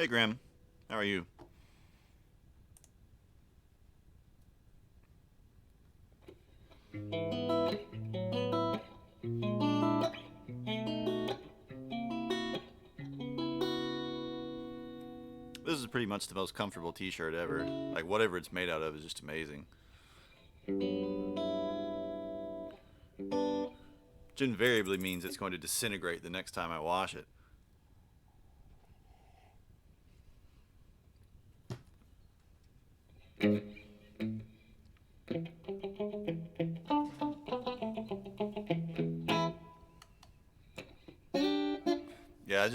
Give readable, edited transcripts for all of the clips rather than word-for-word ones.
Grim. How are you? This is pretty much the most comfortable t-shirt ever. Like, whatever it's made out of is just amazing. Which invariably means it's going to disintegrate the next time I wash it. Yeah,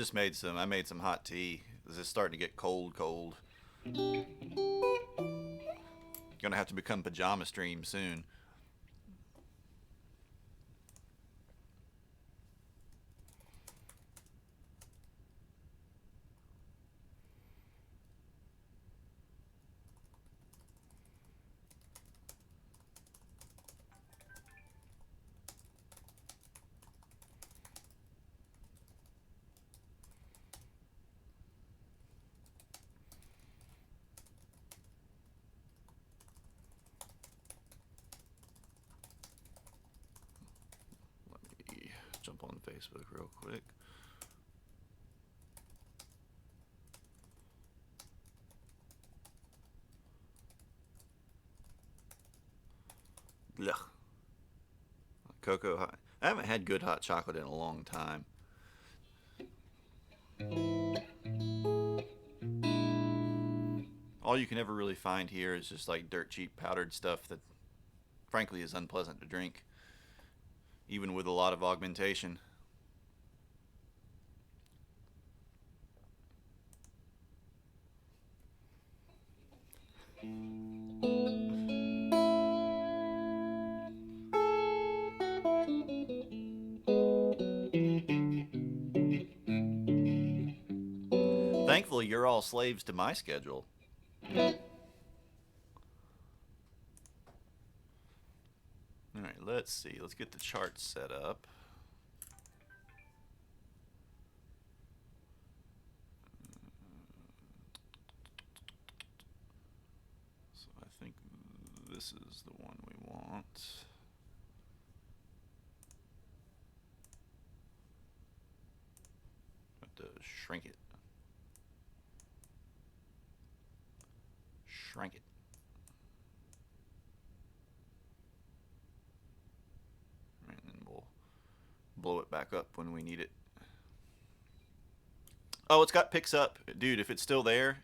I made some hot tea. This is starting to get cold. Gonna have to become pajama stream soon. Let me jump on Facebook real quick. Ugh. Cocoa hot. I haven't had good hot chocolate in a long time. All you can ever really find here is just like dirt cheap powdered stuff that frankly is unpleasant to drink, even with a lot of augmentation. Thankfully, you're all slaves to my schedule. Alright, let's see. Let's get the chart set up. So I think this is the one we want. Have to shrink it. Shrink it. And then we'll blow it back up when we need it. Oh, it's got picks up. Dude, if it's still there,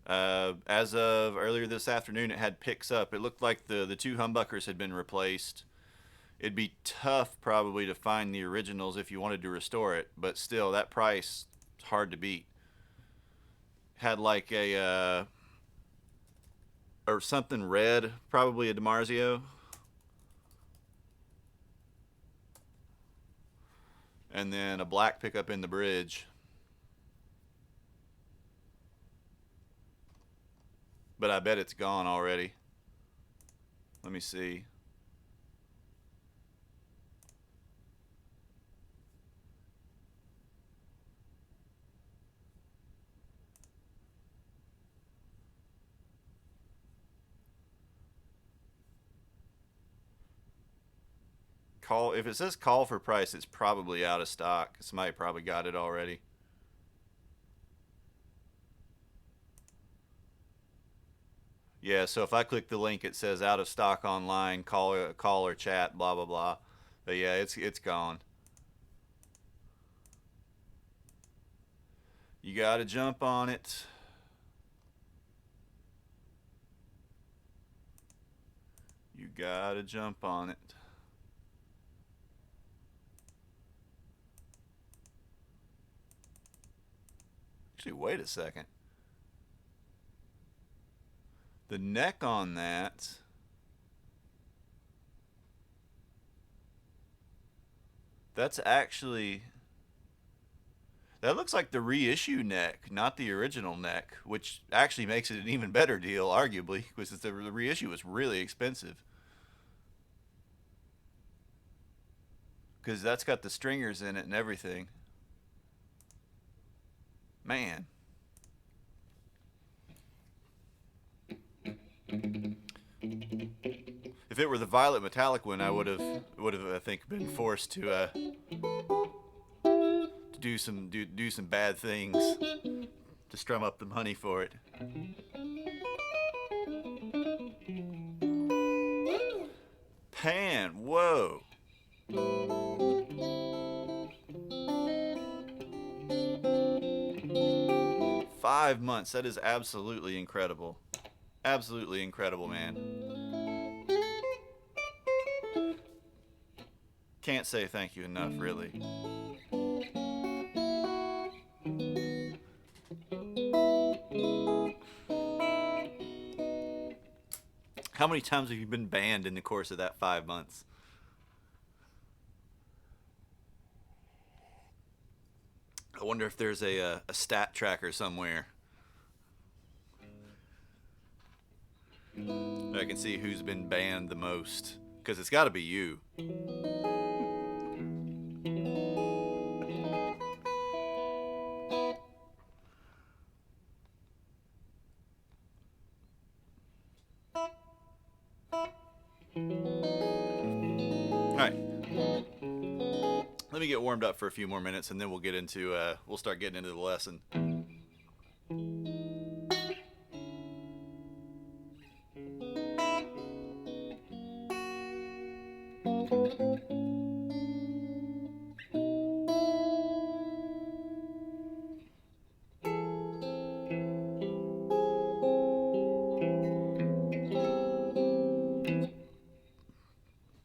as of earlier this afternoon, it had picks up. It looked like the two humbuckers had been replaced. It'd be tough probably to find the originals if you wanted to restore it, but still, that price is hard to beat. Had like a or something red, probably a DiMarzio, and then a black pickup in the bridge. But I bet it's gone already. Let me see. Call if it says call for price, it's probably out of stock. Somebody probably got it already. Yeah, so if I click the link, it says out of stock online. Call or chat. Blah blah blah. But yeah, it's gone. You gotta jump on it. You gotta jump on it. Actually, wait a second. The neck on that's actually that looks like the reissue neck, not the original neck, which actually makes it an even better deal, arguably, because the reissue was really expensive. Because that's got the stringers in it and everything. Man, it were the violet metallic one, I would have I think been forced to do some bad things to strum up the money for it. Pan, whoa. 5 months. That is absolutely incredible. Absolutely incredible, man. Can't say thank you enough, really. How many times have you been banned in the course of that 5 months? I wonder if there's a stat tracker somewhere. I can see who's been banned the most. Because it's got to be you. Alright. Let me get warmed up for a few more minutes and then we'll start getting into the lesson.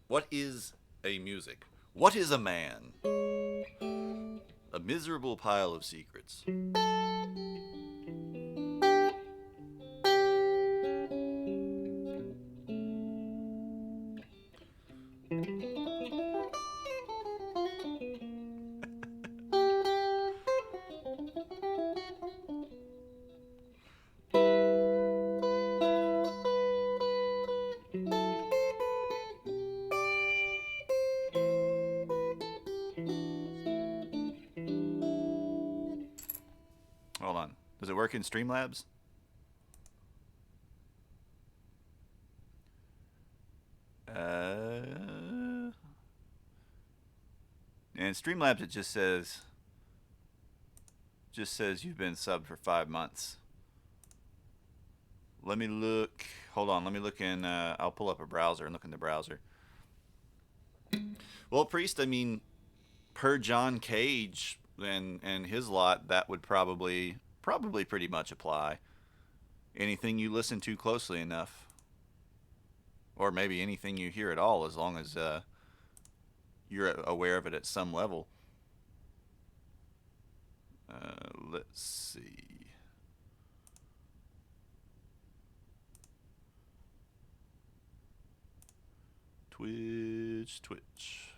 What is a music? What is a man? A miserable pile of secrets. Hold on. Does it work in Streamlabs? And Streamlabs it just says you've been subbed for 5 months. Let me look. Hold on. Let me look in. I'll pull up a browser and look in the browser. Well, Priest, I mean, per John Cage and his lot, that would probably pretty much apply. Anything you listen to closely enough, or maybe anything you hear at all, as long as you're aware of it at some level. Let's see. Twitch.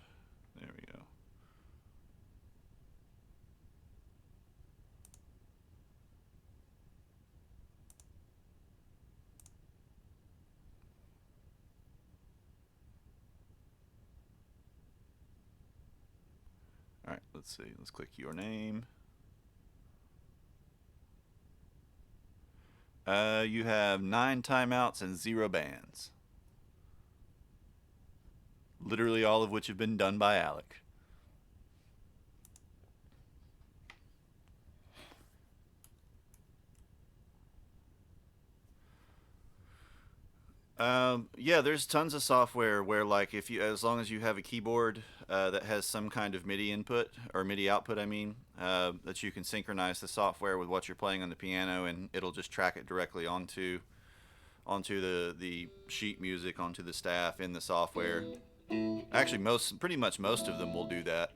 There we go. All right, let's see. Let's click your name. You have 9 timeouts and 0 bans. Literally all of which have been done by Alec. Yeah, there's tons of software where, like, as long as you have a keyboard that has some kind of MIDI input or MIDI output, I mean, that you can synchronize the software with what you're playing on the piano, and it'll just track it directly onto the sheet music, onto the staff in the software. Actually, pretty much most of them will do that.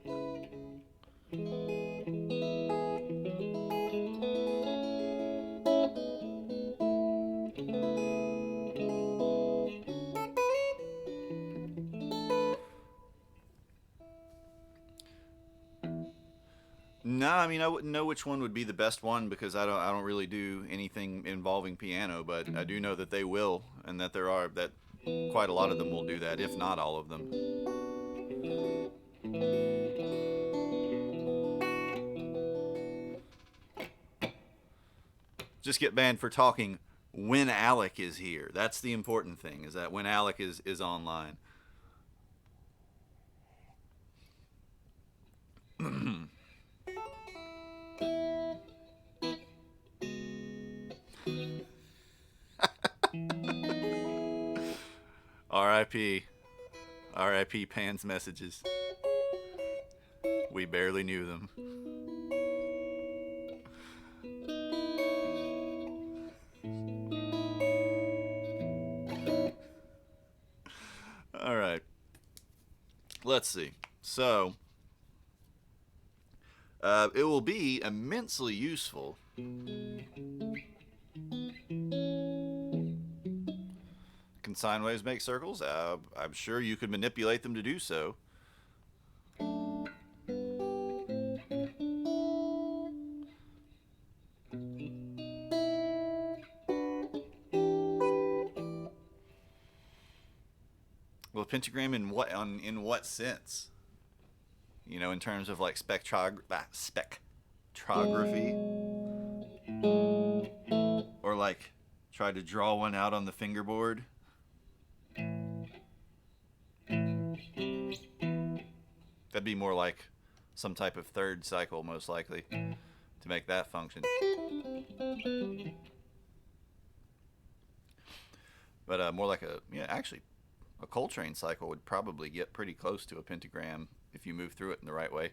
No, I mean I wouldn't know which one would be the best one because I don't really do anything involving piano, but I do know that they will, and that quite a lot of them will do that, if not all of them. Just get banned for talking when Alec is here. That's the important thing, is that when Alec is online. R.I.P. R.I.P. Pan's messages. We barely knew them. All right. Let's see. So, it will be immensely useful. Can sine waves make circles? I'm sure you could manipulate them to do so. Well, pentagram in what sense? You know, in terms of like spectrography, or like try to draw one out on the fingerboard. That'd be more like some type of third cycle, most likely, to make that function. But more like actually, a Coltrane cycle would probably get pretty close to a pentagram if you move through it in the right way.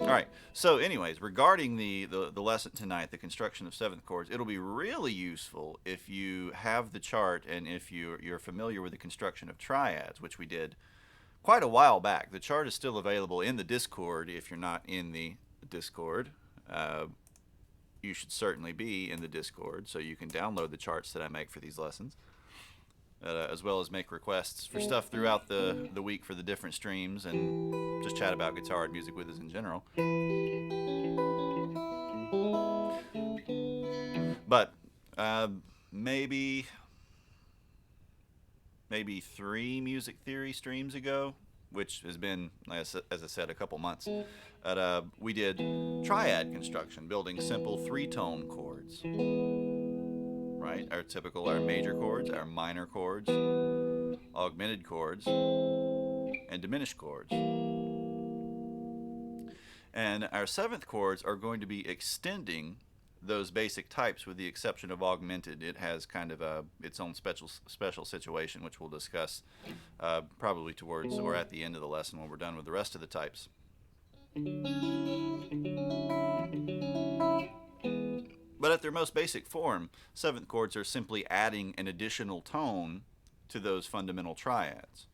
All right. So, anyways, regarding the lesson tonight, the construction of seventh chords, it'll be really useful if you have the chart and if you're familiar with the construction of triads, which we did quite a while back. The chart is still available in the Discord. If you're not in the Discord, you should certainly be in the Discord, so you can download the charts that I make for these lessons, as well as make requests for stuff throughout the week for the different streams, and just chat about guitar and music with us in general. But maybe 3 music theory streams ago, which has been, as I said, a couple months, we did triad construction, building simple 3-tone chords. Right? Our major chords, our minor chords, augmented chords, and diminished chords. And our seventh chords are going to be extending those basic types, with the exception of augmented. It has kind of its own special situation, which we'll discuss probably towards or at the end of the lesson when we're done with the rest of the types. But at their most basic form, seventh chords are simply adding an additional tone to those fundamental triads.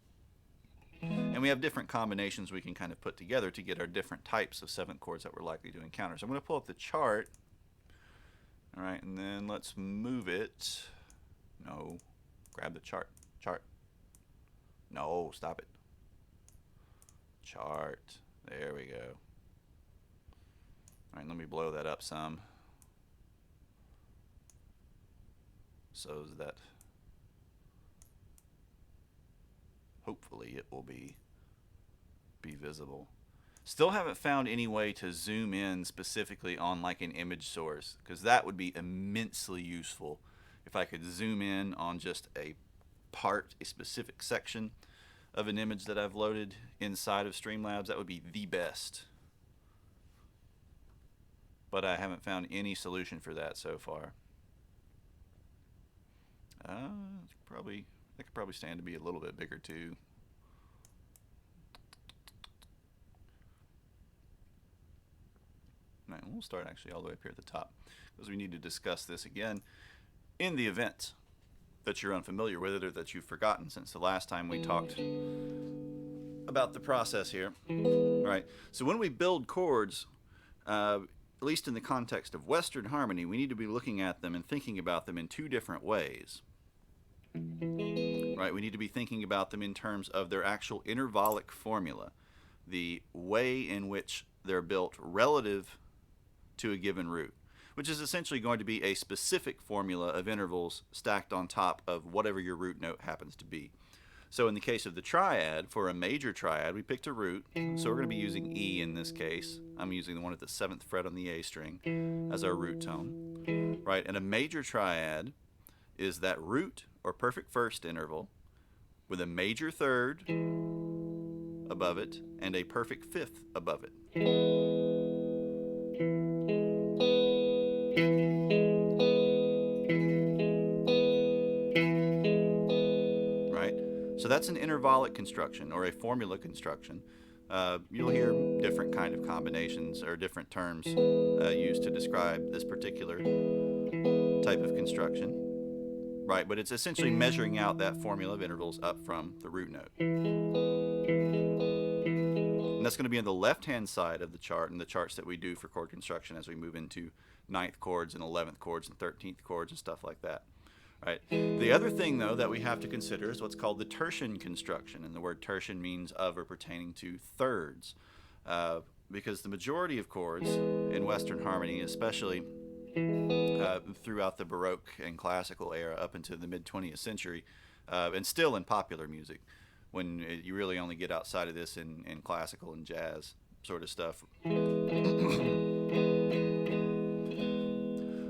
And we have different combinations we can kind of put together to get our different types of seventh chords that we're likely to encounter. So I'm going to pull up the chart. All right, and then let's move it. No, grab the chart. No, stop it. Chart. There we go. All right, let me blow that up some, so that hopefully it will be visible. Still haven't found any way to zoom in specifically on like an image source, because that would be immensely useful if I could zoom in on just a specific section of an image that I've loaded inside of Streamlabs. That would be the best. But I haven't found any solution for that so far. That could probably stand to be a little bit bigger too. All right, we'll start actually all the way up here at the top, because we need to discuss this again in the event that you're unfamiliar with it or that you've forgotten since the last time we talked about the process here. All right, so when we build chords, at least in the context of Western harmony, we need to be looking at them and thinking about them in 2 different ways. Right, we need to be thinking about them in terms of their actual intervallic formula, the way in which they're built relative to a given root, which is essentially going to be a specific formula of intervals stacked on top of whatever your root note happens to be. So in the case of the triad, for a major triad, we picked a root. So we're going to be using E in this case. I'm using the one at the 7th fret on the A string as our root tone. Right? And a major triad is that root or perfect first interval with a major third above it and a perfect fifth above it. Right? So that's an intervallic construction or a formula construction. You'll hear different kind of combinations or different terms used to describe this particular type of construction. Right, but it's essentially measuring out that formula of intervals up from the root note. And that's going to be on the left-hand side of the chart and the charts that we do for chord construction as we move into 9th chords and 11th chords and 13th chords and stuff like that. Right. The other thing, though, that we have to consider is what's called the tertian construction. And the word tertian means of or pertaining to thirds. Because the majority of chords in Western harmony, especially throughout the Baroque and classical era up into the mid-20th century, and still in popular music, when you really only get outside of this in classical and jazz sort of stuff.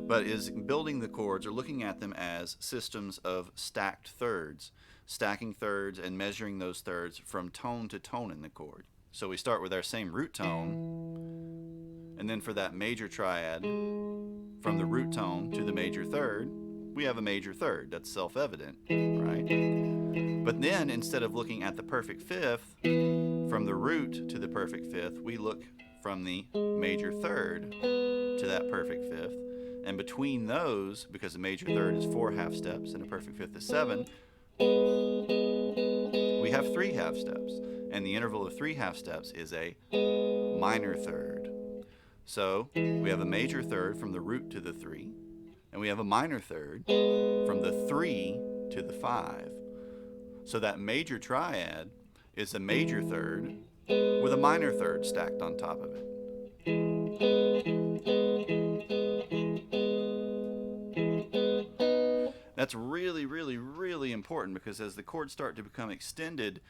But is building the chords or looking at them as systems of stacked thirds, stacking thirds and measuring those thirds from tone to tone in the chord. So we start with our same root tone, and then for that major triad, from the root tone to the major third, we have a major third. That's self-evident, right? But then instead of looking at the perfect fifth, from the root to the perfect fifth, we look from the major third to that perfect fifth. And between those, because the major third is 4 half steps and a perfect fifth is 7, we have 3 half steps. And the interval of 3 half steps is a minor third. So we have a major third from the root to the 3, and we have a minor third from the 3 to the 5. So that major triad is a major third with a minor third stacked on top of it. That's really, really, really important, because as the chords start to become extended,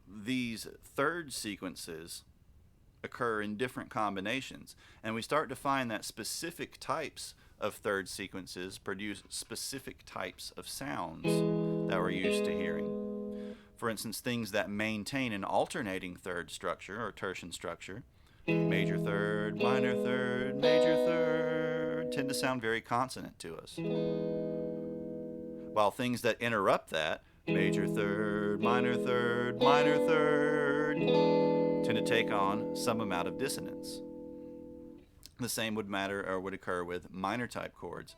these third sequences occur in different combinations, and we start to find that specific types of third sequences produce specific types of sounds that we're used to hearing. For instance, things that maintain an alternating third structure or tertian structure, major third, minor third, major third, tend to sound very consonant to us. While things that interrupt that, major third, minor third, minor third, tend to take on some amount of dissonance. The same would occur with minor type chords.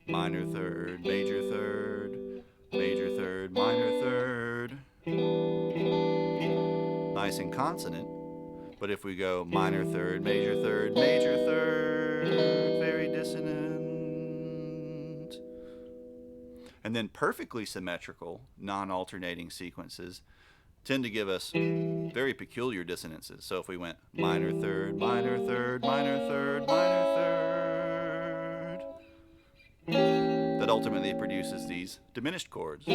Minor third, major third, major third, minor third. Nice and consonant. But if we go minor third, major third, very dissonant. And then perfectly symmetrical, non-alternating sequences tend to give us very peculiar dissonances. So if we went minor third, minor third, minor third, minor third, that ultimately produces these diminished chords.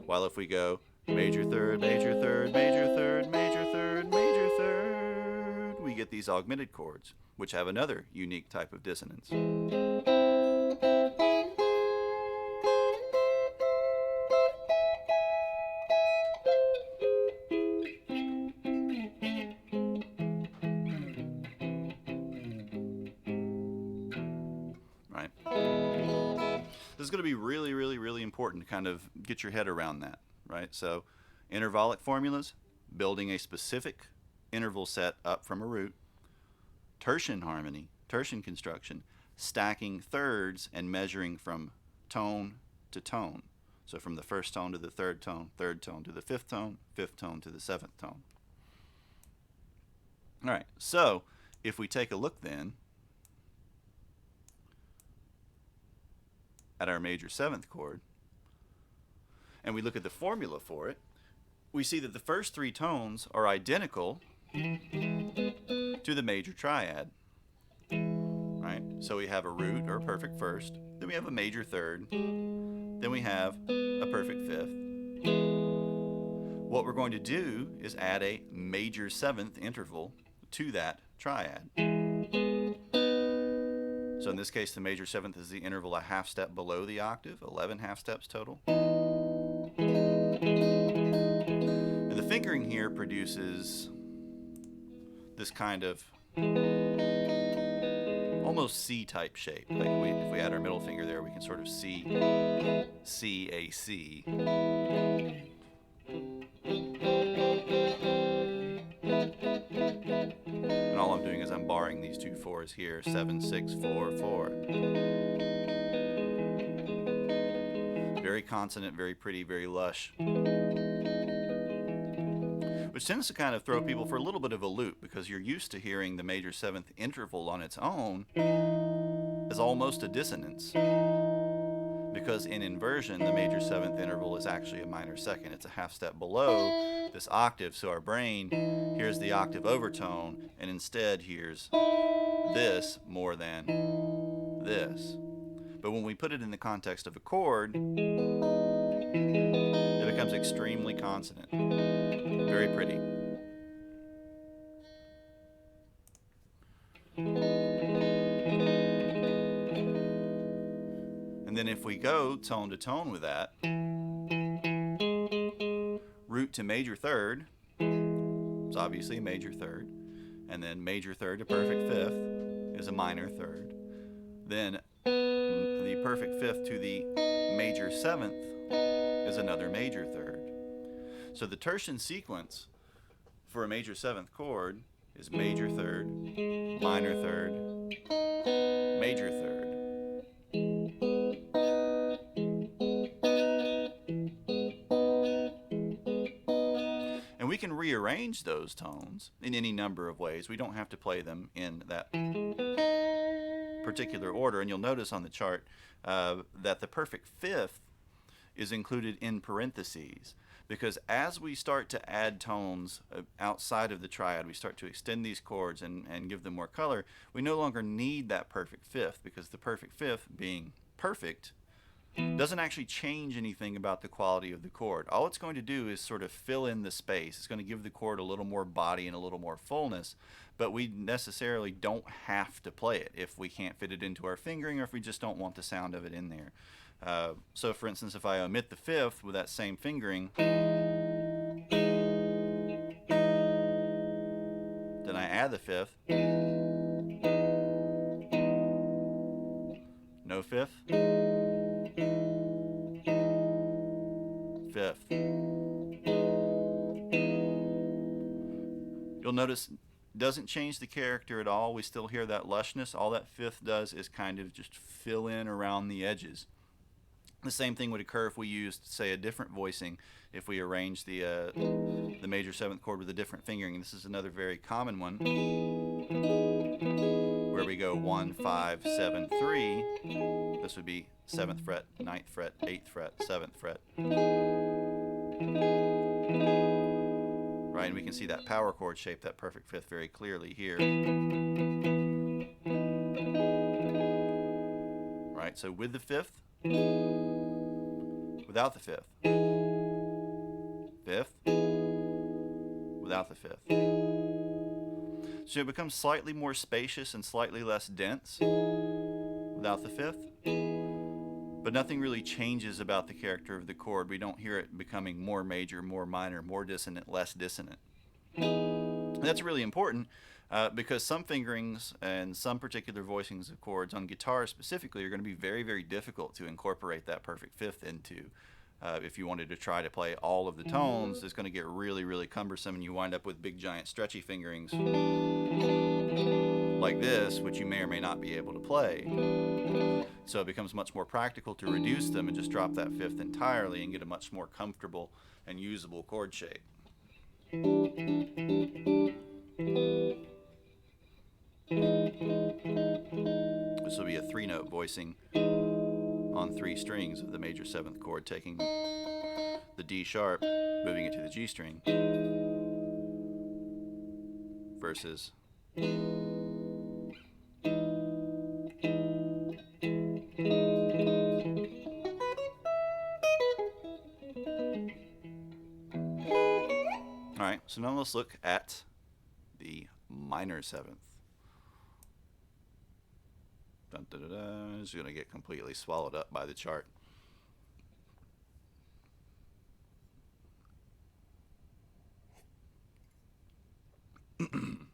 While if we go major third, major third, major third, major third, major third, we get these augmented chords, which have another unique type of dissonance. Right? This is going to be really, really, really important to kind of get your head around that, right? So, intervallic formulas, building a specific interval set up from a root, tertian harmony, tertian construction, stacking thirds and measuring from tone to tone. So from the first tone to the third tone to the fifth tone to the 7th tone. All right, so if we take a look then at our major 7th chord, and we look at the formula for it, we see that the first 3 tones are identical to the major triad. Right? So we have a root or a perfect first, then we have a major third, then we have a perfect fifth. What we're going to do is add a major seventh interval to that triad. So in this case, the major seventh is the interval a half step below the octave, 11 half steps total. And the fingering here produces this kind of almost C-type shape. Like if we add our middle finger there, we can sort of see a C. And all I'm doing is I'm barring these two fours here, 7, 6, 4, 4. Very consonant, very pretty, very lush. Which tends to kind of throw people for a little bit of a loop, because you're used to hearing the major seventh interval on its own as almost a dissonance. Because in inversion, the major seventh interval is actually a minor second. It's a half step below this octave, so our brain hears the octave overtone and instead hears this more than this. But when we put it in the context of a chord, it becomes extremely consonant. Very pretty. And then if we go tone to tone with that, root to major third is obviously a major third, and then major third to perfect fifth is a minor third. Then the perfect fifth to the major seventh is another major third. So the tertian sequence for a major seventh chord is major third, minor third, major third. And we can rearrange those tones in any number of ways. We don't have to play them in that particular order. And you'll notice on the chart that the perfect fifth is included in parentheses, because as we start to add tones outside of the triad, we start to extend these chords and give them more color, we no longer need that perfect fifth, because the perfect fifth, being perfect, doesn't actually change anything about the quality of the chord. All it's going to do is sort of fill in the space. It's going to give the chord a little more body and a little more fullness, but we necessarily don't have to play it if we can't fit it into our fingering, or if we just don't want the sound of it in there. So for instance, if I omit the fifth with that same fingering, then I add the fifth, no fifth, fifth. You'll notice it doesn't change the character at all. We still hear that lushness. All that fifth does is kind of just fill in around the edges. The same thing would occur if we used, say, a different voicing, if we arrange the major seventh chord with a different fingering. This is another very common one, where we go 1, 5, 7, 3. This would be 7th fret, 9th fret, 8th fret, 7th fret. Right, and we can see that power chord shape, that perfect fifth, very clearly here. Right, so with the fifth, without the fifth, fifth, without the fifth. So it becomes slightly more spacious and slightly less dense without the fifth, but nothing really changes about the character of the chord. We don't hear it becoming more major, more minor, more dissonant, less dissonant. And that's really important because some fingerings and some particular voicings of chords on guitar specifically are going to be very, very difficult to incorporate that perfect fifth into. If you wanted to try to play all of the tones, it's going to get really, really cumbersome, and you wind up with big, giant, stretchy fingerings like this, which you may or may not be able to play. So it becomes much more practical to reduce them and just drop that fifth entirely and get a much more comfortable and usable chord shape. This will be a 3-note voicing on 3 strings of the major 7th chord, taking the D sharp, moving it to the G string, versus So now let's look at the minor seventh. Dun, dun, dun, dun. It's going to get completely swallowed up by the chart. Man,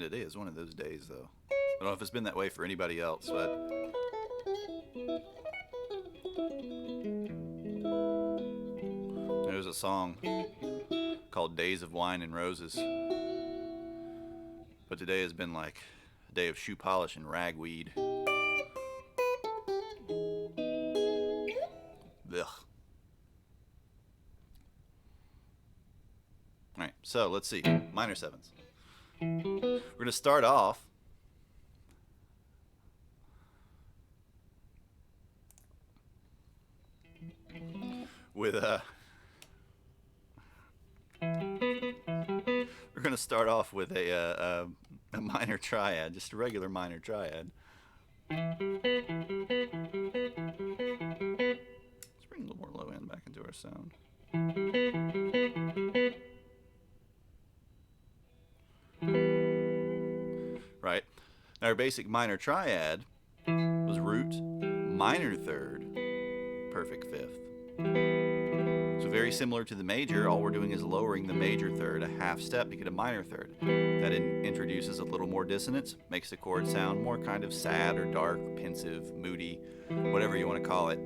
today is one of those days, though. I don't know if it's been that way for anybody else, but there's a song called Days of Wine and Roses. But today has been like a day of shoe polish and ragweed. Ugh. Alright, so let's see. Minor sevenths. We're going to start off with a minor triad, just a regular minor triad. Let's bring a little more low end back into our sound. Right. Now our basic minor triad was root, minor third, perfect fifth. So very similar to the major, all we're doing is lowering the major third a half step to get a minor third. That introduces a little more dissonance, makes the chord sound more kind of sad or dark, pensive, moody, whatever you want to call it,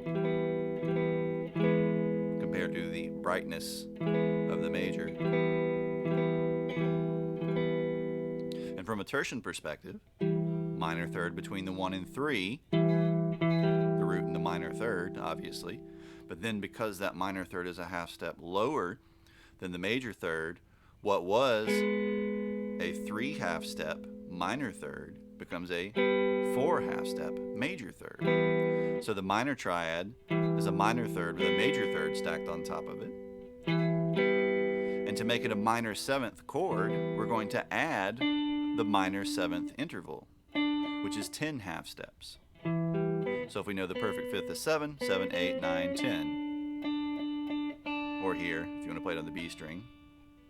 compared to the brightness of the major. And from a tertian perspective, minor third between the 1 and 3, the root and the minor third, obviously. But then because that minor third is a half step lower than the major third, what was a 3 half step minor third becomes a 4 half step major third. So the minor triad is a minor third with a major third stacked on top of it. And to make it a minor seventh chord, we're going to add the minor seventh interval, which is 10 half steps. So if we know the perfect fifth is 7, 7, 8, 9, 10. Or here, if you want to play it on the B string,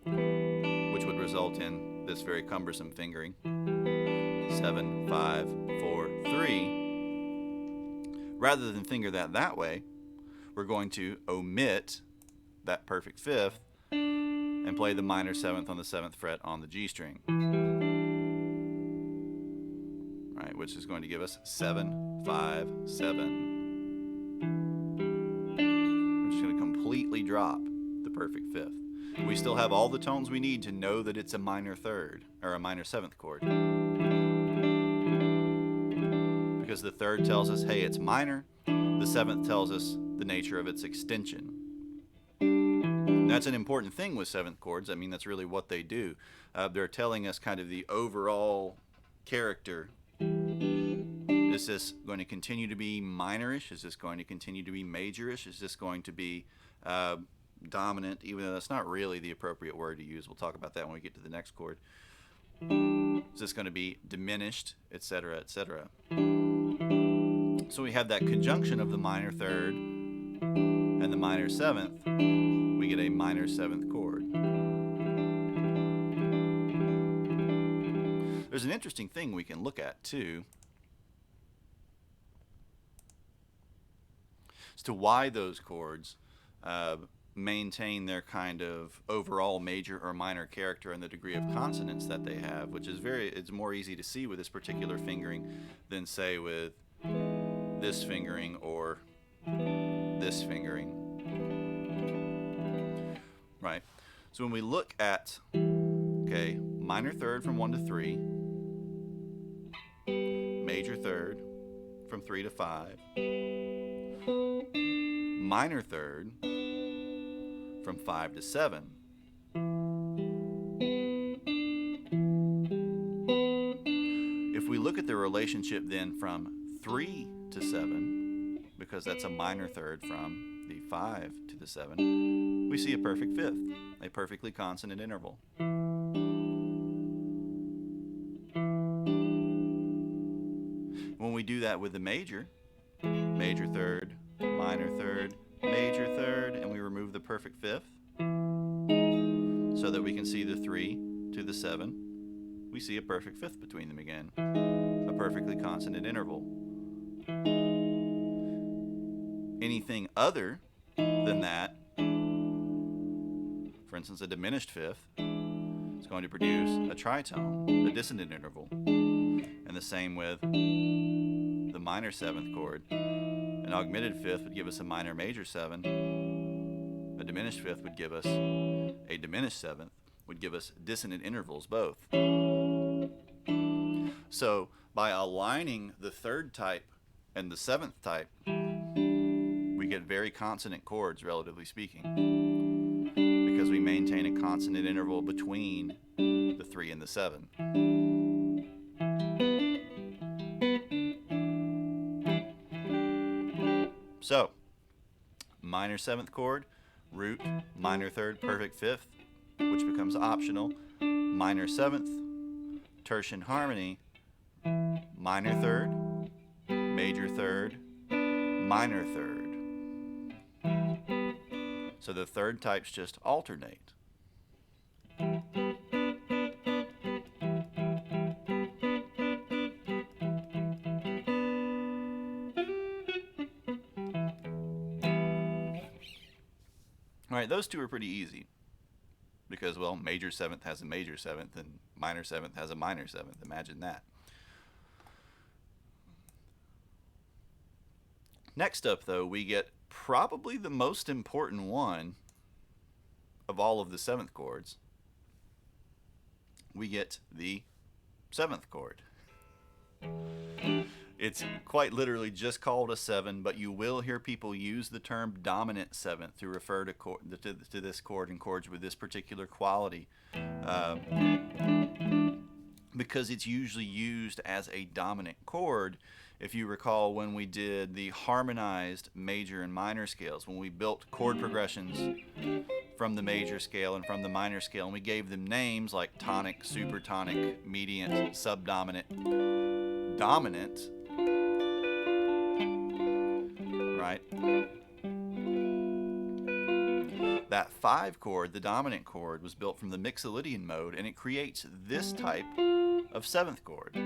which would result in this very cumbersome fingering. 7, 5, 4, 3. Rather than finger that way, we're going to omit that perfect fifth and play the minor seventh on the 7th fret on the G string. Right, which is going to give us 7, 5, 7. We're just going to completely drop the perfect fifth. We still have all the tones we need to know that it's a minor third, or a minor seventh chord. Because the third tells us, hey, it's minor. The 7th tells us the nature of its extension. And that's an important thing with 7th chords. I mean, that's really what they do. They're telling us kind of the overall character. Is this going to continue to be minorish? Is this going to continue to be majorish? Is this going to be dominant, even though that's not really the appropriate word to use? We'll talk about that when we get to the next chord. Is this going to be diminished, etc., etc.? So we have that conjunction of the minor third and the minor seventh. We get a minor seventh chord. There's an interesting thing we can look at, too, as to why those chords maintain their kind of overall major or minor character and the degree of consonance that they have, which is it's more easy to see with this particular fingering than, say, with this fingering or this fingering. Right? So when we look at, okay, minor third from 1 to 3, major third from 3 to 5, minor third from 5 to 7. If we look at the relationship then from 3 to 7, because that's a minor third from the 5 to the 7, we see a perfect fifth, a perfectly consonant interval. When we do that with the major third, minor third, major third and we remove the perfect fifth so that we can see the 3 to the 7, we see a perfect fifth between them again, a perfectly consonant interval. Anything other than that, for instance, a diminished fifth, is going to produce a tritone, a dissonant interval. And the same with the minor 7th chord. An augmented fifth would give us a minor major 7. A diminished fifth would give us a diminished 7th, would give us dissonant intervals both. So by aligning the 3rd type and the 7th type, we get very consonant chords, relatively speaking, because we maintain a consonant interval between the 3 and the 7. So, minor 7th chord, root, minor 3rd, perfect fifth, which becomes optional, minor 7th, tertian harmony, minor 3rd, major 3rd, minor 3rd. So the 3rd types just alternate. Alright, those two are pretty easy because, well, major 7th has a major 7th and minor 7th has a minor 7th. Imagine that. Next up, though, we get probably the most important one of all of the 7th chords. We get the 7th chord. It's quite literally just called a 7, but you will hear people use the term dominant 7th to refer to this chord and chords with this particular quality, because it's usually used as a dominant chord. If you recall, when we did the harmonized major and minor scales, when we built chord progressions from the major scale and from the minor scale, and we gave them names like tonic, supertonic, mediant, subdominant, dominant, right? That 5 chord, the dominant chord, was built from the Mixolydian mode, and it creates this type of 7th chord.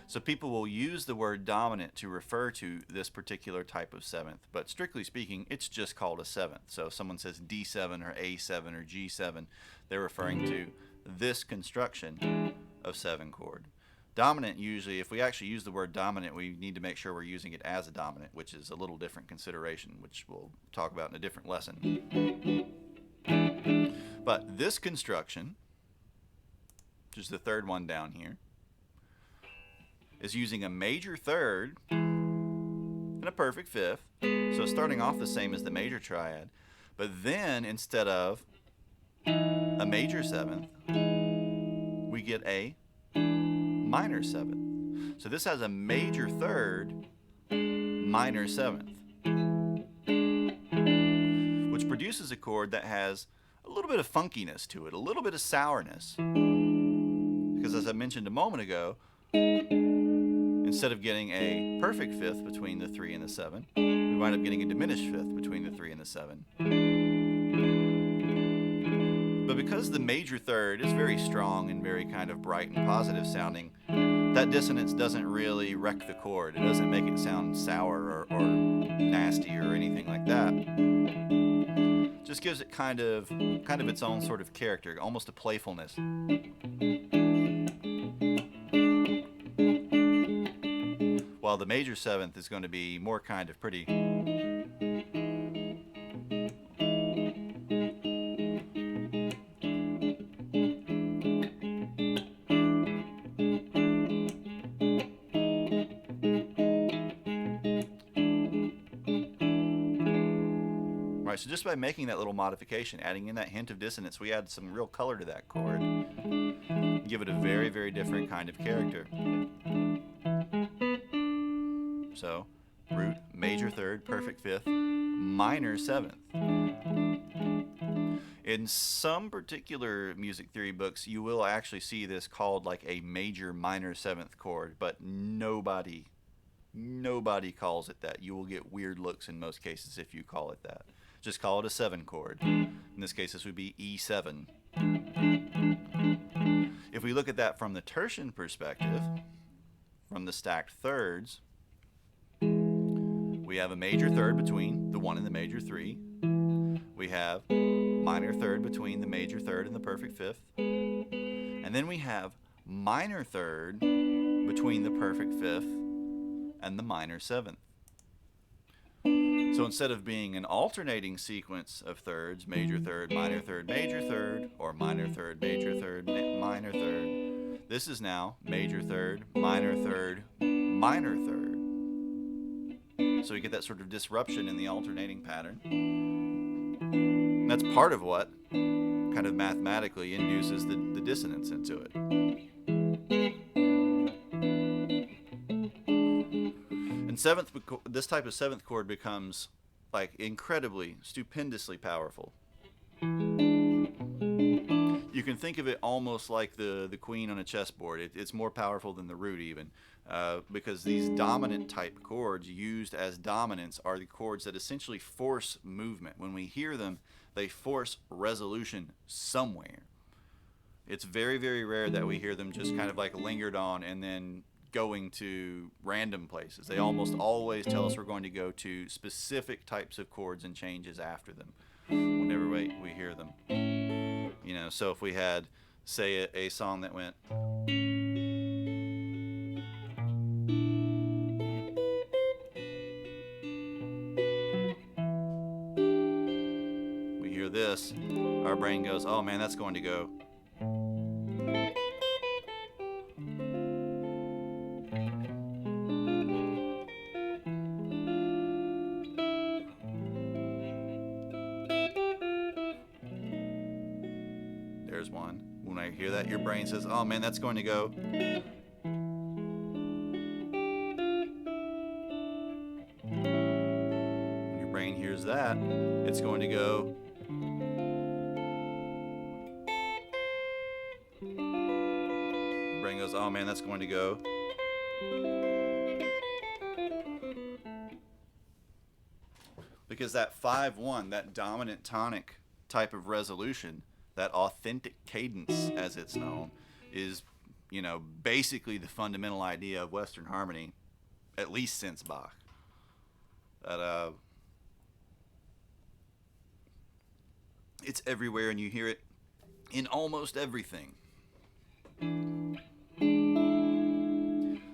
So people will use the word dominant to refer to this particular type of 7th, but strictly speaking, it's just called a 7th. So if someone says D7 or A7 or G7, they're referring to this construction of 7 chord. Dominant, usually, if we actually use the word dominant, we need to make sure we're using it as a dominant, which is a little different consideration, which we'll talk about in a different lesson. But this construction, which is the 3rd one down here, is using a major 3rd and a perfect 5th. So starting off the same as the major triad, but then instead of a major 7th, we get a minor 7th. So this has a major 3rd, minor 7th, which produces a chord that has a little bit of funkiness to it, a little bit of sourness. Because as I mentioned a moment ago, instead of getting a perfect 5th between the 3 and the 7, we wind up getting a diminished 5th between the 3 and the 7. But because the major 3rd is very strong and very kind of bright and positive sounding, that dissonance doesn't really wreck the chord. It doesn't make it sound sour or nasty or anything like that. It just gives it kind of its own sort of character, almost a playfulness. While the major 7th is going to be more kind of pretty. Right, so just by making that little modification, adding in that hint of dissonance, we add some real color to that chord. Give it a very, very different kind of character. So, root, major 3rd, perfect 5th, minor 7th. In some particular music theory books, you will actually see this called like a major minor 7th chord, but nobody calls it that. You will get weird looks in most cases if you call it that. Just call it a 7 chord. In this case, this would be E7. If we look at that from the tertian perspective, from the stacked thirds, we have a major third between the 1 and the major 3. We have minor third between the major third and the perfect fifth. And then we have minor third between the perfect fifth and the minor seventh. So instead of being an alternating sequence of thirds, major third, major third, or minor third, minor third, this is now major third, minor third, minor third. So we get that sort of disruption in the alternating pattern. And that's part of what kind of mathematically induces the dissonance into it. And this type of seventh chord becomes like incredibly, stupendously powerful. You can think of it almost like the queen on a chessboard. It's more powerful than the root even, because these dominant type chords used as dominants are the chords that essentially force movement. When we hear them, they force resolution somewhere. It's very, very rare that we hear them just kind of like lingered on and then going to random places. They almost always tell us we're going to go to specific types of chords and changes after them whenever we hear them. You know, so if we had, say, a song that went, we hear this, our brain goes, oh man, that's going to go. There's one. When I hear that, your brain says, oh man, that's going to go. When your brain hears that, it's going to go. Your brain goes, oh man, that's going to go. Because that 5-1, that dominant tonic type of resolution, that authentic cadence, as it's known, is, you know, basically the fundamental idea of Western harmony, at least since Bach. That it's everywhere, and you hear it in almost everything.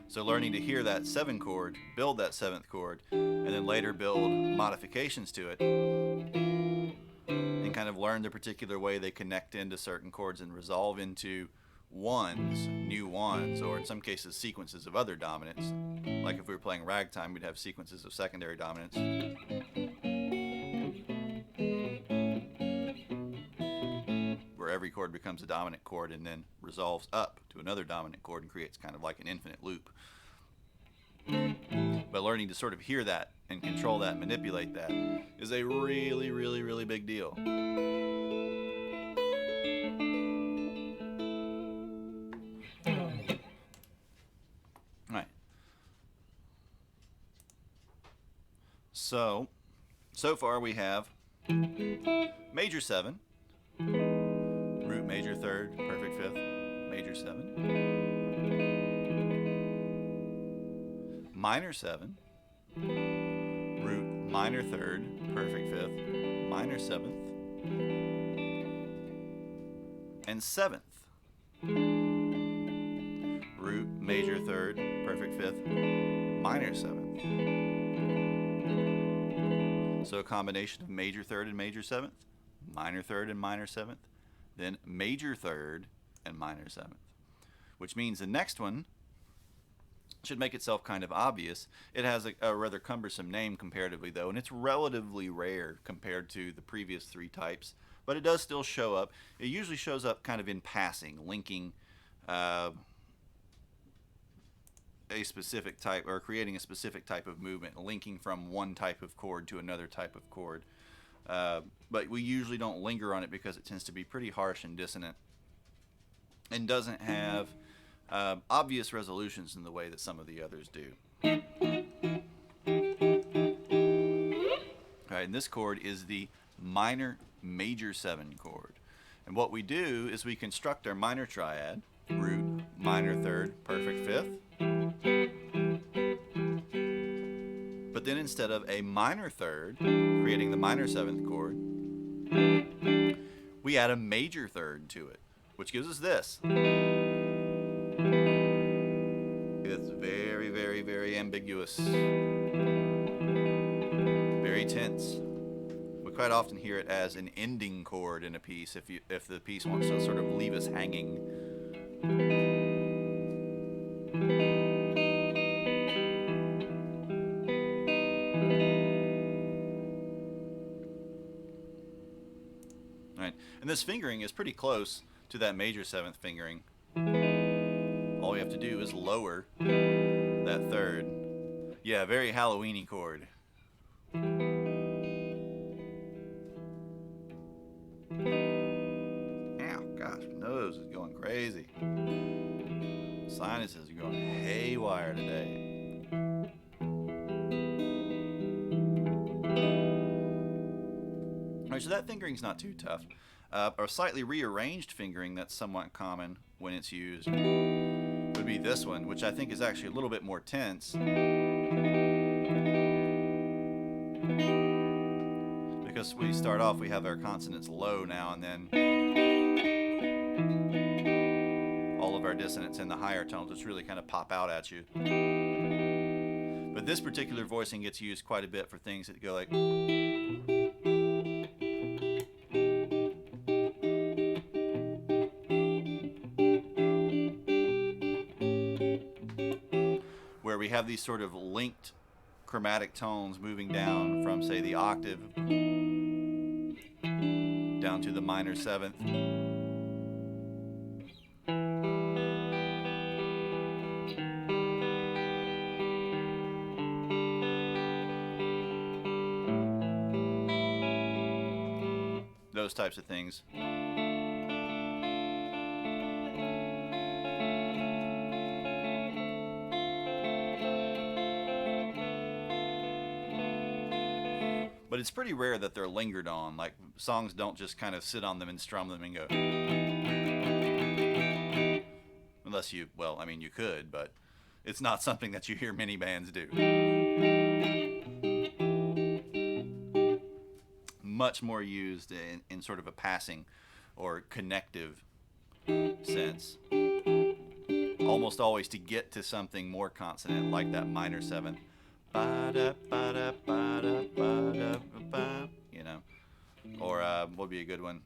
So learning to hear that 7 chord, build that 7th chord, and then later build modifications to it, and kind of learn the particular way they connect into certain chords and resolve into ones, new ones, or in some cases sequences of other dominants. Like if we were playing ragtime, we'd have sequences of secondary dominants. Where every chord becomes a dominant chord and then resolves up to another dominant chord and creates kind of like an infinite loop. But learning to sort of hear that and control that, manipulate that, is a really, really, really big deal. All right. So far we have major 7, root major 3rd, perfect 5th, major 7, minor 7, root minor 3rd, perfect 5th, minor 7th, and 7th, root major 3rd, perfect 5th, minor 7th. So a combination of major 3rd and major 7th, minor 3rd and minor 7th, then major 3rd and minor 7th. Which means the next one should make itself kind of obvious. It has a rather cumbersome name comparatively though, and it's relatively rare compared to the previous 3 types, but it does still show up. It usually shows up kind of in passing, linking a specific type, or creating a specific type of movement, linking from one type of chord to another type of chord. But we usually don't linger on it because it tends to be pretty harsh and dissonant and doesn't have obvious resolutions in the way that some of the others do. All right, and this chord is the minor major 7 chord. And what we do is we construct our minor triad, root, minor 3rd, perfect 5th. But then instead of a minor 3rd, creating the minor 7th chord, we add a major 3rd to it, which gives us this. It's very, very, very ambiguous, very tense. We quite often hear it as an ending chord in a piece if the piece wants to sort of leave us hanging. Right. And this fingering is pretty close to that major 7th fingering. All we have to do is lower that 3rd. Yeah, very Halloween-y chord. Ow, gosh, my nose is going crazy. Sinuses are going haywire today. Alright, so that fingering's not too tough. A slightly rearranged fingering that's somewhat common when it's used would be this one, which I think is actually a little bit more tense. Because we start off, we have our consonants low now, and then all of our dissonants in the higher tones just really kind of pop out at you. But this particular voicing gets used quite a bit for things that go like... where we have these sort of linked chromatic tones moving down from, say, the octave down to the minor 7th. Those types of things. But it's pretty rare that they're lingered on. Like, songs don't just kind of sit on them and strum them and go. Unless you, well, I mean, you could, but it's not something that you hear many bands do. Much more used in sort of a passing or connective sense. Almost always to get to something more consonant, like that minor 7th. You know, or what would be a good one?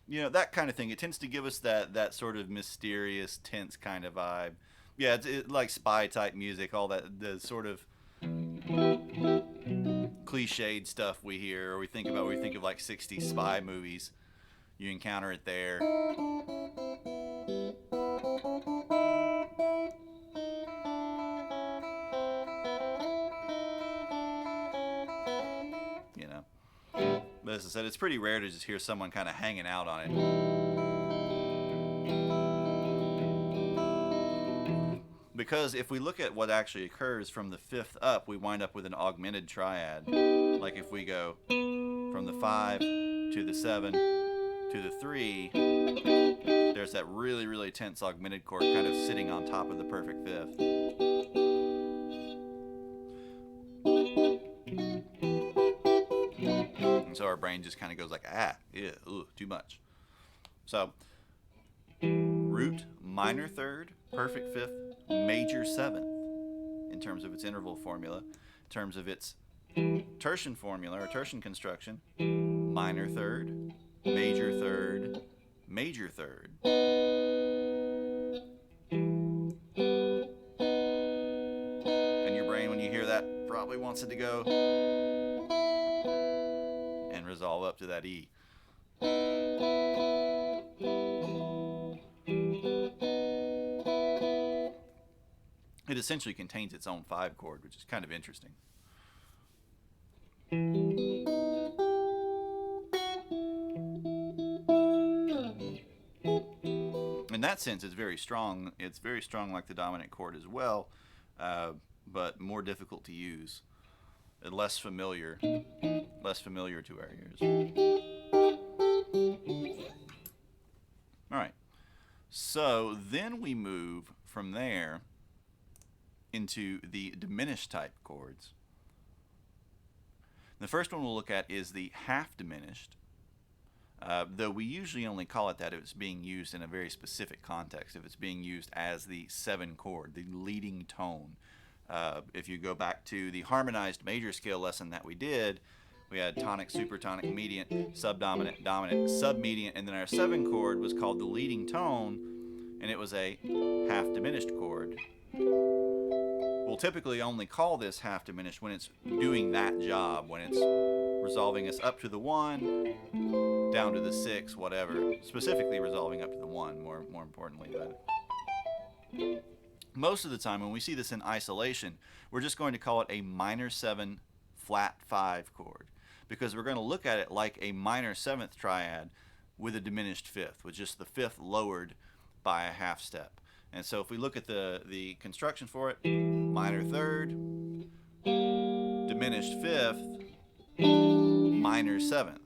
You know, that kind of thing. It tends to give us that sort of mysterious, tense kind of vibe. Yeah, it's like spy type music, all that, the sort of cliched stuff we hear or we think about when we think of like 60s spy movies. You encounter it there. You know. But as I said, it's pretty rare to just hear someone kind of hanging out on it. Because if we look at what actually occurs from the 5th up, we wind up with an augmented triad. Like if we go from the 5 to the 7 to the 3, there's that really, really tense augmented chord kind of sitting on top of the perfect 5th. And so our brain just kind of goes like, too much. So, root, minor 3rd, perfect 5th, major 7th in terms of its interval formula. In terms of its tertian formula or tertian construction, minor 3rd, major 3rd, major 3rd. And your brain, when you hear that, probably wants it to go and resolve up to that E. it essentially contains its own 5 chord, which is kind of interesting. In that sense, it's very strong. It's very strong like the dominant chord as well, but more difficult to use and less familiar to our ears. All right. So then we move from there into the diminished type chords. The first one we'll look at is the half diminished, though we usually only call it that if it's being used in a very specific context, if it's being used as the 7 chord, the leading tone. If you go back to the harmonized major scale lesson that we did, we had tonic, supertonic, mediant, subdominant, dominant, submediant, and then our 7 chord was called the leading tone, and it was a half diminished chord. We'll typically only call this half diminished when it's doing that job, when it's resolving us up to the 1, down to the 6, whatever. Specifically resolving up to the 1, more importantly. But most of the time when we see this in isolation, we're just going to call it a minor 7 flat 5 chord, because we're going to look at it like a minor 7th triad with a diminished 5th, with just the 5th lowered by a half step. And so if we look at the construction for it, minor 3rd, diminished 5th, minor 7th.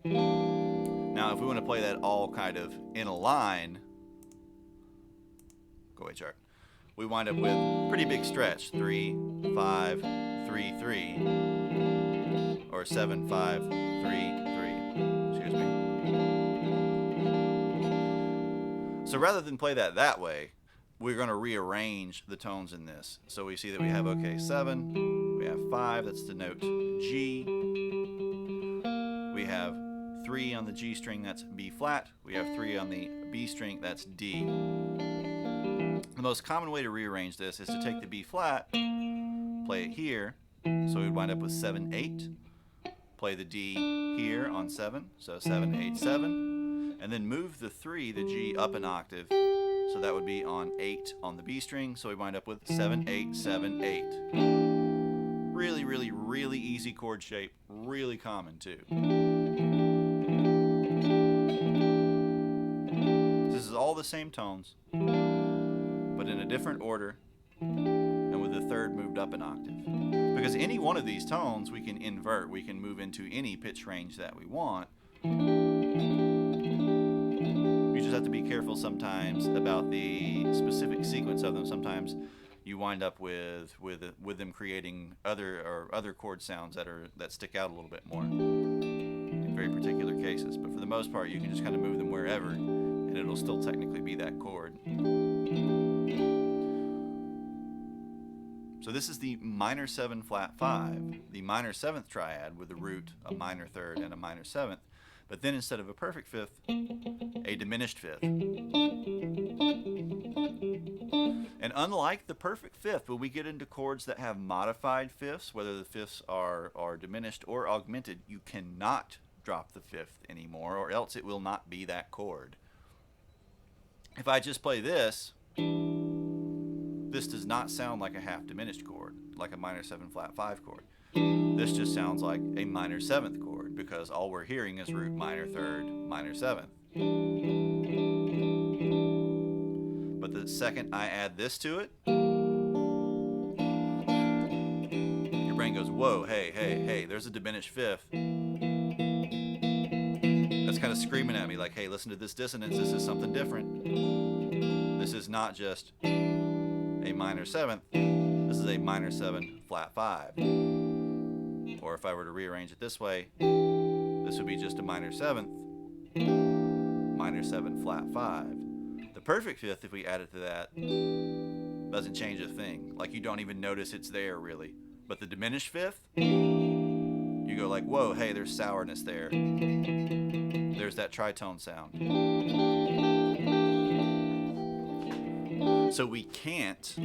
Now if we want to play that all kind of in a line, go away chart, we wind up with pretty big stretch, 3, 5, 3, 3, or 7, 5, 3, 3, excuse me. So rather than play that way, we're going to rearrange the tones in this. So we see that we have, okay, 7, we have 5, that's the note G, we have 3 on the G string, that's B flat, we have 3 on the B string, that's D. The most common way to rearrange this is to take the B flat, play it here, so we'd wind up with 7, 8, play the D here on 7, so 7, 8, 7, and then move the 3, the G, up an octave, so that would be on 8 on the B string, so we wind up with 7, 8, 7, 8. Really, really, really easy chord shape, really common too. This is all the same tones, but in a different order, and with the 3rd moved up an octave. Because any one of these tones we can invert, we can move into any pitch range that we want. You just have to be careful sometimes about the specific sequence of them. Sometimes you wind up with them creating other chord sounds that stick out a little bit more in very particular cases. But for the most part, you can just kind of move them wherever, and it'll still technically be that chord. So this is the minor 7 flat 5, the minor 7th triad with the root, a minor 3rd, and a minor 7th. But then instead of a perfect 5th, a diminished 5th. And unlike the perfect 5th, when we get into chords that have modified 5ths, whether the 5ths are diminished or augmented, you cannot drop the 5th anymore, or else it will not be that chord. If I just play this does not sound like a half diminished chord, like a minor 7 flat 5 chord. This just sounds like a minor 7th chord, because all we're hearing is root minor 3rd, minor 7th. But the second I add this to it, your brain goes, whoa, hey, there's a diminished 5th. That's kind of screaming at me like, hey, listen to this dissonance, this is something different. This is not just a minor 7th, this is a minor 7 flat 5. Or if I were to rearrange it this way, this would be just a minor 7th, minor 7 flat 5. The perfect 5th, if we add it to that, doesn't change a thing. Like, you don't even notice it's there really. But the diminished 5th, you go like, whoa, hey, there's sourness there. There's that tritone sound. So we can't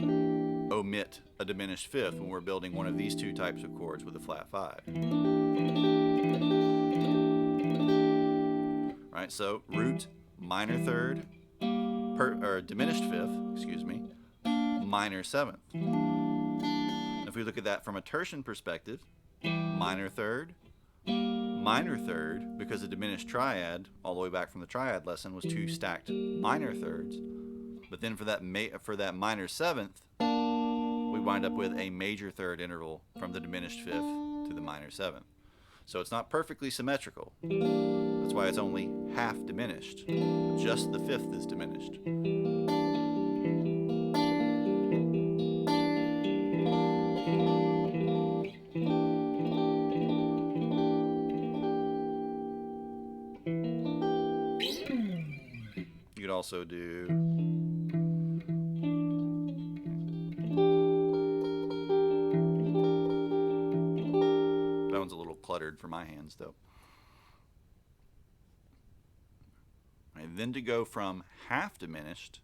omit a diminished 5th when we're building one of these two types of chords with a flat 5. Right, so root minor 3rd, or diminished 5th, excuse me, minor seventh. If we look at that from a tertian perspective, minor third, minor third, because the diminished triad, all the way back from the triad lesson, was 2 stacked minor thirds. But then for that minor seventh, we wind up with a major third interval from the diminished fifth to the minor seventh. So it's not perfectly symmetrical. That's why it's only half diminished. Just the fifth is diminished. You could also do that one's a little cluttered for my hands though. And then to go from half diminished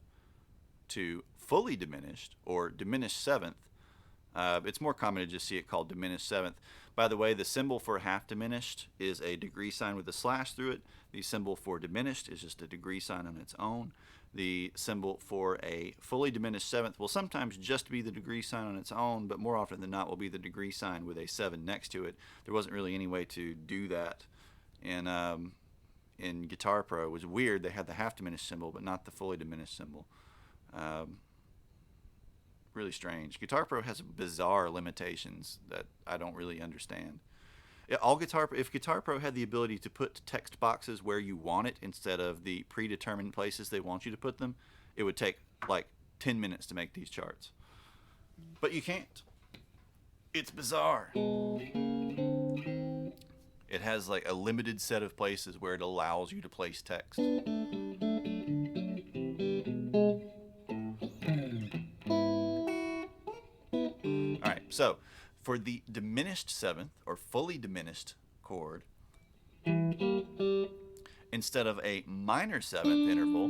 to fully diminished or diminished seventh, it's more common to just see it called diminished seventh. By the way, the symbol for half diminished is a degree sign with a slash through it. The symbol for diminished is just a degree sign on its own. The symbol for a fully diminished seventh will sometimes just be the degree sign on its own, but more often than not will be the degree sign with a 7 next to it. There wasn't really any way to do that in Guitar Pro. It was weird. They had the half diminished symbol, but not the fully diminished symbol. Really strange. Guitar Pro has bizarre limitations that I don't really understand. If Guitar Pro had the ability to put text boxes where you want it instead of the predetermined places they want you to put them, it would take like 10 minutes to make these charts. But you can't. It's bizarre. It has like a limited set of places where it allows you to place text. Alright, so for the diminished seventh or fully diminished chord, instead of a minor seventh interval,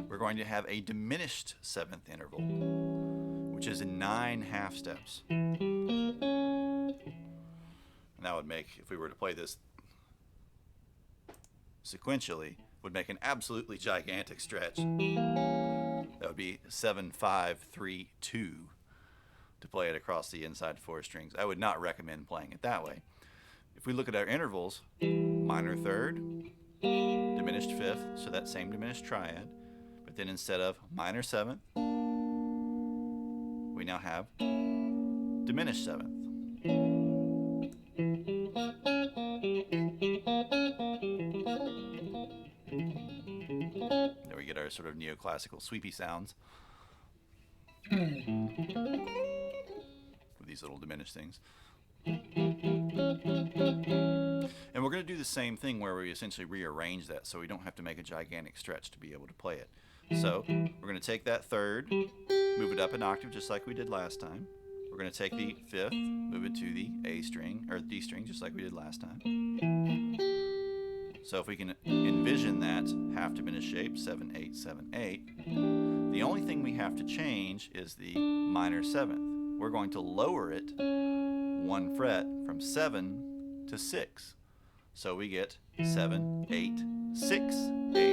we're going to have a diminished seventh interval, which is in 9 half steps. And that would make, if we were to play this sequentially, would make an absolutely gigantic stretch. That would be 7, 5, 3, 2 to play it across the inside 4 strings. I would not recommend playing it that way. If we look at our intervals, minor third, diminished fifth, so that same diminished triad, but then instead of minor seventh, we now have diminished seventh. There we get our sort of neoclassical sweepy sounds with these little diminished things. And we're going to do the same thing where we essentially rearrange that so we don't have to make a gigantic stretch to be able to play it. So we're going to take that third, move it up an octave just like we did last time. We're going to take the fifth, move it to the A string, or D string, just like we did last time. So if we can envision that half diminished shape, 7, 8, 7, 8, the only thing we have to change is the minor seventh. We're going to lower it 1 fret from 7 to 6. So we get 7, 8, 6, 8.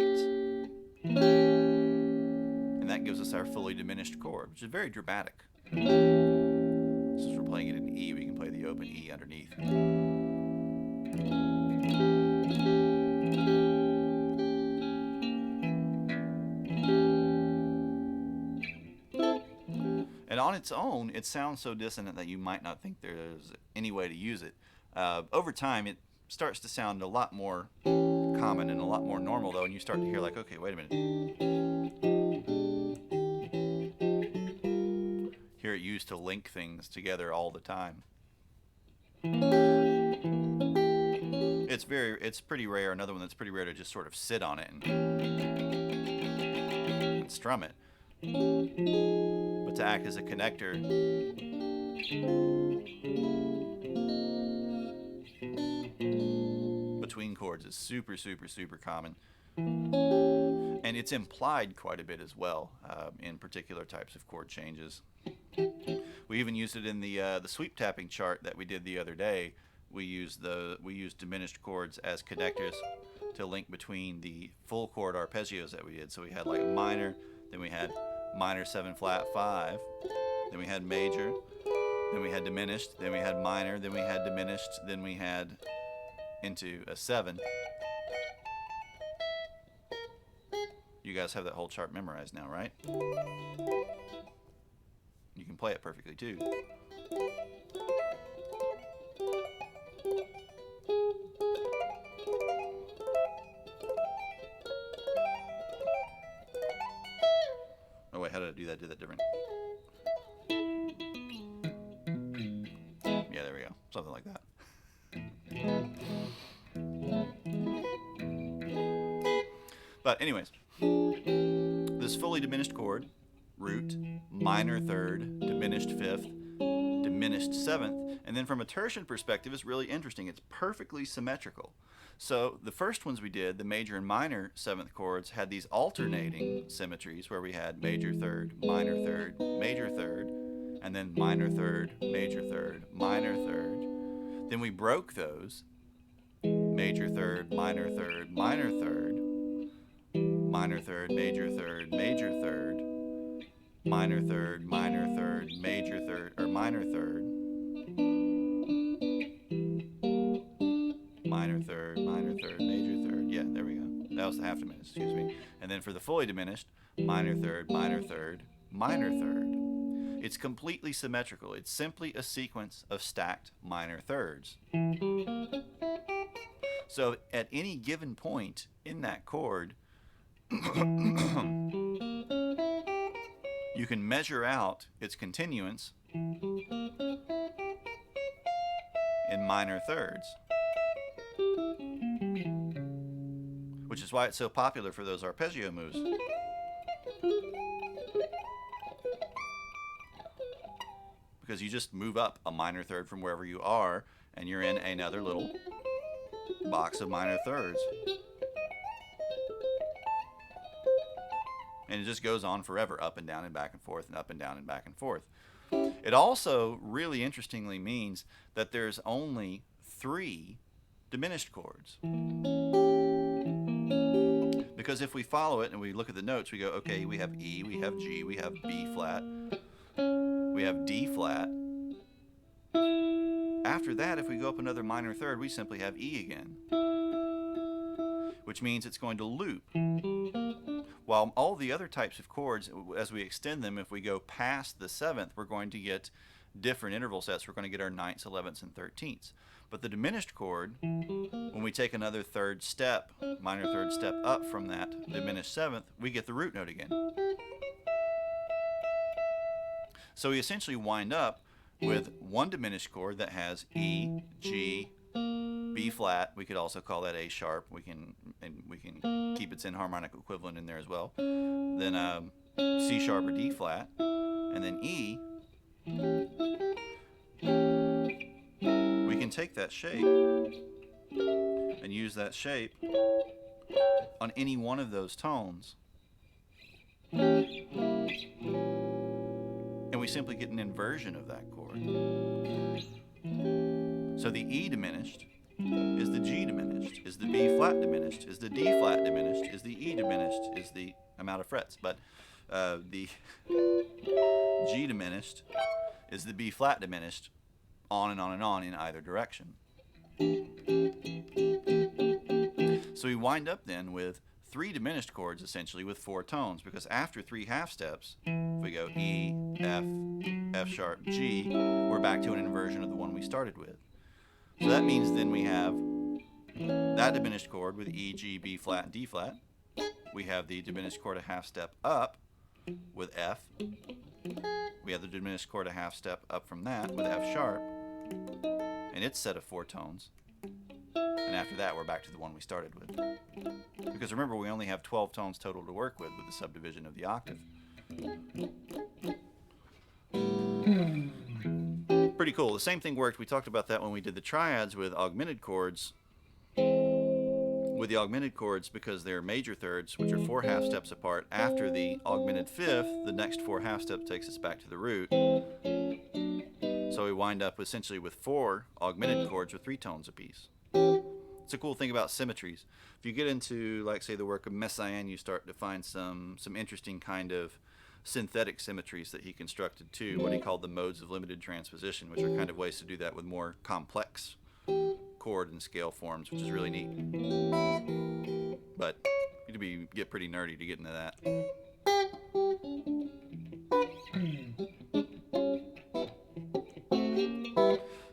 And that gives us our fully diminished chord, which is very dramatic. Since we're playing it in E, we can play the open E underneath. And on its own, it sounds so dissonant that you might not think there's any way to use it. Over time, it starts to sound a lot more common and a lot more normal, though, and you start to hear like, okay, wait a minute. Hear it used to link things together all the time. It's pretty rare. Another one that's pretty rare to just sort of sit on it and strum it. But to act as a connector between chords is super, super, super common. And it's implied quite a bit as well in particular types of chord changes. We even used it in the sweep tapping chart that we did the other day. We used diminished chords as connectors to link between the full chord arpeggios that we did. So we had like minor, then we had minor 7 flat 5, then we had major, then we had diminished, then we had minor, then we had diminished, then we had into a 7. You guys have that whole chart memorized now, right? You can play it perfectly too. Oh wait, how did I do that? Do that different. Yeah, there we go. Something like that. But anyways, this fully diminished chord, root, minor 3rd, diminished 5th, diminished 7th, and then from a tertian perspective, it's really interesting. It's perfectly symmetrical. So the first ones we did, the major and minor 7th chords, had these alternating symmetries where we had major 3rd, minor 3rd, major 3rd, and then minor 3rd, major 3rd, minor 3rd. Then we broke those, major 3rd, minor 3rd, minor 3rd, minor 3rd, major 3rd, major 3rd, minor 3rd, minor 3rd, major 3rd, or minor 3rd, minor 3rd, minor 3rd, major 3rd. Yeah, there we go. That was the half diminished, excuse me. And then for the fully diminished, minor 3rd, minor 3rd, minor 3rd. It's completely symmetrical. It's simply a sequence of stacked minor thirds. So at any given point in that chord, you can measure out its continuance in minor thirds, which is why it's so popular for those arpeggio moves. Because you just move up a minor third from wherever you are, and you're in another little box of minor thirds. And it just goes on forever, up and down and back and forth, and up and down and back and forth. It also really interestingly means that there's only 3 diminished chords. Because if we follow it and we look at the notes, we go, okay, we have E, we have G, we have B flat, we have D flat. After that, if we go up another minor third, we simply have E again, which means it's going to loop. While all the other types of chords, as we extend them, if we go past the 7th, we're going to get different interval sets. We're going to get our 9ths, 11ths, and 13ths. But the diminished chord, when we take another third step, minor third step up from that diminished 7th, we get the root note again. So we essentially wind up with one diminished chord that has E, G, B flat. We could also call that A sharp. We can keep its enharmonic equivalent in there as well. Then C sharp or D flat, and then E. We can take that shape and use that shape on any one of those tones, and we simply get an inversion of that chord. So the E diminished is the G diminished, is the B flat diminished, is the D flat diminished, is the E diminished, is the amount of frets, but the G diminished is the B flat diminished, on and on and on in either direction. So we wind up then with 3 diminished chords essentially with 4 tones, because after 3 half steps, if we go E, F, F sharp, G, we're back to an inversion of the one we started with. So that means then we have that diminished chord with E, G, B flat, and D flat. We have the diminished chord a half step up with F. We have the diminished chord a half step up from that with F sharp and its set of 4 tones. And after that, we're back to the one we started with. Because remember, we only have 12 tones total to work with the subdivision of the octave. Pretty cool. The same thing worked. We talked about that when we did the triads with augmented chords. With the augmented chords, because they're major thirds, which are 4 half steps apart, after the augmented 5th, the next 4 half steps takes us back to the root. So we wind up essentially with 4 augmented chords with 3 tones apiece. It's a cool thing about symmetries. If you get into, like, say, the work of Messiaen, you start to find some interesting kind of synthetic symmetries that he constructed too, what he called the modes of limited transposition, which are kind of ways to do that with more complex chord and scale forms, which is really neat. But you get pretty nerdy to get into that.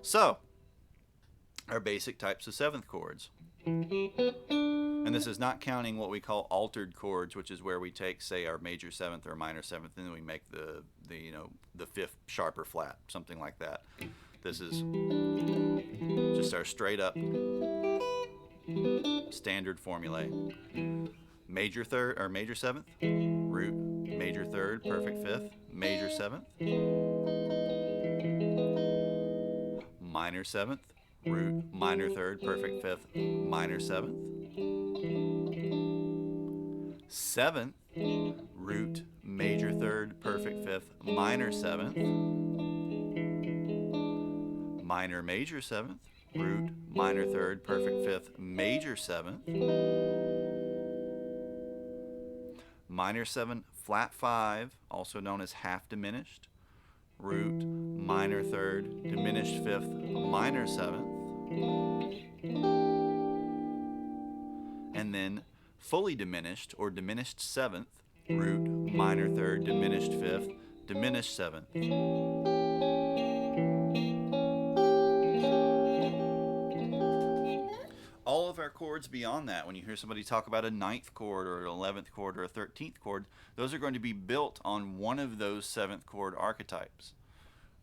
So, our basic types of seventh chords. And this is not counting what we call altered chords, which is where we take, say, our major seventh or minor seventh, and then we make the fifth sharp or flat, something like that. This is just our straight up standard formulae. Major third or major seventh, root, major third, perfect fifth, major seventh, minor seventh, root, minor third, perfect fifth, minor seventh, seventh, root, major third, perfect fifth, minor seventh, minor major seventh, root, minor third, perfect fifth, major seventh, minor seven, flat five, also known as half diminished, root, minor third, diminished fifth, minor seventh, and then fully diminished or diminished seventh, root, minor third, diminished fifth, diminished seventh. All of our chords beyond that, when you hear somebody talk about a ninth chord or an 11th chord or a 13th chord, those are going to be built on one of those seventh chord archetypes.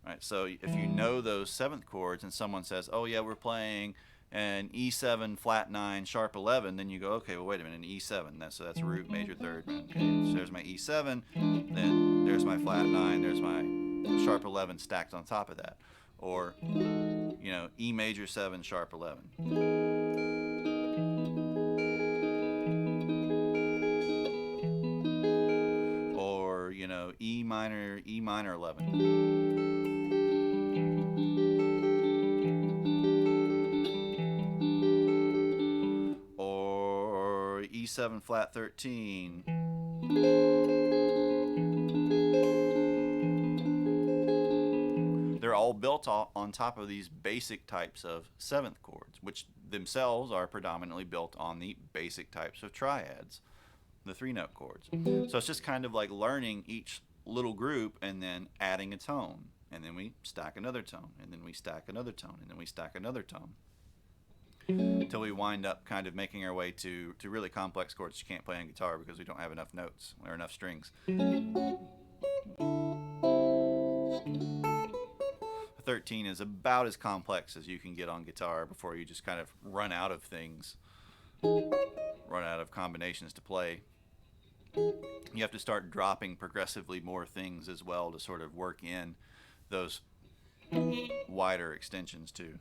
Right? So if you know those seventh chords and someone says, oh yeah, we're playing an E7, flat 9, sharp 11, then you go, okay, well wait a minute, an E7, so that's root, major third. Okay, so there's my E7, then there's my flat 9, there's my sharp 11 stacked on top of that. Or, E major 7, sharp 11. Or, E minor 11. Or E7 flat 13. They're all built on top of these basic types of seventh chords, which themselves are predominantly built on the basic types of triads, the 3-note chords. So it's just kind of like learning each little group and then adding a tone. And then we stack another tone, and then we stack another tone, and then we stack another tone. Until we wind up kind of making our way to really complex chords you can't play on guitar because we don't have enough notes or enough strings. 13 is about as complex as you can get on guitar before you just kind of run out of things, run out of combinations to play. You have to start dropping progressively more things as well to sort of work in those wider extensions too.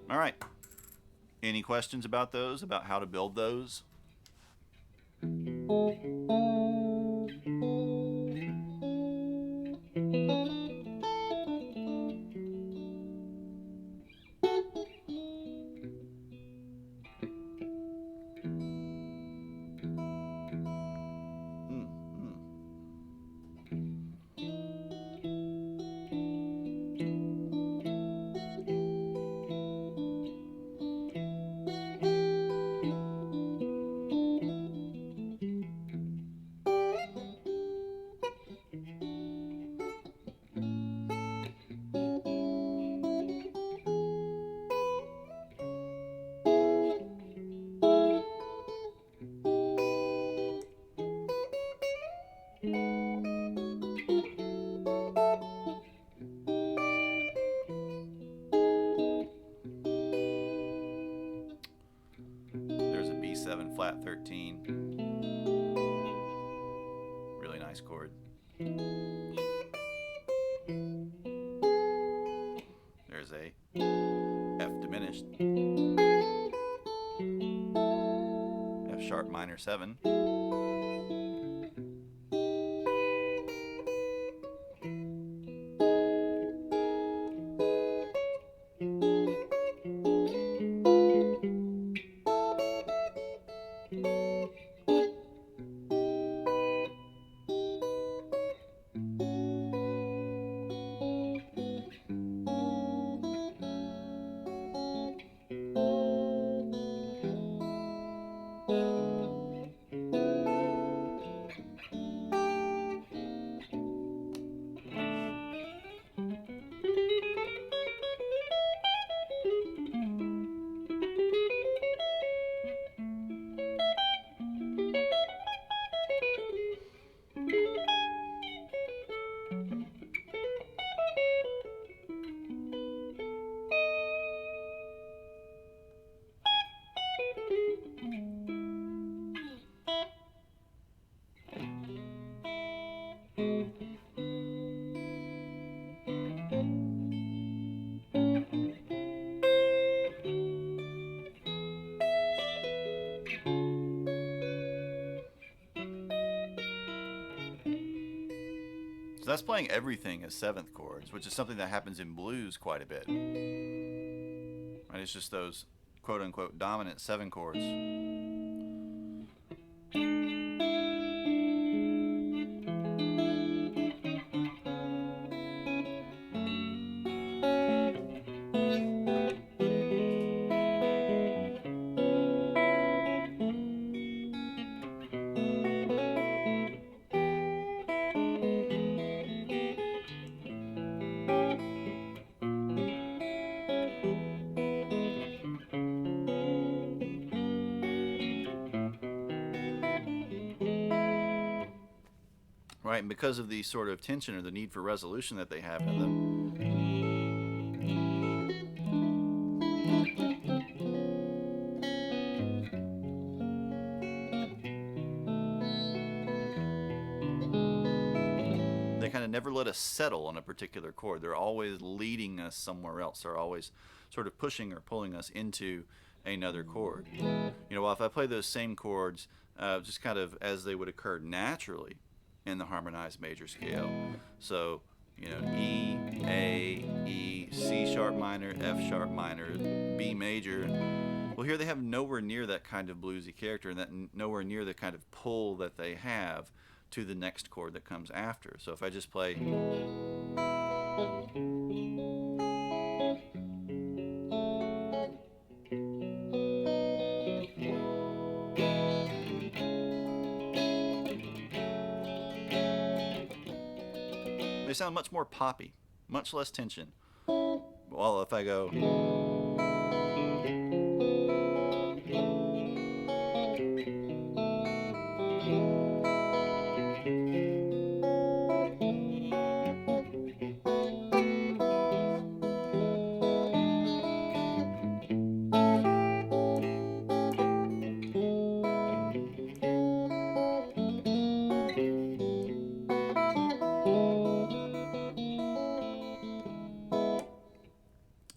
All right. Any questions about those, about how to build those? There's a B7 flat 13. Really nice chord. There's a F diminished. F sharp minor 7. that's playing everything as seventh chords, which is something that happens in blues quite a bit. Right? It's just those quote unquote dominant seven chords. Right, and because of the sort of tension or the need for resolution that they have in them, they kind of never let us settle on a particular chord. They're always leading us somewhere else. They're always sort of pushing or pulling us into another chord. Well, if I play those same chords just kind of as they would occur naturally in the harmonized major scale, so E, A, E, C sharp minor, F sharp minor, B major. Well, here they have nowhere near that kind of bluesy character, and that nowhere near the kind of pull that they have to the next chord that comes after. So if I just play, they sound much more poppy, much less tension. Well, if I go,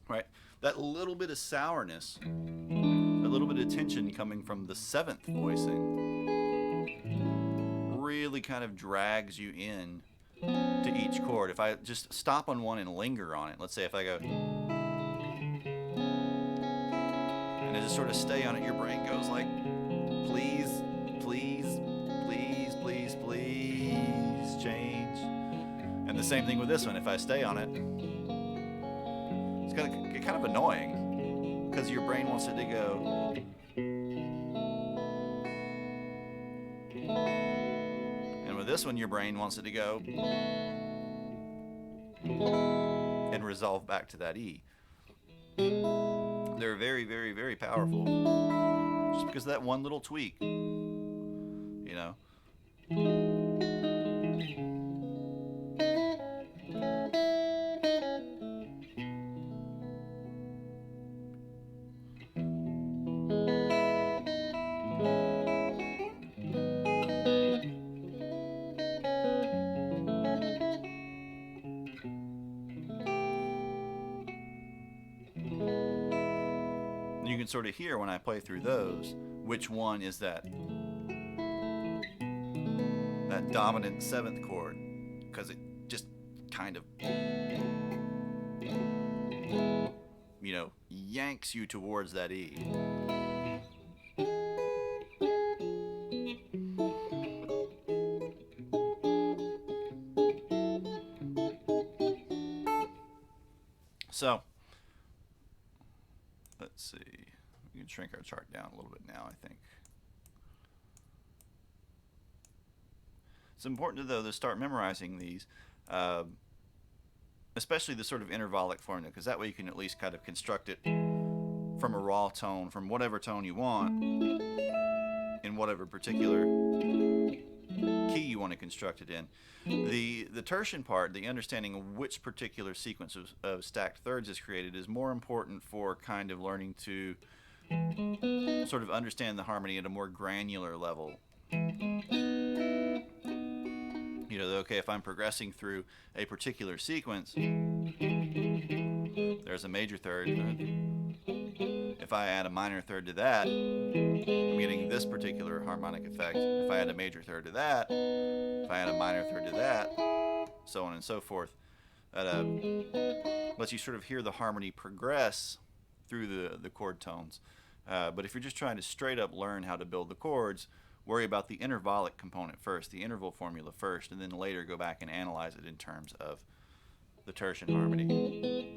right, that little bit of sourness, a little bit of tension coming from the seventh voicing really kind of drags you in to each chord. If I just stop on one and linger on it, let's say if I go, and I just sort of stay on it, your brain goes like, please, please, please, please, please change. And the same thing with this one. If I stay on it, it's going to get kind of annoying because your brain wants it to go. And with this one, your brain wants it to go and resolve back to that E. They're very, very, very powerful just because of that one little tweak, You can sort of hear when I play through those which one is that dominant seventh chord, because it just kind of yanks you towards that E. So let's see, we can shrink our chart down a little bit now, I think. It's important, though, to start memorizing these, especially the sort of intervallic formula, because that way you can at least kind of construct it from a raw tone, from whatever tone you want, in whatever particular key you want to construct it in. The tertian part, the understanding of which particular sequence of stacked thirds is created, is more important for kind of learning to sort of understand the harmony at a more granular level. Okay, if I'm progressing through a particular sequence, there's a major third. If I add a minor third to that, I'm getting this particular harmonic effect. If I add a major third to that, if I add a minor third to that, so on and so forth. That lets you sort of hear the harmony progress through the chord tones. But if you're just trying to straight up learn how to build the chords, worry about the intervallic component first, the interval formula first, and then later go back and analyze it in terms of the tertian harmony.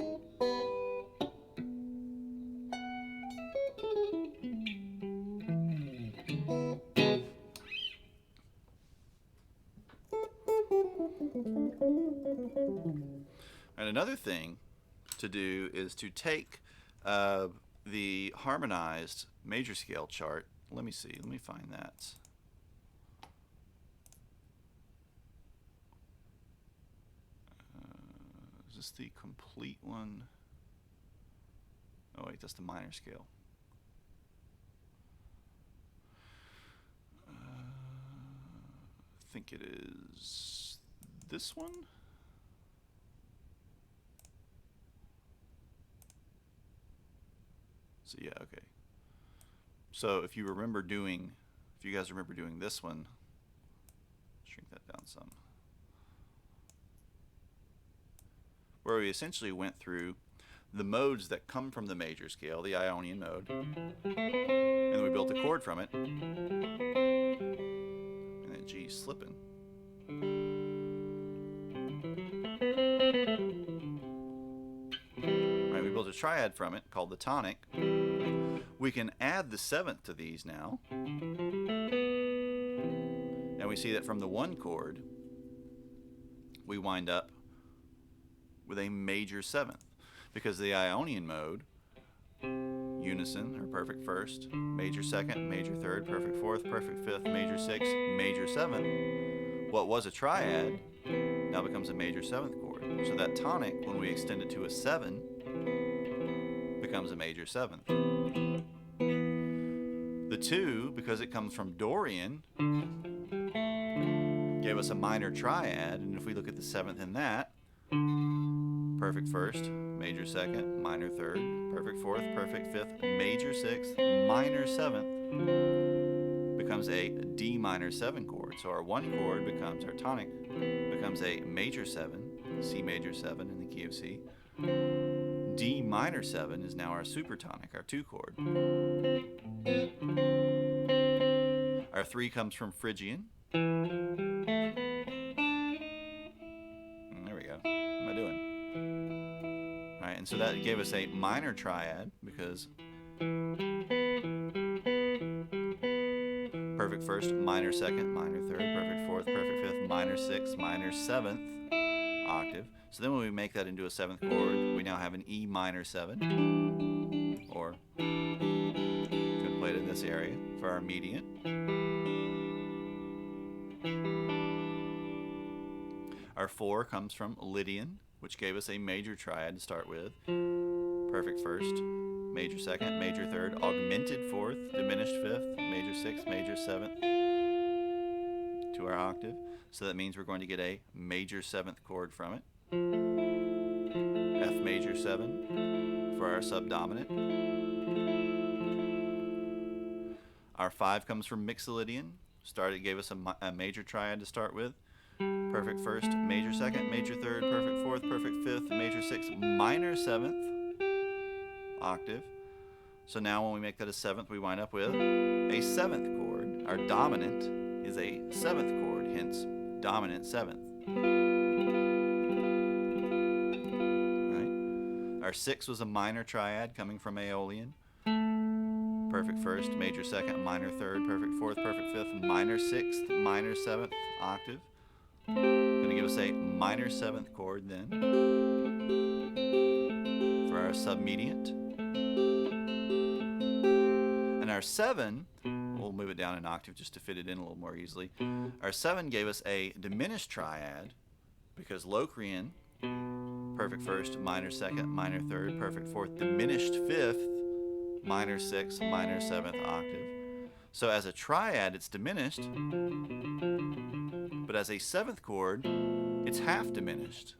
And another thing to do is to take the harmonized major scale chart. Let me see. Let me find that. Is this the complete one? Oh wait, that's the minor scale. I think it is this one. So yeah, okay. So if you guys remember doing this one, shrink that down some, where we essentially went through the modes that come from the major scale, the Ionian mode, and then we built a chord from it, and then G slipping. Right, we built a triad from it called the tonic. We can add the seventh to these now, and we see that from the one chord we wind up with a major seventh, because the Ionian mode, unison or perfect first, major second, major third, perfect fourth, perfect fifth, major sixth, major seventh, what was a triad now becomes a major seventh chord. So that tonic, when we extend it to a 7, becomes a major seventh. The 2, because it comes from Dorian, gave us a minor triad, and if we look at the 7th in that, perfect first, major second, minor third, perfect fourth, perfect fifth, major sixth, minor 7th, becomes a D minor 7 chord. So our 1 chord becomes, our tonic becomes a major 7, C major 7 in the key of C. D minor 7 is now our supertonic, our 2 chord. Our 3 comes from Phrygian. There we go. What am I doing? All right, and so that gave us a minor triad, because perfect first, minor second, minor third, perfect fourth, perfect fifth, minor sixth, minor 7th octave. So then when we make that into a 7th chord, we now have an E minor 7, or going to play it in this area for our median. Our 4 comes from Lydian, which gave us a major triad to start with. Perfect first, major second, major third, augmented fourth, diminished fifth, major sixth, major 7th to our octave. So that means we're going to get a major 7th chord from it. F major 7 for our subdominant. Our 5 comes from Mixolydian. Gave us a major triad to start with. Perfect first, major second, major third, perfect fourth, perfect fifth, major sixth, minor 7th octave. So now when we make that a 7th, we wind up with a 7th chord. Our dominant is a 7th chord, hence dominant 7th. Right? Our 6 was a minor triad coming from Aeolian. Perfect first, major second, minor third, perfect fourth, perfect fifth, minor 6th, minor 7th octave. Going to give us a minor 7th chord then for our submediant. And our 7, we'll move it down an octave just to fit it in a little more easily. Our 7 gave us a diminished triad, because Locrian, perfect first, minor second, minor third, perfect fourth, diminished fifth, minor 6th, minor 7th octave. So as a triad, it's diminished, but as a 7th chord, it's half diminished.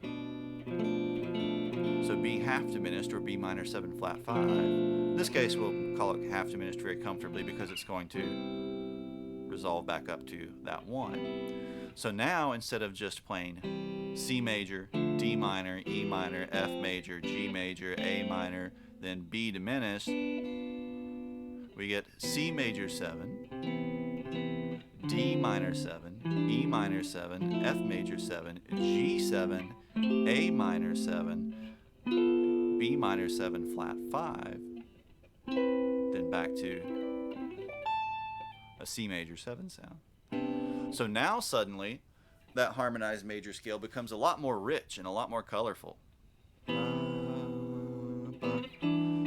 So B half diminished, or B minor 7 flat 5. In this case, we'll call it half diminished very comfortably, because it's going to resolve back up to that 1. So now, instead of just playing C major, D minor, E minor, F major, G major, A minor, then B diminished. We get C major 7, D minor 7, E minor 7, F major 7, G 7, A minor 7, B minor 7 flat 5, then back to a C major 7 sound. So now suddenly that harmonized major scale becomes a lot more rich and a lot more colorful.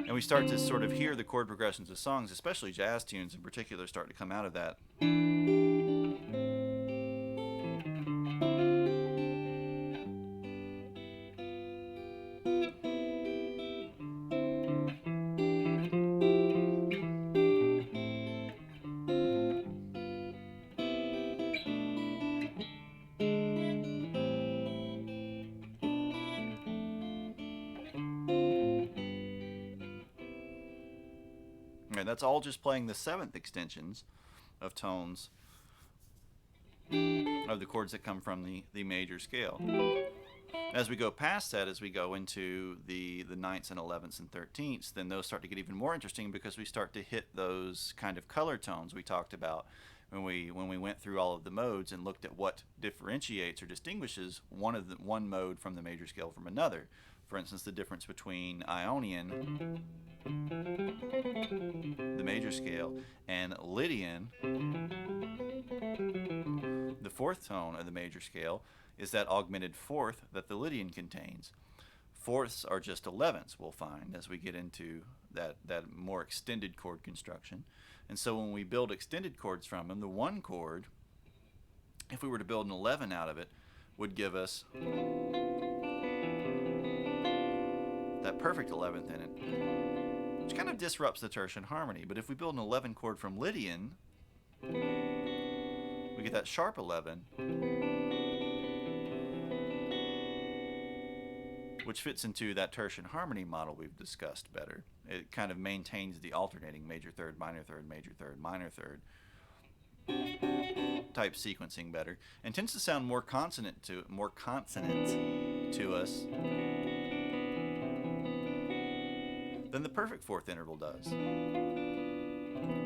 And we start to sort of hear the chord progressions of songs, especially jazz tunes in particular, start to come out of that. And that's all just playing the 7th extensions of tones of the chords that come from the major scale. As we go past that, as we go into the 9ths and 11ths and 13ths, then those start to get even more interesting because we start to hit those kind of color tones we talked about when we went through all of the modes and looked at what differentiates or distinguishes one mode from the major scale from another. For instance, the difference between Ionian, the major scale, and Lydian, the 4th tone of the major scale, is that augmented 4th that the Lydian contains. 4ths are just 11ths, we'll find, as we get into that more extended chord construction. And so when we build extended chords from them, the 1 chord, if we were to build an 11 out of it, would give us that perfect 11th in it, which kind of disrupts the tertian harmony. But if we build an 11 chord from Lydian, we get that sharp 11, which fits into that tertian harmony model we've discussed better. It kind of maintains the alternating major third, minor third, major third, minor third type sequencing better, and tends to sound more consonant to us than the perfect 4th interval does,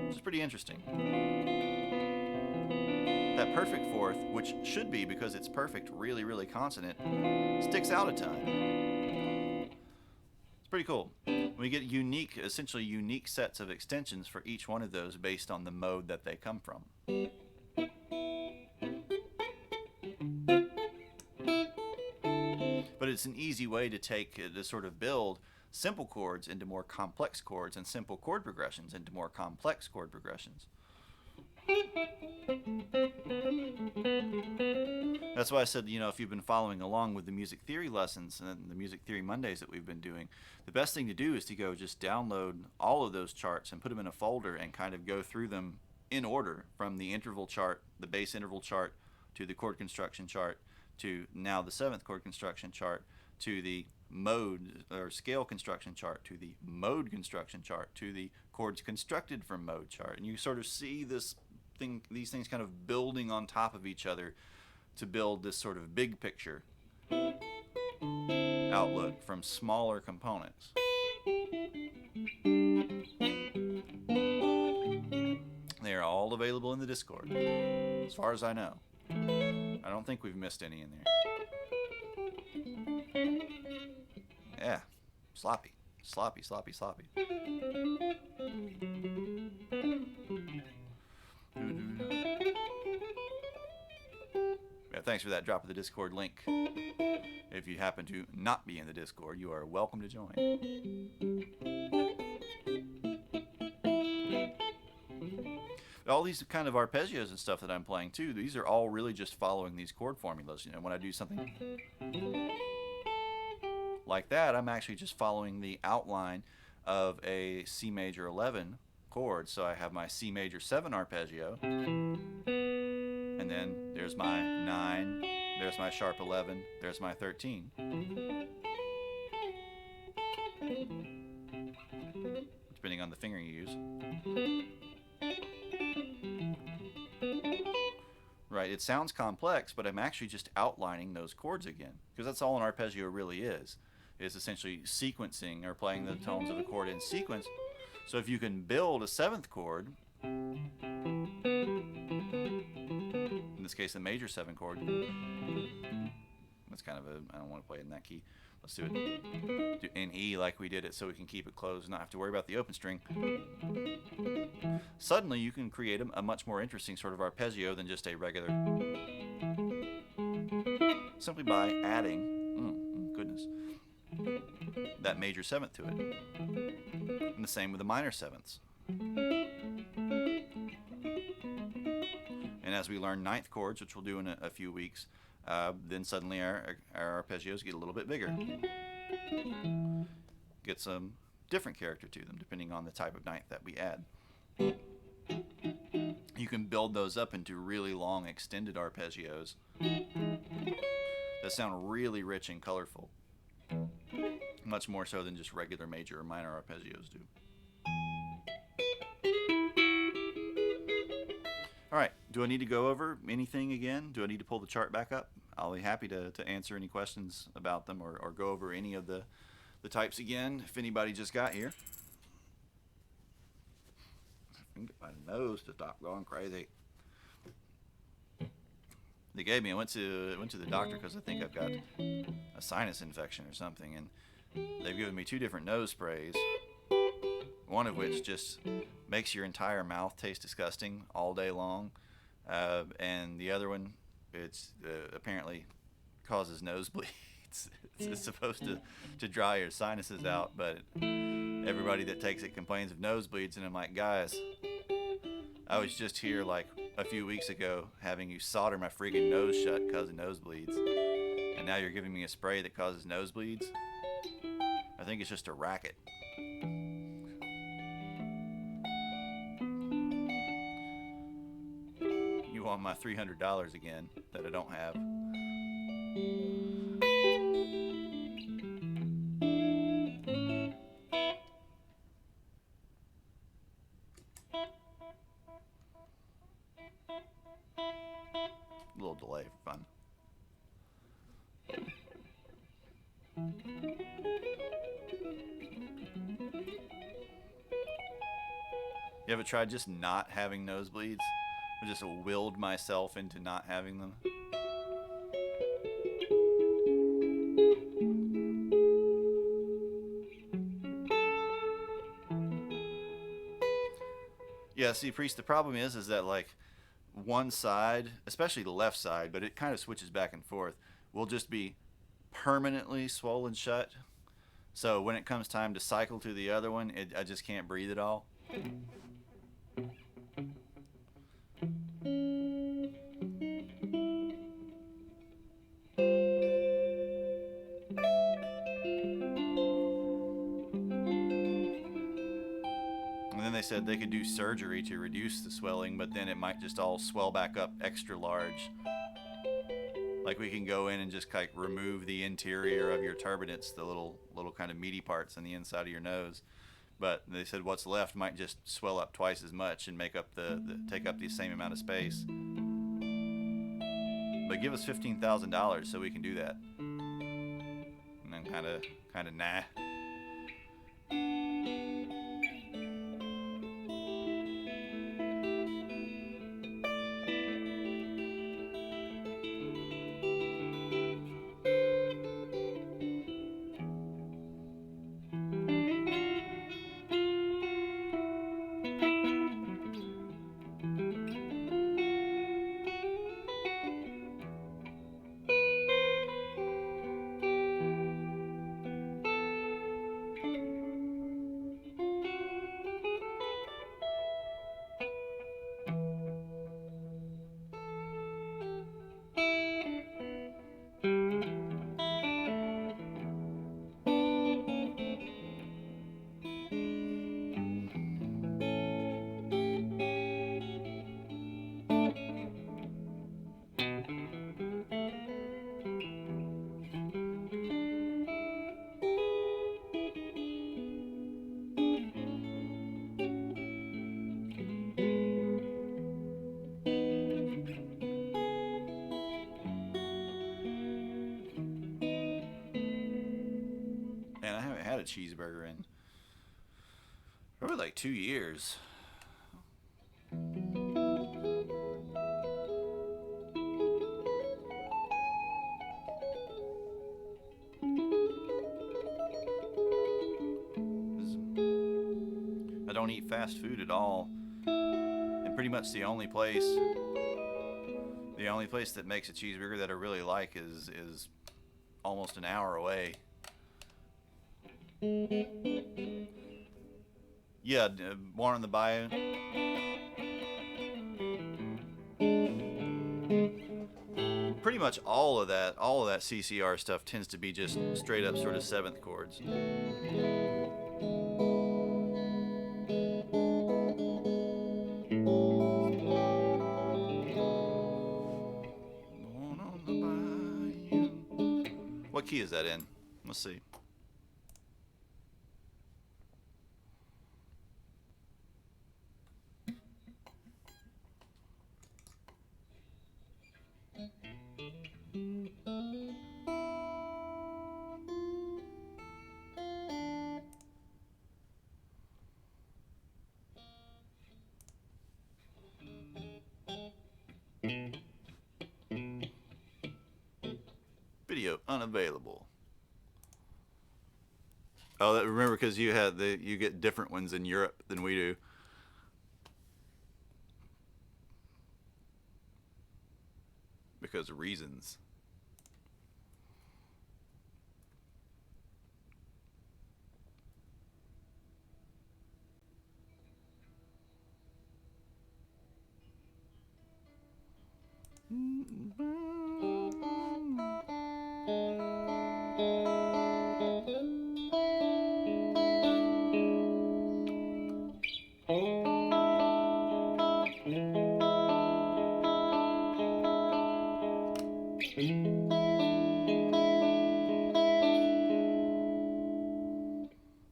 which is pretty interesting. That perfect 4th, which should be, because it's perfect, really, really consonant, sticks out a ton. It's pretty cool. We get essentially unique sets of extensions for each one of those based on the mode that they come from. But it's an easy way to sort of build simple chords into more complex chords and simple chord progressions into more complex chord progressions. That's why I said, if you've been following along with the music theory lessons and the music theory Mondays that we've been doing, the best thing to do is to go just download all of those charts and put them in a folder and kind of go through them in order, from the interval chart, the bass interval chart, to the chord construction chart, to now the 7th chord construction chart, to the mode or scale construction chart, to the mode construction chart, to the chords constructed from mode chart. And you sort of see these things kind of building on top of each other to build this sort of big picture outlook from smaller components. They are all available in the Discord, as far as I know. I don't think we've missed any in there. Yeah, sloppy. Yeah, thanks for that drop of the Discord link. If you happen to not be in the Discord, you are welcome to join. All these kind of arpeggios and stuff that I'm playing too, these are all really just following these chord formulas. When I do something like that, I'm actually just following the outline of a C major 11 chord. So I have my C major 7 arpeggio, and then there's my 9, there's my sharp 11, there's my 13. Depending on the finger you use. Right it sounds complex, but I'm actually just outlining those chords again, because that's all an arpeggio really is essentially sequencing or playing the tones of a chord in sequence. So if you can build a seventh chord, in this case a major 7 chord, that's kind of a, I don't want to play it in that key. Let's do it in E like we did it, so we can keep it closed and not have to worry about the open string. Suddenly you can create a much more interesting sort of arpeggio than just a regular, simply by adding, goodness, that major 7th to it. And the same with the minor 7ths. And as we learn 9th chords, which we'll do in a few weeks, then suddenly our arpeggios get a little bit bigger. Get some different character to them depending on the type of 9th that we add. You can build those up into really long extended arpeggios that sound really rich and colorful. Much more so than just regular major or minor arpeggios do. Alright, do I need to go over anything again? Do I need to pull the chart back up? I'll be happy to answer any questions about them or go over any of the types again if anybody just got here. I can get my nose to stop going crazy. They gave me, I went to the doctor because I think I've got a sinus infection or something, and they've given me 2 different nose sprays, one of which just makes your entire mouth taste disgusting all day long, and the other one, it's apparently causes nosebleeds. It's supposed to dry your sinuses out, but everybody that takes it complains of nosebleeds, and I'm like, guys, I was just here like a few weeks ago having you solder my friggin' nose shut because of nosebleeds, and now you're giving me a spray that causes nosebleeds? I think it's just a racket. You want my $300 again that I don't have. A little delay for fun. You ever tried just not having nosebleeds? I just willed myself into not having them. Yeah, see, Priest, the problem is that like one side, especially the left side, but it kind of switches back and forth, will just be permanently swollen shut. So when it comes time to cycle to the other one, I just can't breathe at all. And then they said they could do surgery to reduce the swelling, but then it might just all swell back up extra large. Like we can go in and just like remove the interior of your turbinates, the little kind of meaty parts on the inside of your nose. But they said what's left might just swell up twice as much and make up take up the same amount of space. But give us $15,000 so we can do that. And then kind of nah. cheeseburger in probably like 2 years. I don't eat fast food at all, and pretty much the only place that makes a cheeseburger that I really like is almost an hour away. Yeah, one on the bayou. Pretty much all of that CCR stuff tends to be just straight up sort of seventh chords. Born on the bayou. What key is that in? Let's see. Video unavailable. Oh, remember, because you get different ones in Europe than we do. Because of reasons.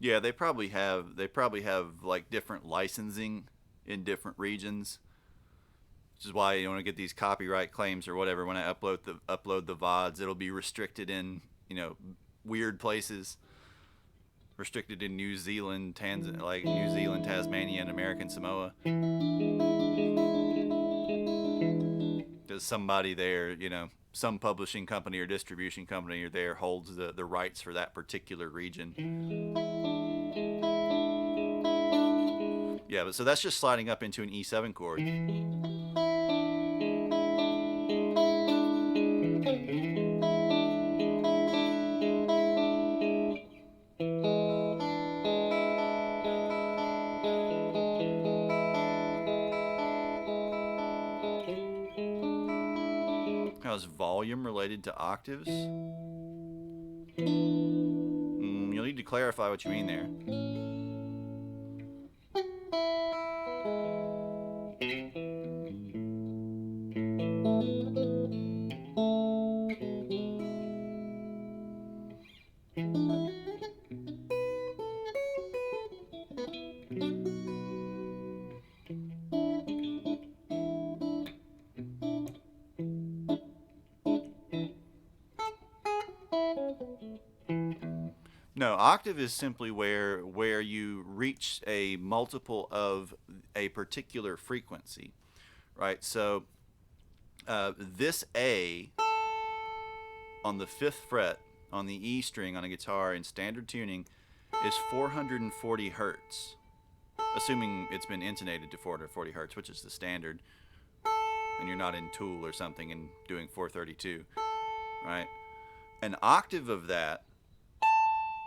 Yeah, they probably have like different licensing in different regions, which is why you want to get these copyright claims or whatever. When I upload the VODs, it'll be restricted in weird places, restricted in New Zealand, like New Zealand, Tasmania, and American Samoa. Because somebody there, some publishing company or distribution company or there holds the rights for that particular region. Yeah, but so that's just sliding up into an E7 chord. How is volume related to octaves? You'll need to clarify what you mean there. No, octave is simply where you reach a multiple of a particular frequency, right? So this A on the 5th fret on the E string on a guitar in standard tuning is 440 hertz, assuming it's been intonated to 440 hertz, which is the standard, and you're not in Tool or something and doing 432, right? An octave of that,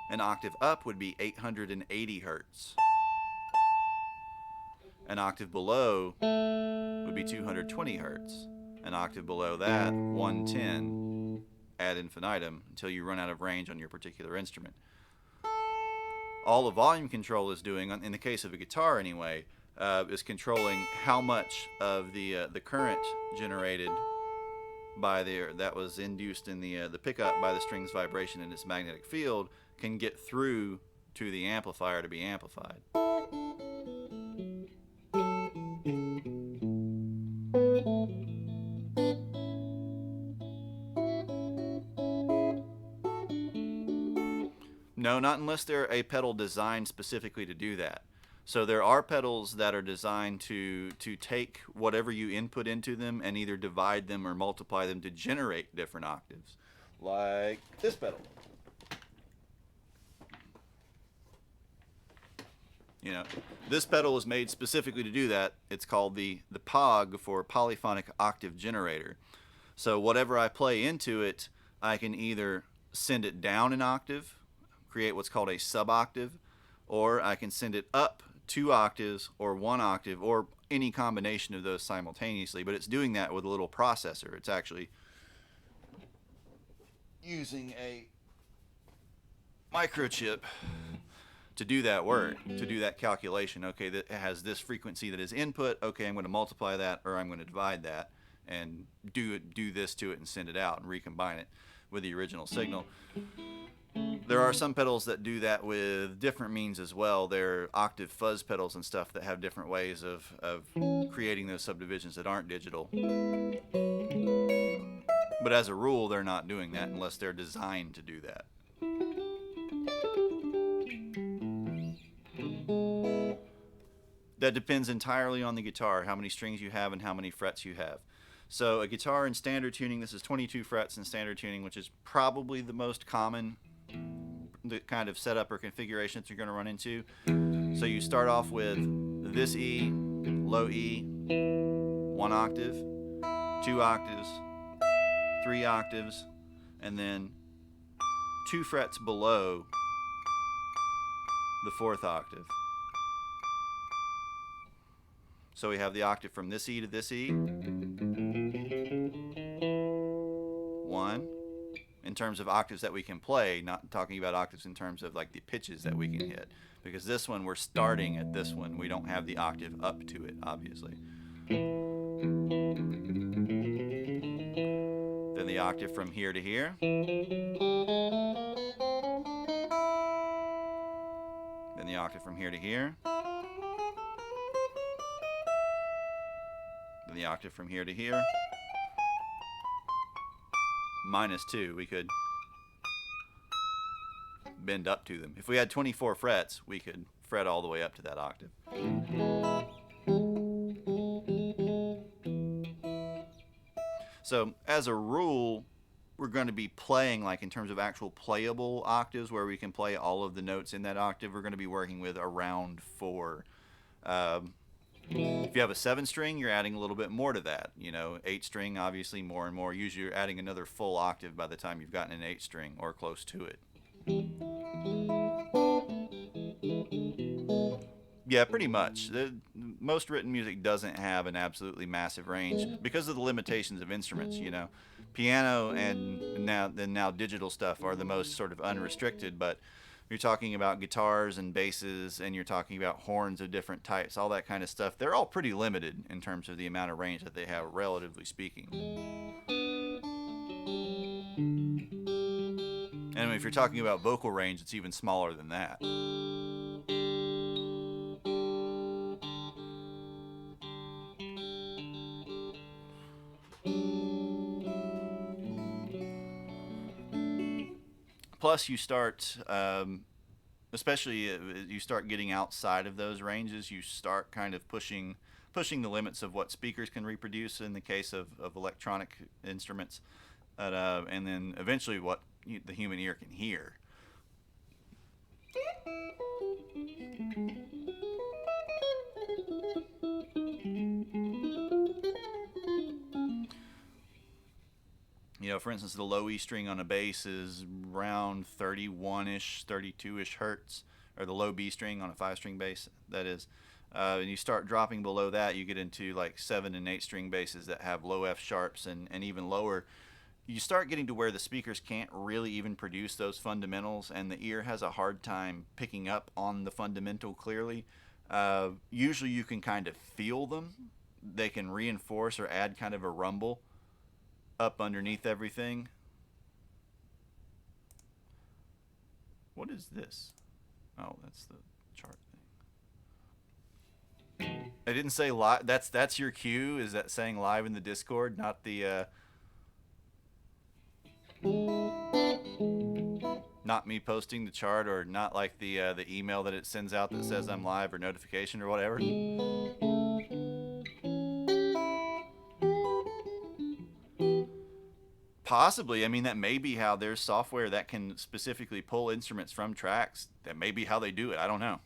an octave up, would be 880 hertz. An octave below would be 220 hertz. An octave below that, 110 ad infinitum until you run out of range on your particular instrument. All the volume control is doing, in the case of a guitar anyway, is controlling how much of the current generated by that was induced in the pickup by the string's vibration in its magnetic field can get through to the amplifier to be amplified. No, not unless they're a pedal designed specifically to do that. So there are pedals that are designed to take whatever you input into them and either divide them or multiply them to generate different octaves. Like this pedal. You know, this pedal is made specifically to do that. It's called the POG, for polyphonic octave generator. So whatever I play into it, I can either send it down an octave, create what's called a suboctave, or I can send it up 2 octaves or 1 octave, or any combination of those simultaneously. But it's doing that with a little processor. It's actually using a microchip to do that work, to do that calculation. Okay, that has this frequency that is input. Okay, I'm going to multiply that, or I'm going to divide that, and do this to it and send it out and recombine it with the original signal. There are some pedals that do that with different means as well. They're octave fuzz pedals and stuff that have different ways of creating those subdivisions that aren't digital. But as a rule, they're not doing that unless they're designed to do that. That depends entirely on the guitar, how many strings you have and how many frets you have. So a guitar in standard tuning, this is 22 frets in standard tuning, which is probably the most common the kind of setup or configuration that you're going to run into. So you start off with this E, low E, 1 octave, 2 octaves, 3 octaves, and then 2 frets below the 4th octave. So we have the octave from this E to this E. 1. In terms of octaves that we can play, not talking about octaves in terms of like the pitches that we can hit. Because this one, we're starting at this one. We don't have the octave up to it, obviously. Then the octave from here to here. Then the octave from here to here. Then the octave from here to here. -2, we could bend up to them. If we had 24 frets, we could fret all the way up to that octave. So as a rule, we're going to be playing, like in terms of actual playable octaves where we can play all of the notes in that octave, we're going to be working with around 4. If you have a 7-string, you're adding a little bit more to that. 8-string, obviously more and more. Usually you're adding another full octave by the time you've gotten an 8-string or close to it. Yeah, pretty much. Most written music doesn't have an absolutely massive range because of the limitations of instruments. Piano and now digital stuff are the most sort of unrestricted, but you're talking about guitars and basses, and you're talking about horns of different types, all that kind of stuff. They're all pretty limited in terms of the amount of range that they have, relatively speaking. And if you're talking about vocal range, it's even smaller than that. Plus, you start, especially you start getting outside of those ranges, you start kind of pushing the limits of what speakers can reproduce in the case of electronic instruments, and then eventually what the human ear can hear. For instance, the low E string on a bass is around 31-ish, 32-ish hertz, or the low B string on a 5-string bass, that is. And you start dropping below that, you get into like 7 and 8-string basses that have low F sharps and even lower. You start getting to where the speakers can't really even produce those fundamentals, and the ear has a hard time picking up on the fundamental clearly. Usually you can kind of feel them. They can reinforce or add kind of a rumble up underneath everything. What is this? Oh, that's the chart thing. I didn't say live. That's your cue. Is that saying live in the Discord, not not me posting the chart, or not like the email that it sends out that says I'm live, or notification or whatever. Possibly. I mean, that may be how there's software that can specifically pull instruments from tracks. That may be how they do it. I don't know.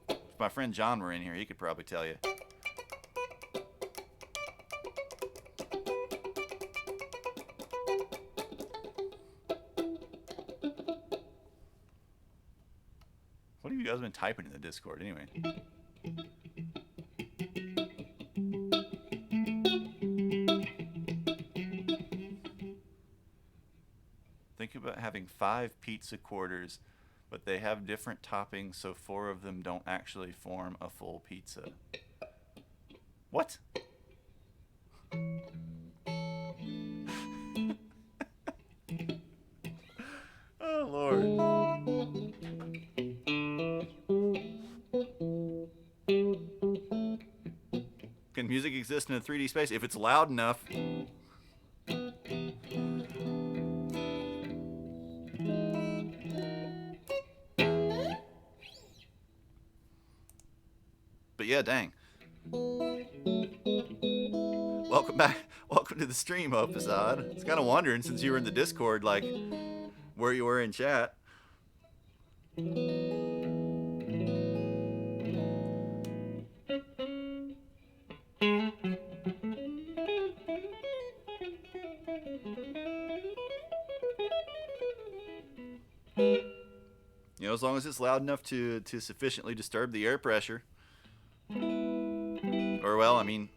If my friend John were in here, he could probably tell you. What have you guys been typing in the Discord anyway? Think about having 5 pizza quarters, but they have different toppings, so 4 of them don't actually form a full pizza. What? Oh, Lord. Can music exist in a 3D space? If it's loud enough. But yeah, dang. Welcome back. Welcome to the stream, Opasad. It's kind of wondering, since you were in the Discord, like, where you were in chat. You know, as long as it's loud enough to sufficiently disturb the air pressure. Or, well, I mean,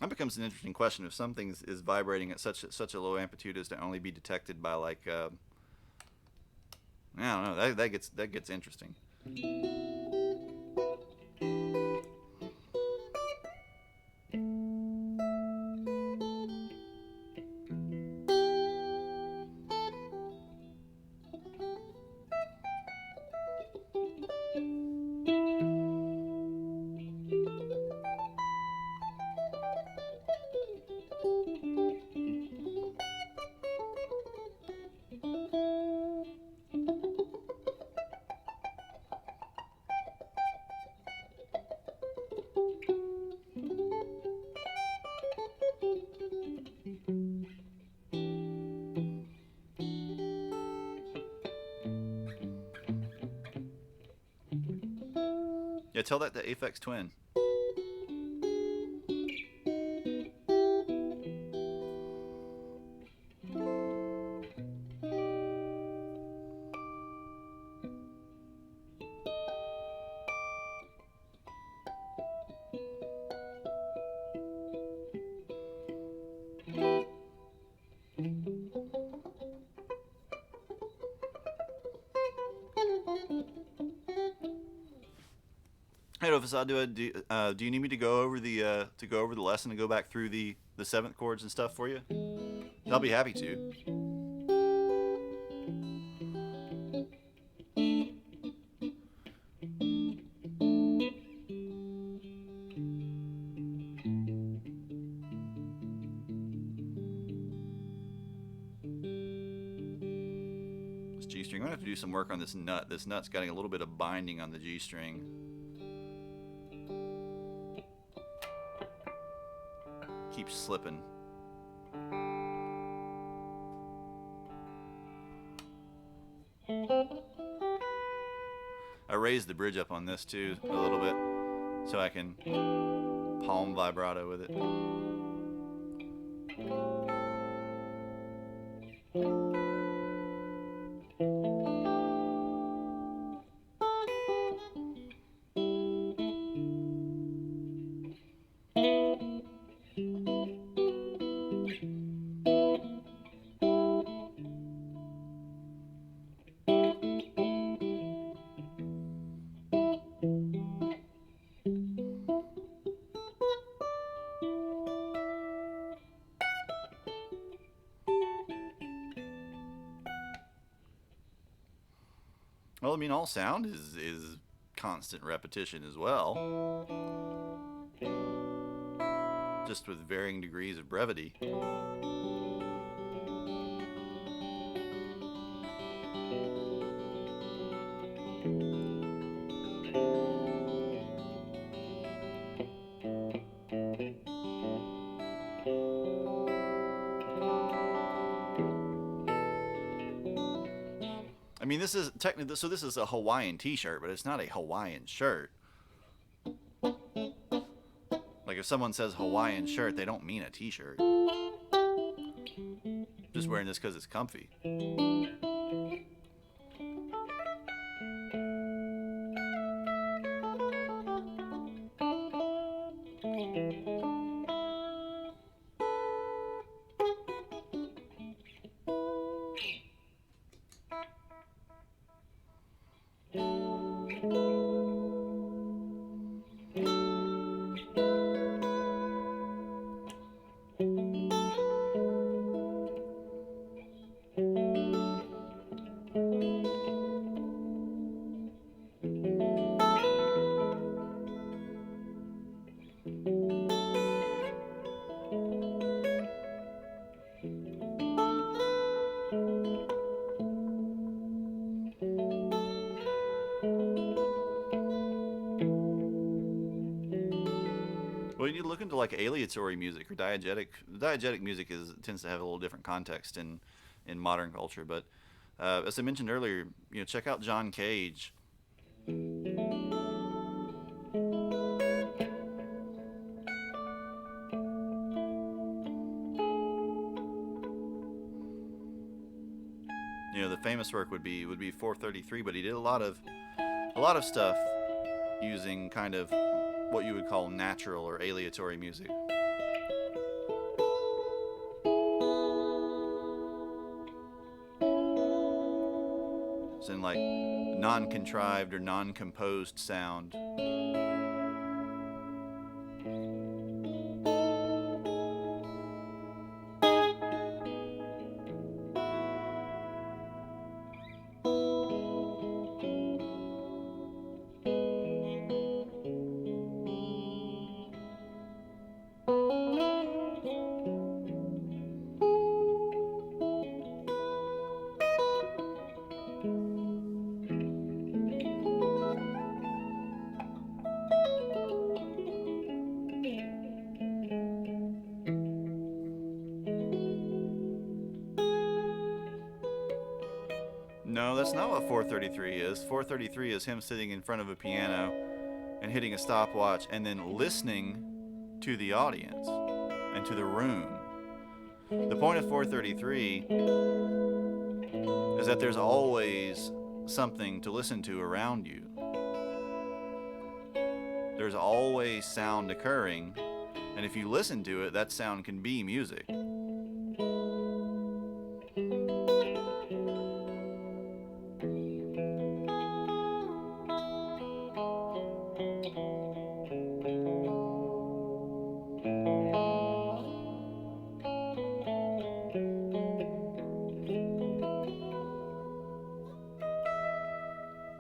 that becomes an interesting question. If something is vibrating at such a low amplitude as to only be detected by, like, I don't know. That gets interesting. Yeah, tell that to Aphex Twin. Hey, Officer, do you need me to go over the lesson and go back through the 7th chords and stuff for you? I'll be happy to. This G string, I'm gonna have to do some work on this nut. This nut's got a little bit of binding on the G string. Keeps slipping. I raised the bridge up on this too a little bit so I can palm vibrato with it. Well, I mean, all sound is constant repetition as well, just with varying degrees of brevity. I mean, this is technically so. This is a Hawaiian T-shirt, but it's not a Hawaiian shirt. Like if someone says Hawaiian shirt, they don't mean a T-shirt. Just wearing this because it's comfy. Well, you need to look into like aleatory music or diegetic. Diegetic music tends to have a little different context in modern culture. But as I mentioned earlier, check out John Cage. The famous work would be 433, but he did a lot of stuff using kind of what you would call natural or aleatory music. It's in like non-contrived or non-composed sound. No, that's not what 433 is. 433 is him sitting in front of a piano and hitting a stopwatch and then listening to the audience and to the room. The point of 433 is that there's always something to listen to around you. There's always sound occurring, and if you listen to it, that sound can be music.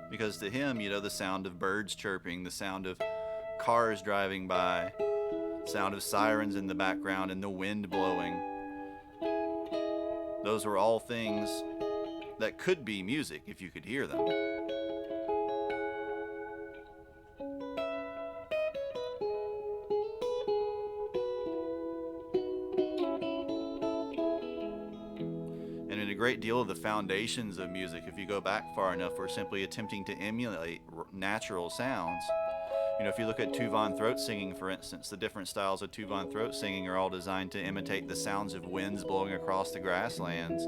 Because to him, the sound of birds chirping, the sound of cars driving by, sound of sirens in the background and the wind blowing, those were all things that could be music if you could hear them. And in a great deal of the foundations of music, if you go back far enough, we're simply attempting to emulate natural sounds. If you look at Tuvan throat singing, for instance, the different styles of Tuvan throat singing are all designed to imitate the sounds of winds blowing across the grasslands,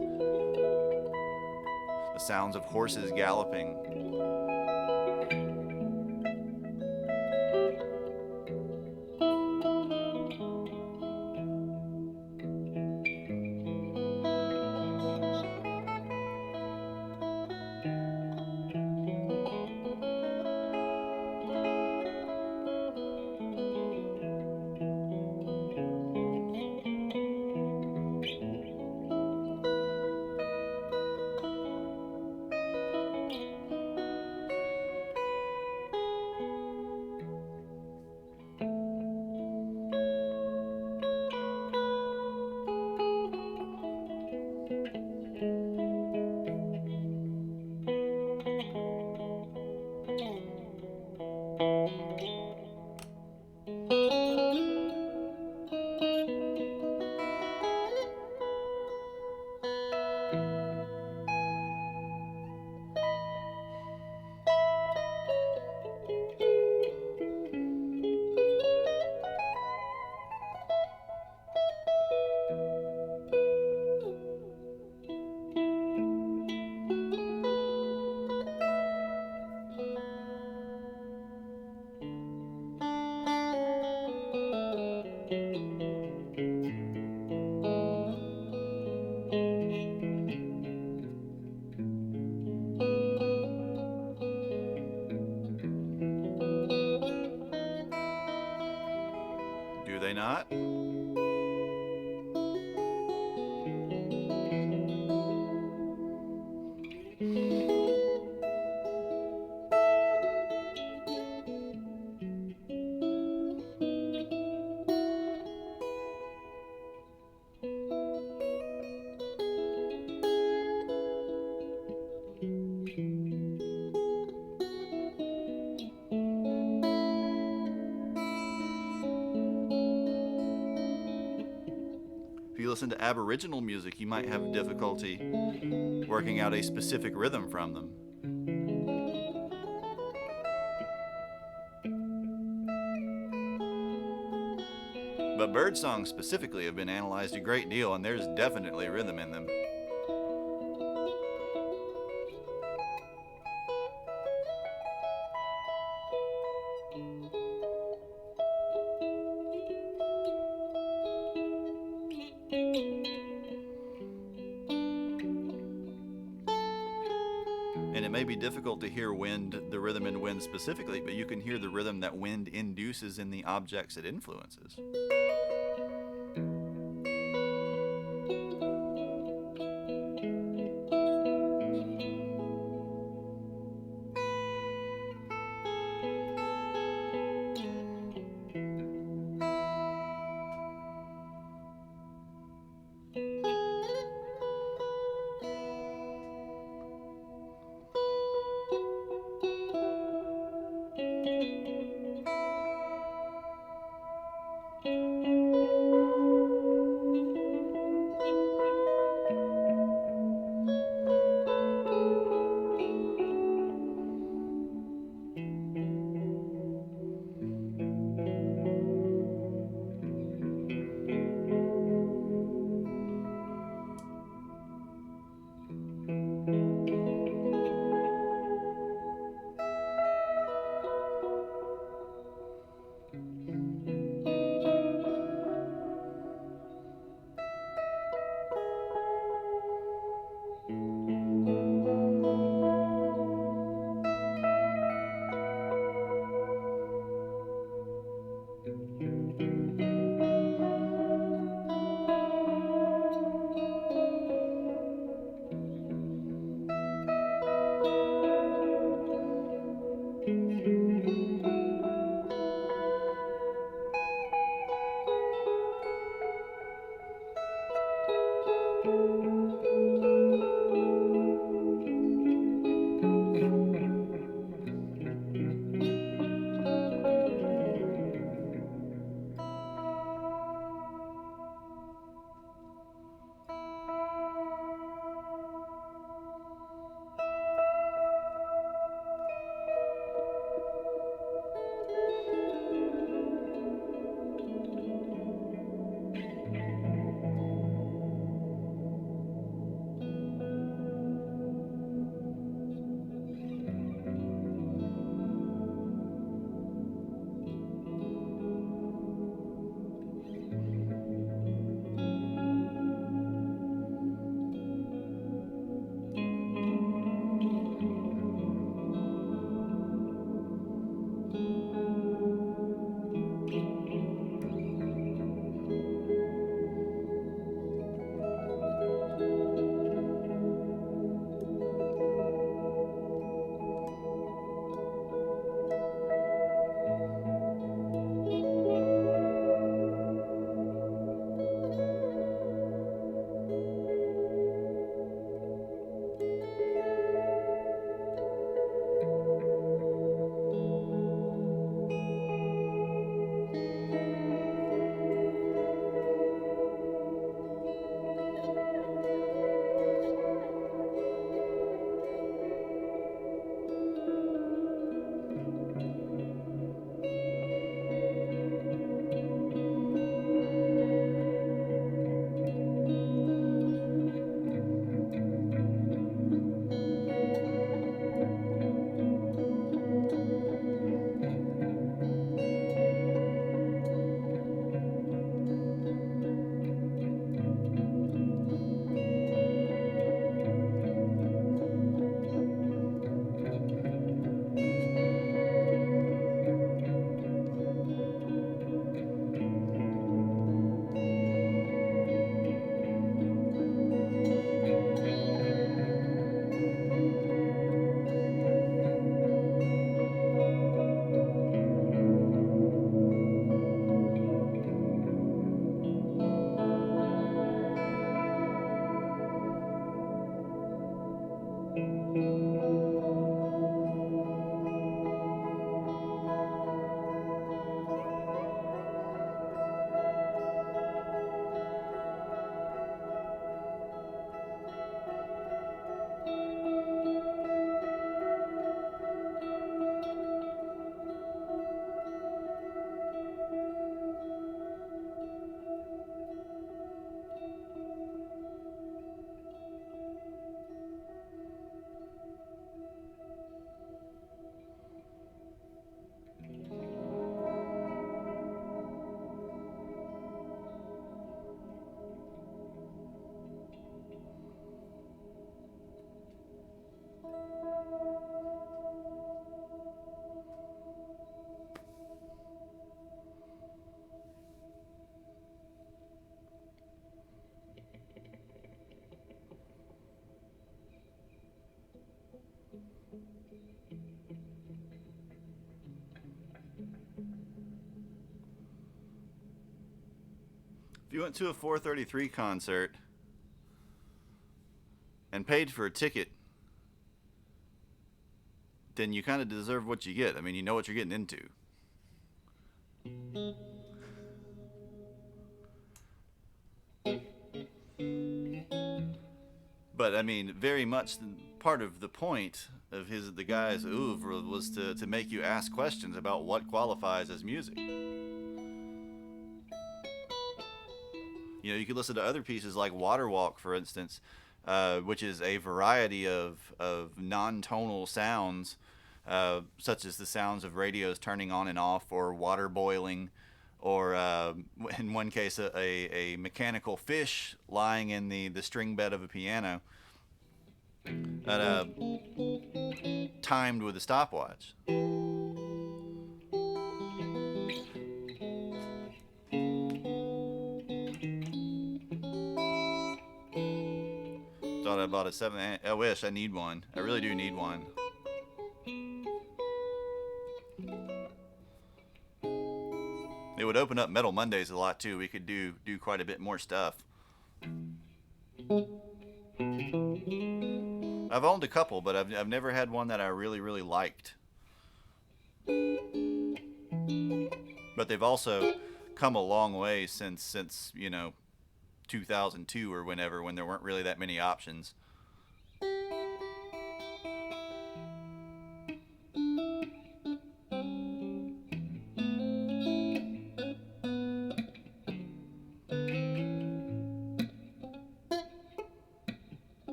the sounds of horses galloping. they not? If you listen to Aboriginal music, you might have difficulty working out a specific rhythm from them. But bird songs specifically have been analyzed a great deal, and there's definitely rhythm in them. And it may be difficult to hear the rhythm in wind specifically, but you can hear the rhythm that wind induces in the objects it influences. If you went to a 433 concert and paid for a ticket, then you kind of deserve what you get. I mean, you know what you're getting into. But I mean, very much part of the point of the guy's oeuvre was to make you ask questions about what qualifies as music. You know, you could listen to other pieces like Water Walk, for instance, which is a variety of non-tonal sounds, such as the sounds of radios turning on and off, or water boiling, or in one case, a mechanical fish lying in the string bed of a piano, timed with a stopwatch. Thought I bought a 7. I wish I need one. I really do need one. It would open up Metal Mondays a lot too. We could do quite a bit more stuff. I've owned a couple, but I've never had one that I really liked. But they've also come a long way since 2002 or whenever, when there weren't really that many options.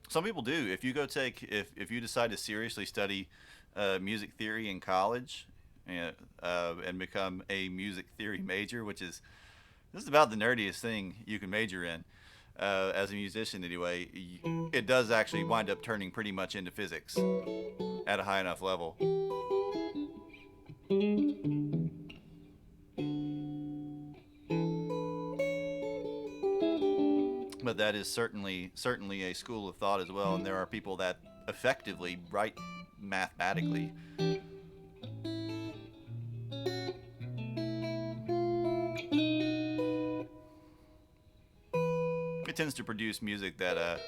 Some people do. If you go take if you decide to seriously study music theory in college, and become a music theory major, which is this is about the nerdiest thing you can major in as a musician anyway. It does actually wind up turning pretty much into physics at a high enough level. But that is certainly a school of thought as well, and there are people that effectively write mathematically. It tends to produce music that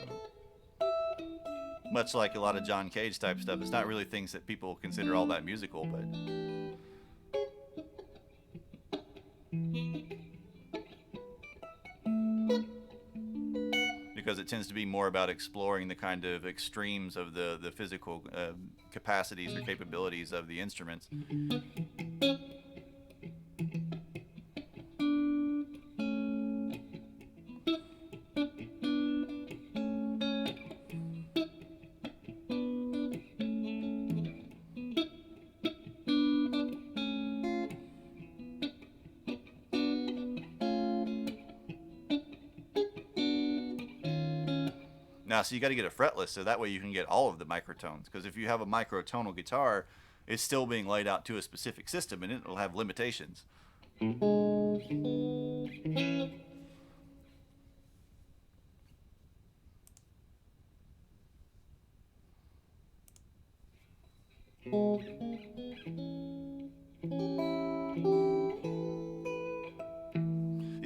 much like a lot of John Cage type stuff, it's not really things that people consider all that musical, but because it tends to be more about exploring the kind of extremes of the physical capacities or capabilities of the instruments. Now, so you got to get a fretless, so that way you can get all of the microtones. Because if you have a microtonal guitar, it's still being laid out to a specific system, and it'll have limitations.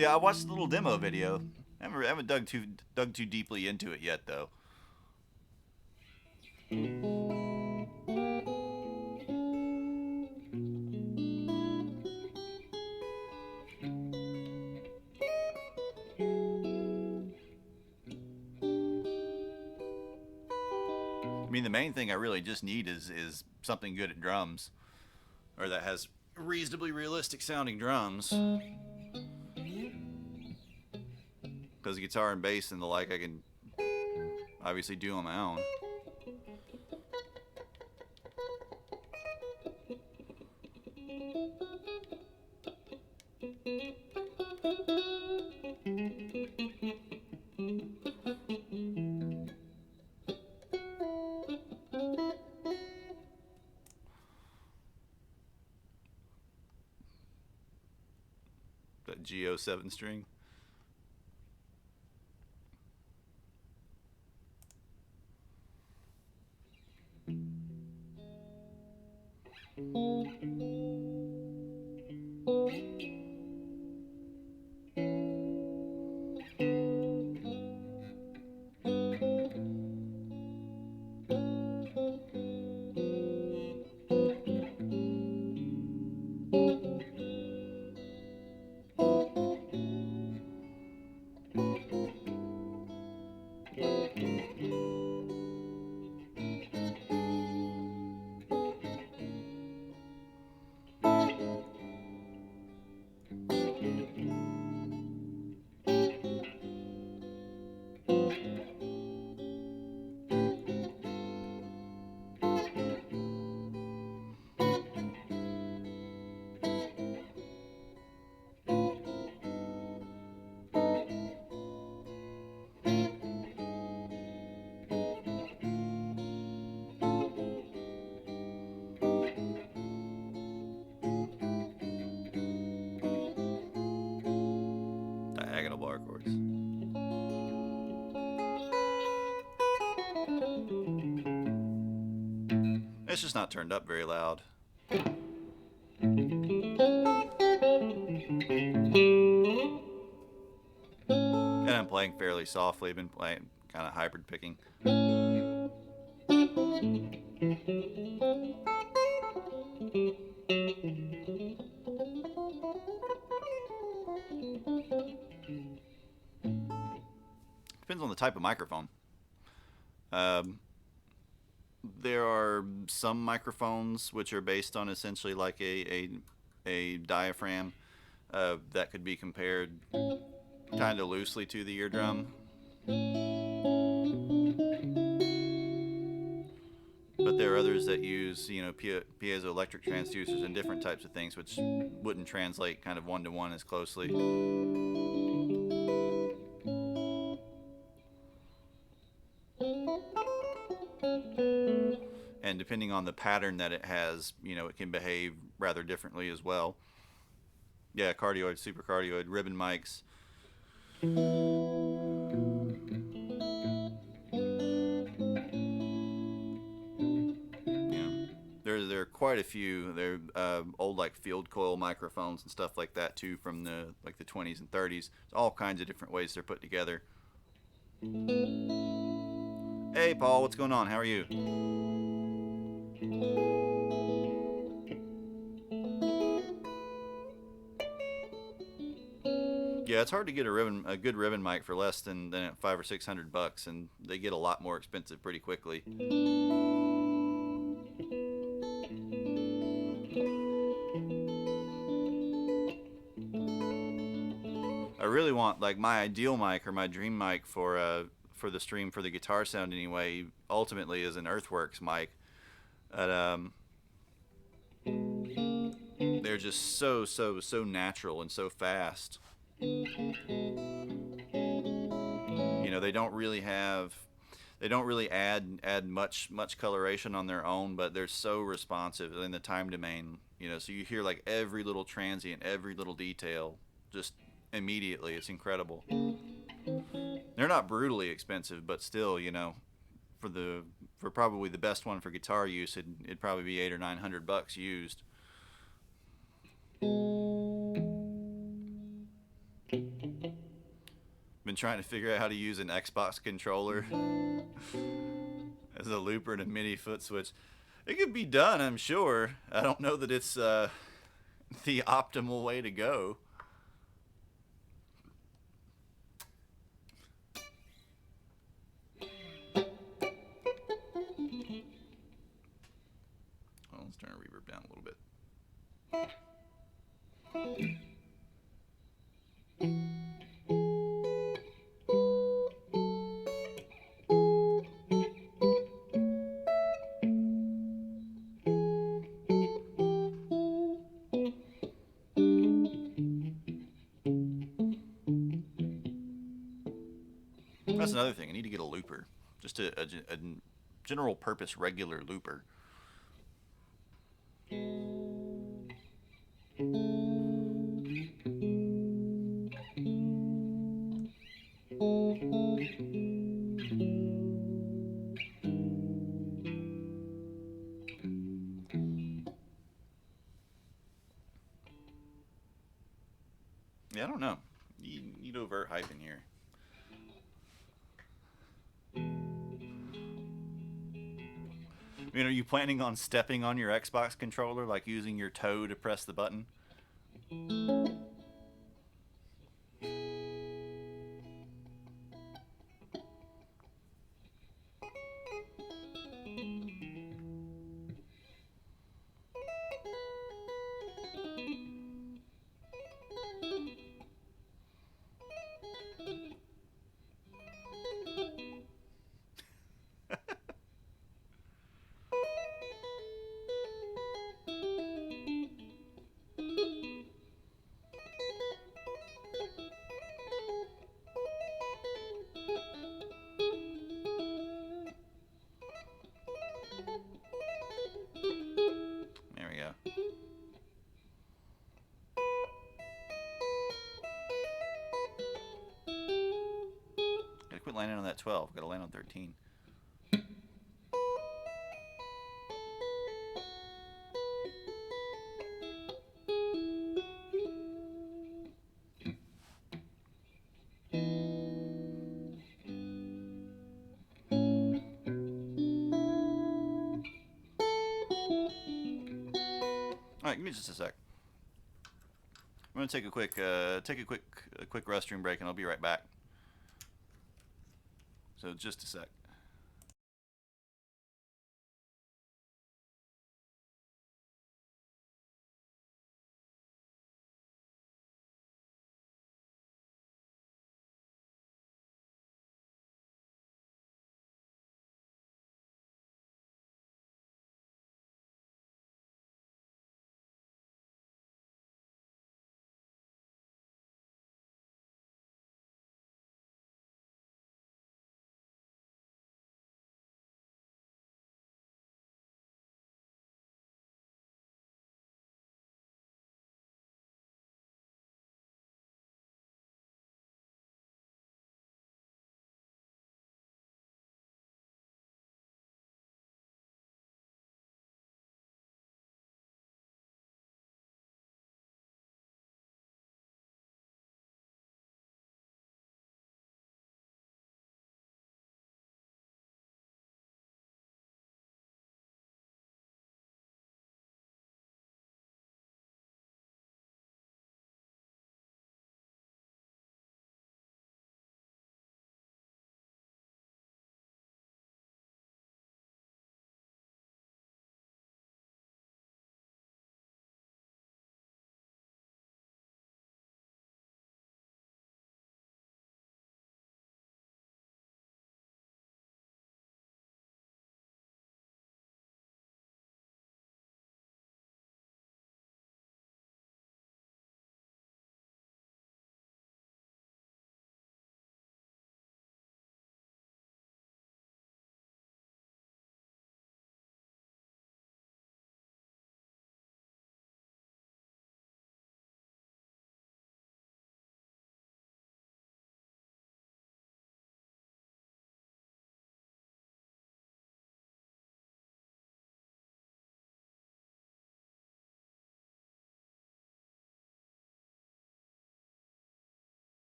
Yeah, I watched the little demo video. I haven't dug too deeply into it yet, though. I mean, the main thing I really just need is something good at drums, or that has reasonably realistic sounding drums. Because guitar and bass and the like, I can obviously do on my own. That Geo 7 string. Diagonal bar chords. It's just not turned up very loud. And I'm playing fairly softly. I've been playing kind of hybrid picking. Depends on the type of microphone. There are some microphones which are based on essentially like a diaphragm that could be compared kind of loosely to the eardrum. But there are others that use, piezoelectric transducers and different types of things, which wouldn't translate kind of one to one as closely. And depending on the pattern that it has, it can behave rather differently as well. Yeah, cardioid, supercardioid, ribbon mics. There are quite a few. They're old like field coil microphones and stuff like that too, from the 20s and 30s. There's all kinds of different ways they're put together. Hey Paul, what's going on? How are you? Yeah, it's hard to get a good ribbon mic for less than $500 or $600, and they get a lot more expensive pretty quickly. I really want, like, my ideal mic or my dream mic for the stream, for the guitar sound anyway, ultimately is an Earthworks mic. They're just so natural and so fast. They don't really add much coloration on their own, but they're so responsive in the time domain. So you hear like every little transient, every little detail, just immediately. It's incredible. They're not brutally expensive, but still, for probably the best one for guitar use, it'd probably be $800 or $900 used. been trying to figure out how to use an Xbox controller as a looper and a MIDI foot switch. It could be done, I'm sure. I don't know that it's the optimal way to go. Well, let's turn the reverb down a little bit. That's another thing. I need to get a looper. Just a general purpose regular looper. Yeah, I don't know. You need overt hype in here. I mean, are you planning on stepping on your Xbox controller, like using your toe to press the button? There we go. Gotta quit landing on that 12. Gotta land on 13. All right, give me just a sec. I'm gonna take a quick restroom break, and I'll be right back. So just a sec.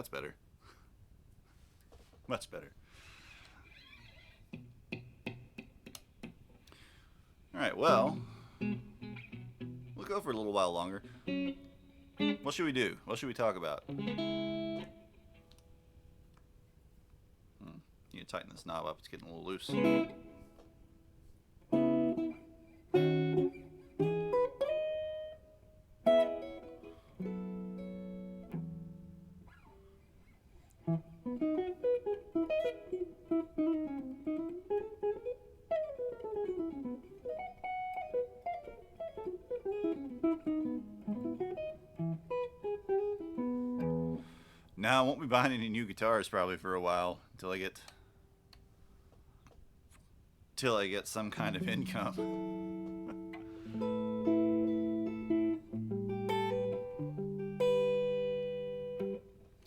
That's better. Much better. All right, well, we'll go for a little while longer. What should we do? What should we talk about? You need to tighten this knob up. It's getting a little loose. Now, I won't be buying any new guitars probably for a while until I get some kind of income.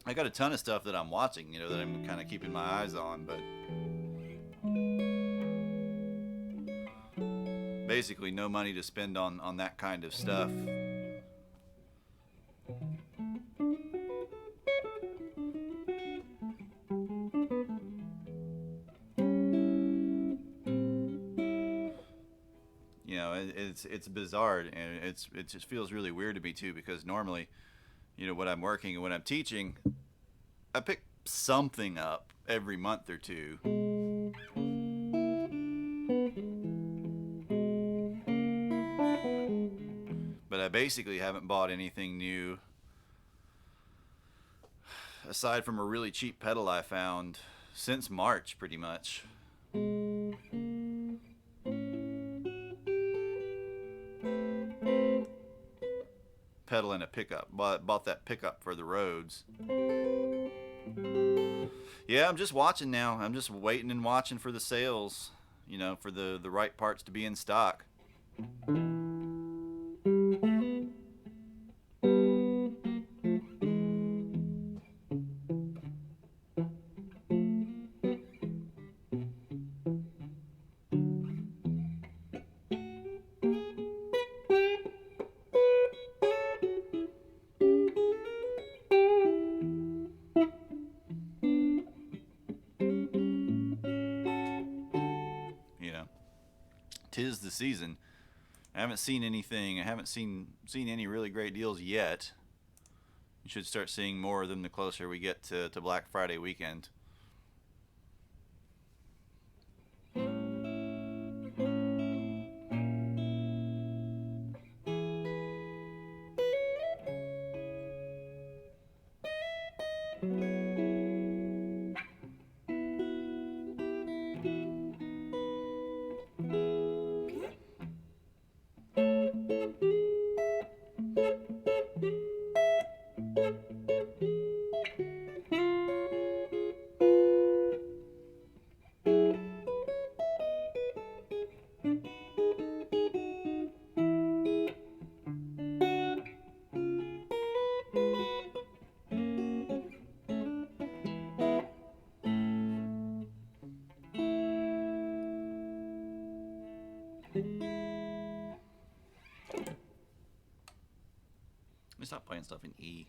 I got a ton of stuff that I'm watching, that I'm kind of keeping my eyes on, but basically no money to spend on that kind of stuff. It's bizarre, and it just feels really weird to me too, because normally, when I'm working and when I'm teaching, I pick something up every month or two. But I basically haven't bought anything new aside from a really cheap pedal I found since March, pretty much. Pedal and a pickup. Bought that pickup for the roads. Yeah, I'm just watching now. I'm just waiting and watching for the sales, for the right parts to be in stock. Tis the season. I haven't seen anything. I haven't seen any really great deals yet. You should start seeing more of them the closer we get to Black Friday weekend. Let me stop playing stuff in E.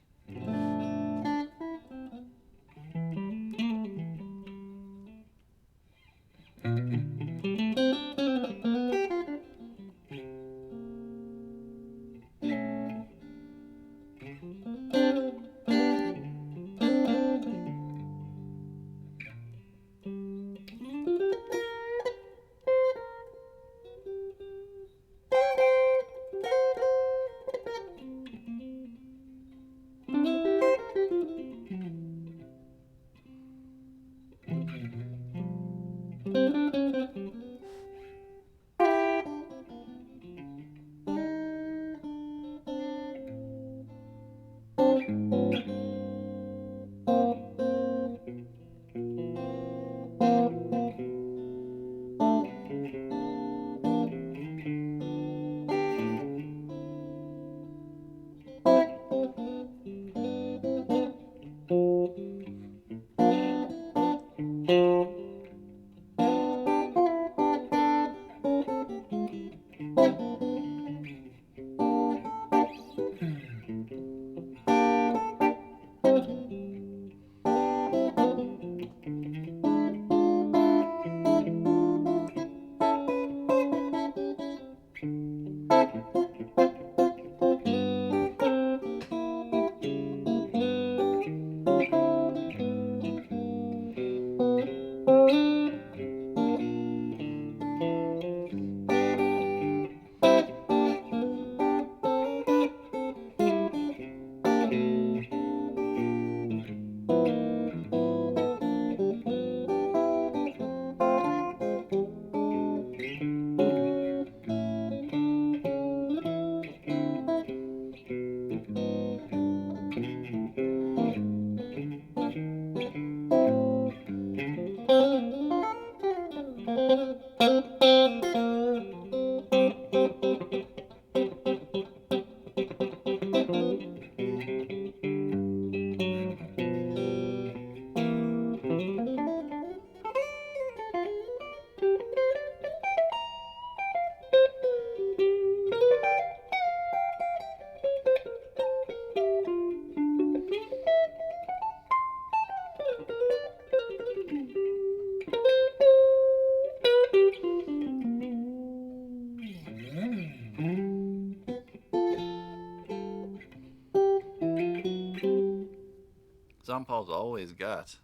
Grandpa's always got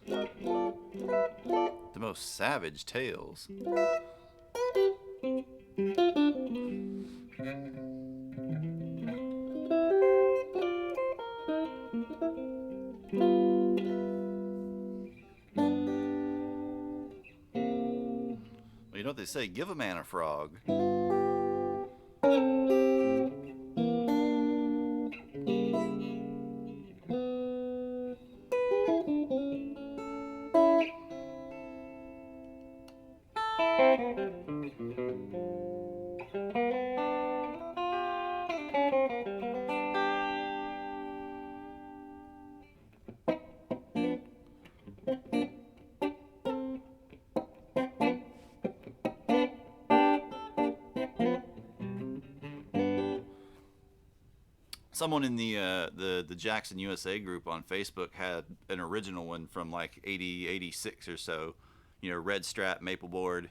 the most savage tales. Well, you know what they say? Give a man a frog. Someone in the Jackson USA group on Facebook had an original one from like 80, 86 or so, you know, red strap maple board,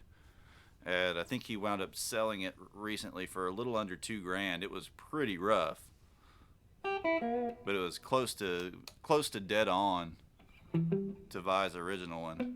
and I think he wound up selling it recently for a little under $2,000. It was pretty rough, but it was close to dead on to Vi's original one.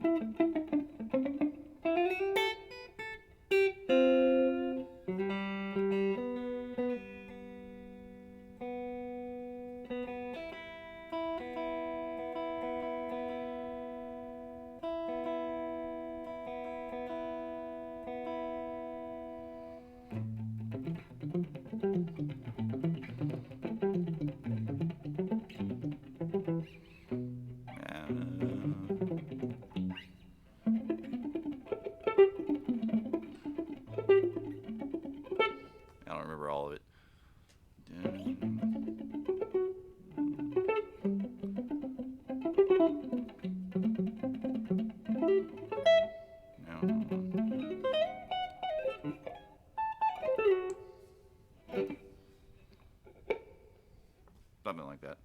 I don't remember all of it. Something like that.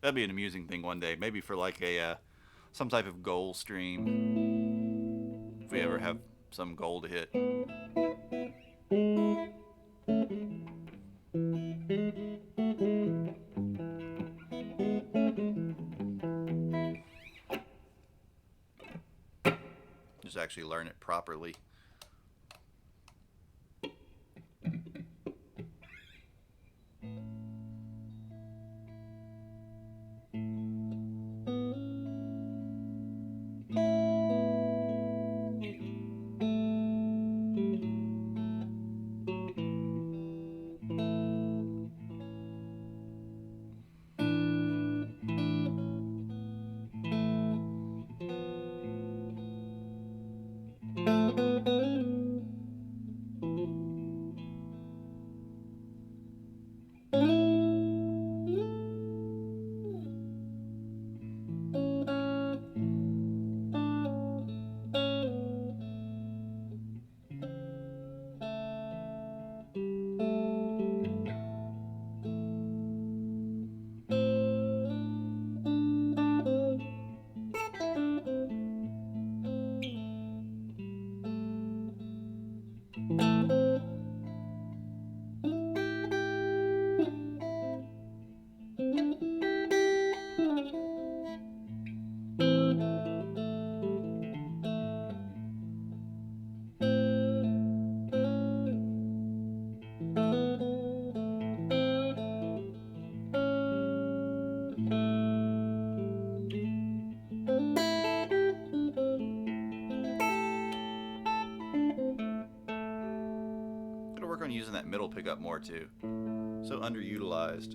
That'd be an amusing thing one day, maybe for like a some type of goal stream. If we ever have some goal to hit. Just actually learn it properly. Using that middle pickup more too. So underutilized.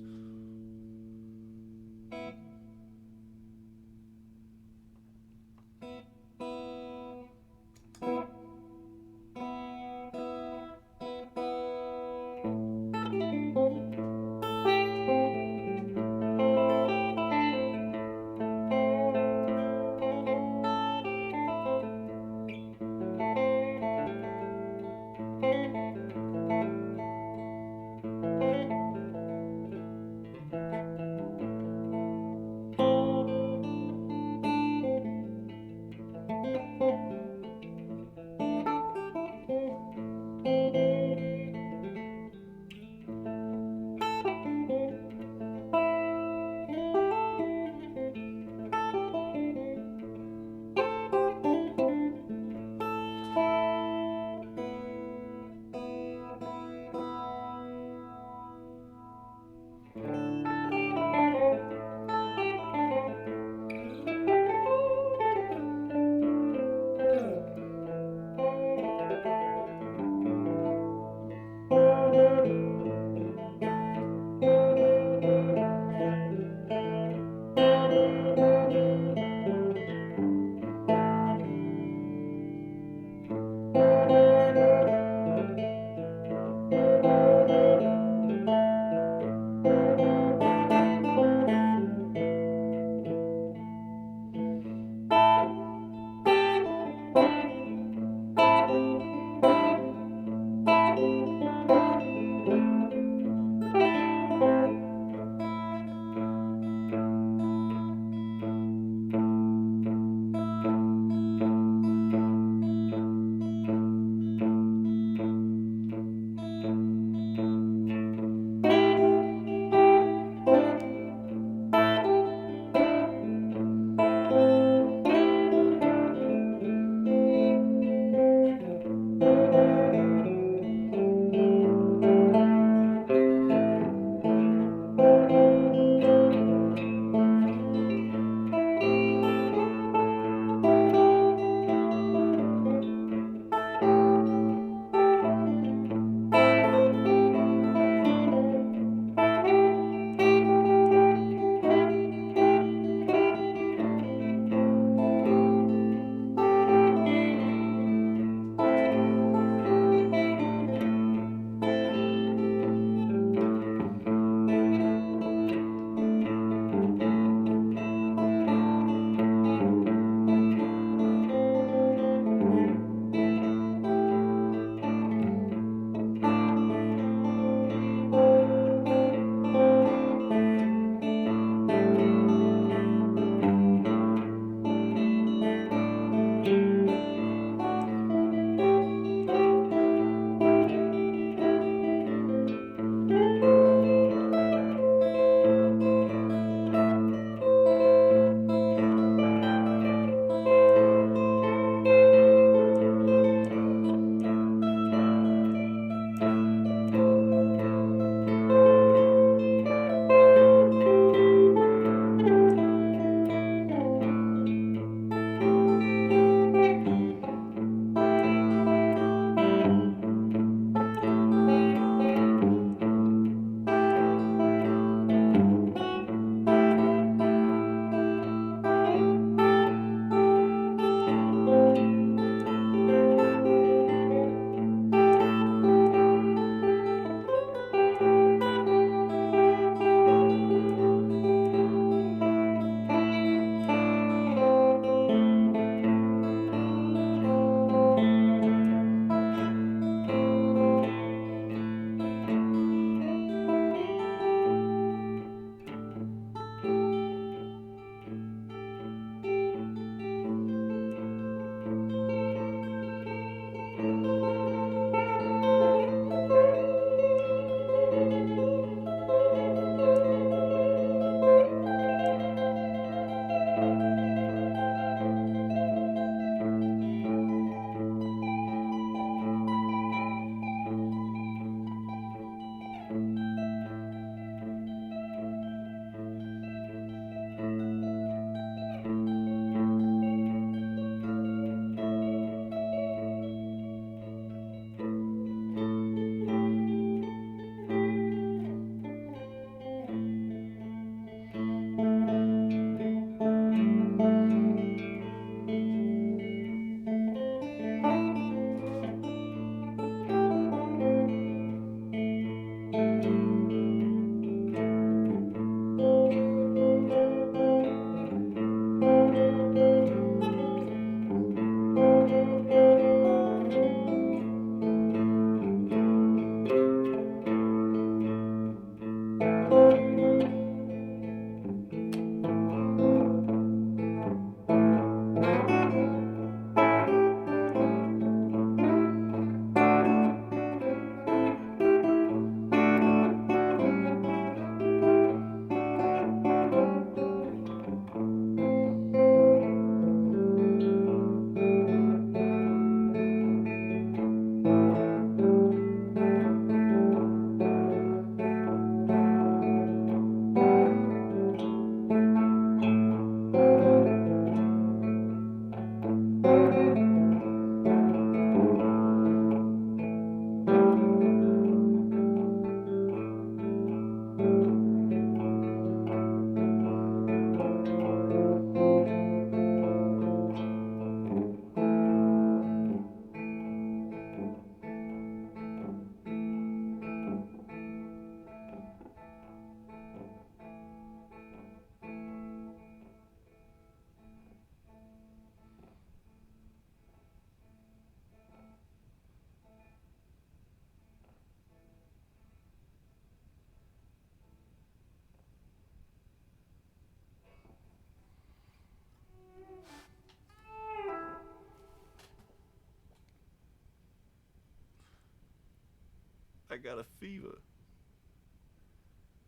I got a fever.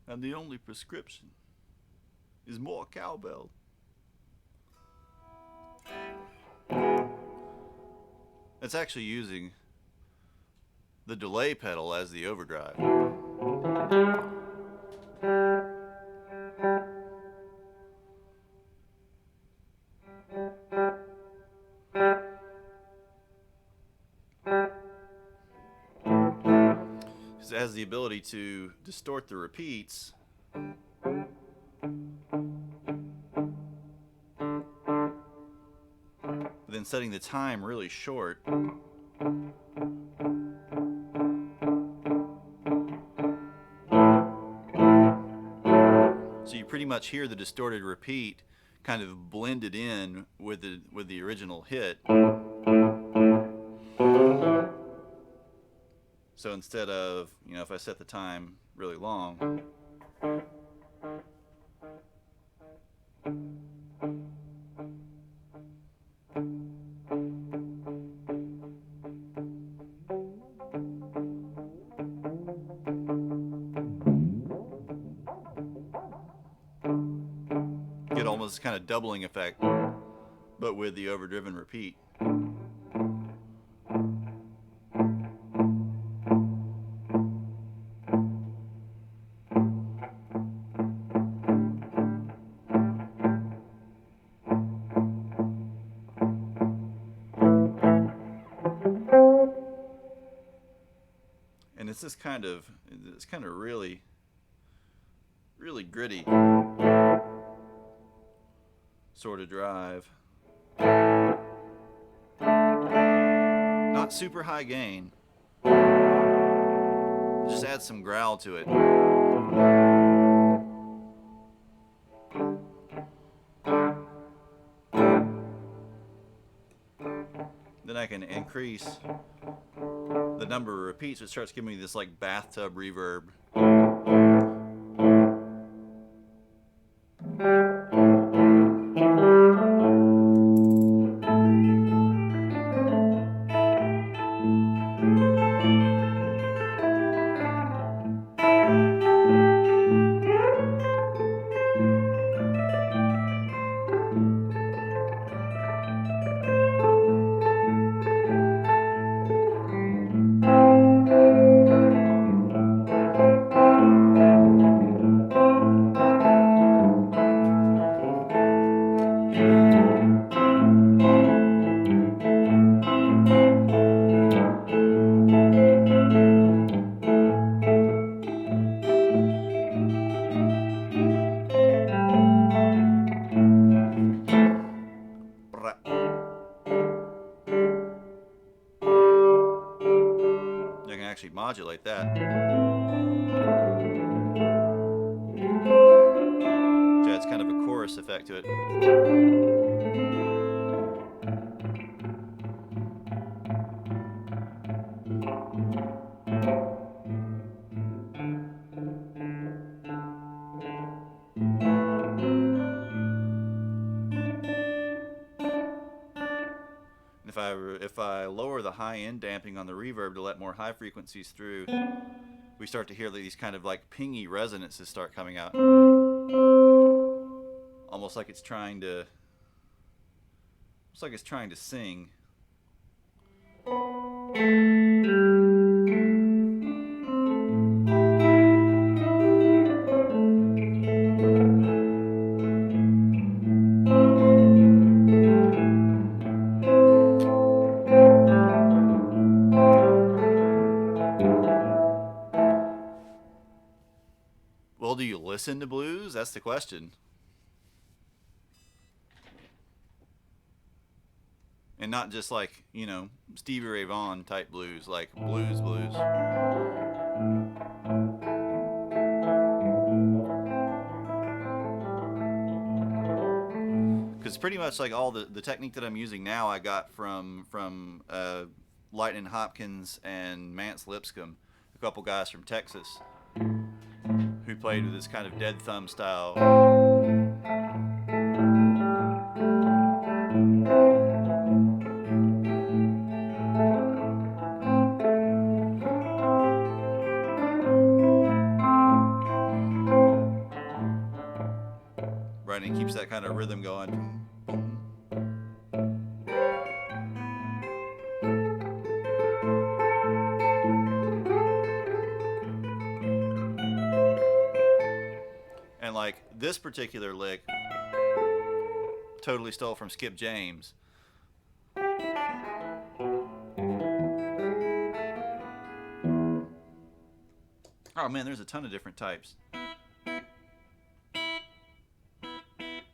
And the only prescription is more cowbell. It's actually using the delay pedal as the overdrive. It has the ability to distort the repeats. Then setting the time really short. So you pretty much hear the distorted repeat kind of blended in with the original hit. So instead of, if I set the time really long, get almost kind of doubling effect, but with the overdriven repeat. And it's kind of really, really gritty sort of drive. Not super high gain. Just add some growl to it. Then I can increase the number of repeats. It starts giving me this like bathtub reverb. I can actually modulate that. Which adds kind of a chorus effect to it. If I lower the high end damping on the reverb to let more high frequencies through, we start to hear these kind of like pingy resonances start coming out. Almost like it's trying to sing. Well, do you listen to blues? That's the question. And not just like, Stevie Ray Vaughan type blues, like blues. Because pretty much like all the technique that I'm using now I got from Lightning Hopkins and Mance Lipscomb, a couple guys from Texas who played with this kind of dead thumb style. right, and it keeps that kind of rhythm going. And like this particular lick, totally stole from Skip James. Oh man, there's a ton of different types.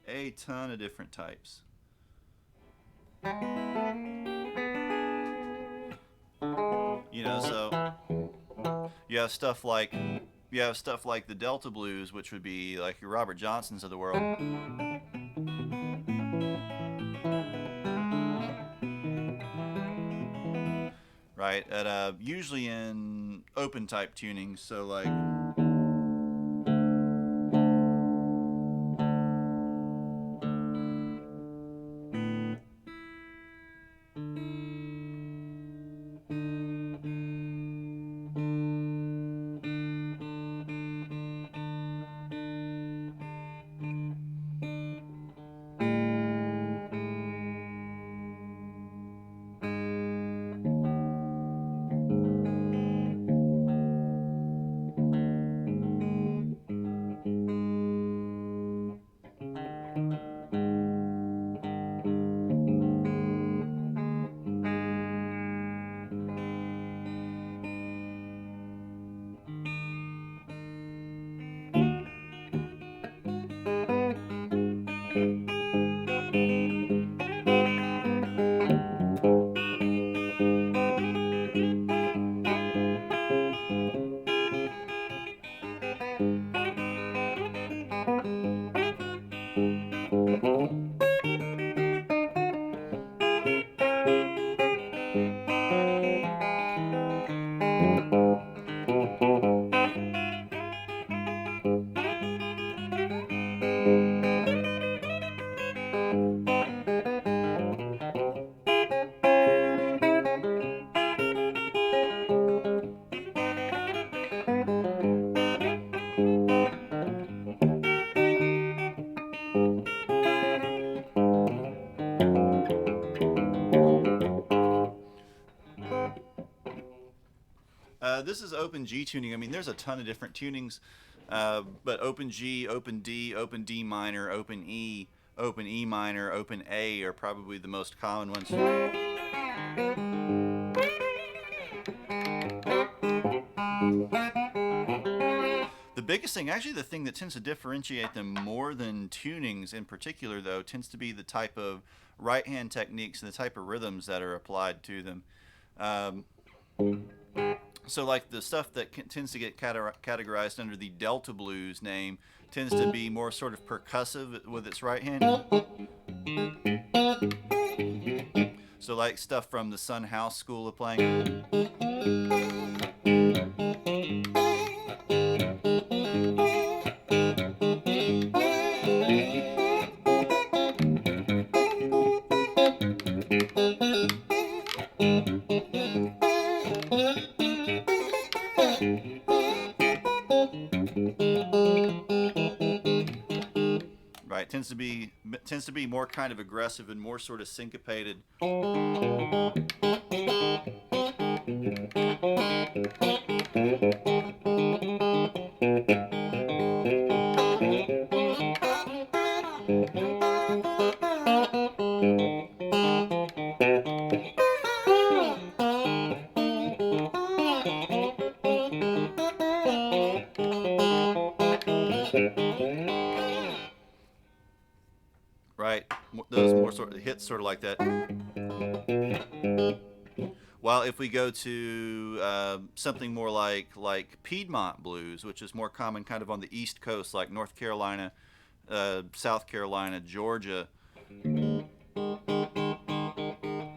A ton of different types. You know, so you have stuff like the Delta blues, which would be like your Robert Johnsons of the world. Right, at usually in open type tunings, so like this is open G tuning. I mean, there's a ton of different tunings, but open G, open D minor, open E minor, open A are probably the most common ones. The biggest thing, actually the thing that tends to differentiate them more than tunings in particular, though, tends to be the type of right hand techniques and the type of rhythms that are applied to them. So like the stuff that tends to get categorized under the Delta blues name tends to be more sort of percussive with its right hand. So like stuff from the Son House school of playing. Right, tends to be more kind of aggressive and more sort of syncopated. Right, those more sort of hits sort of like that. While if we go to something more like Piedmont blues, which is more common kind of on the East Coast, like North Carolina, South Carolina, Georgia,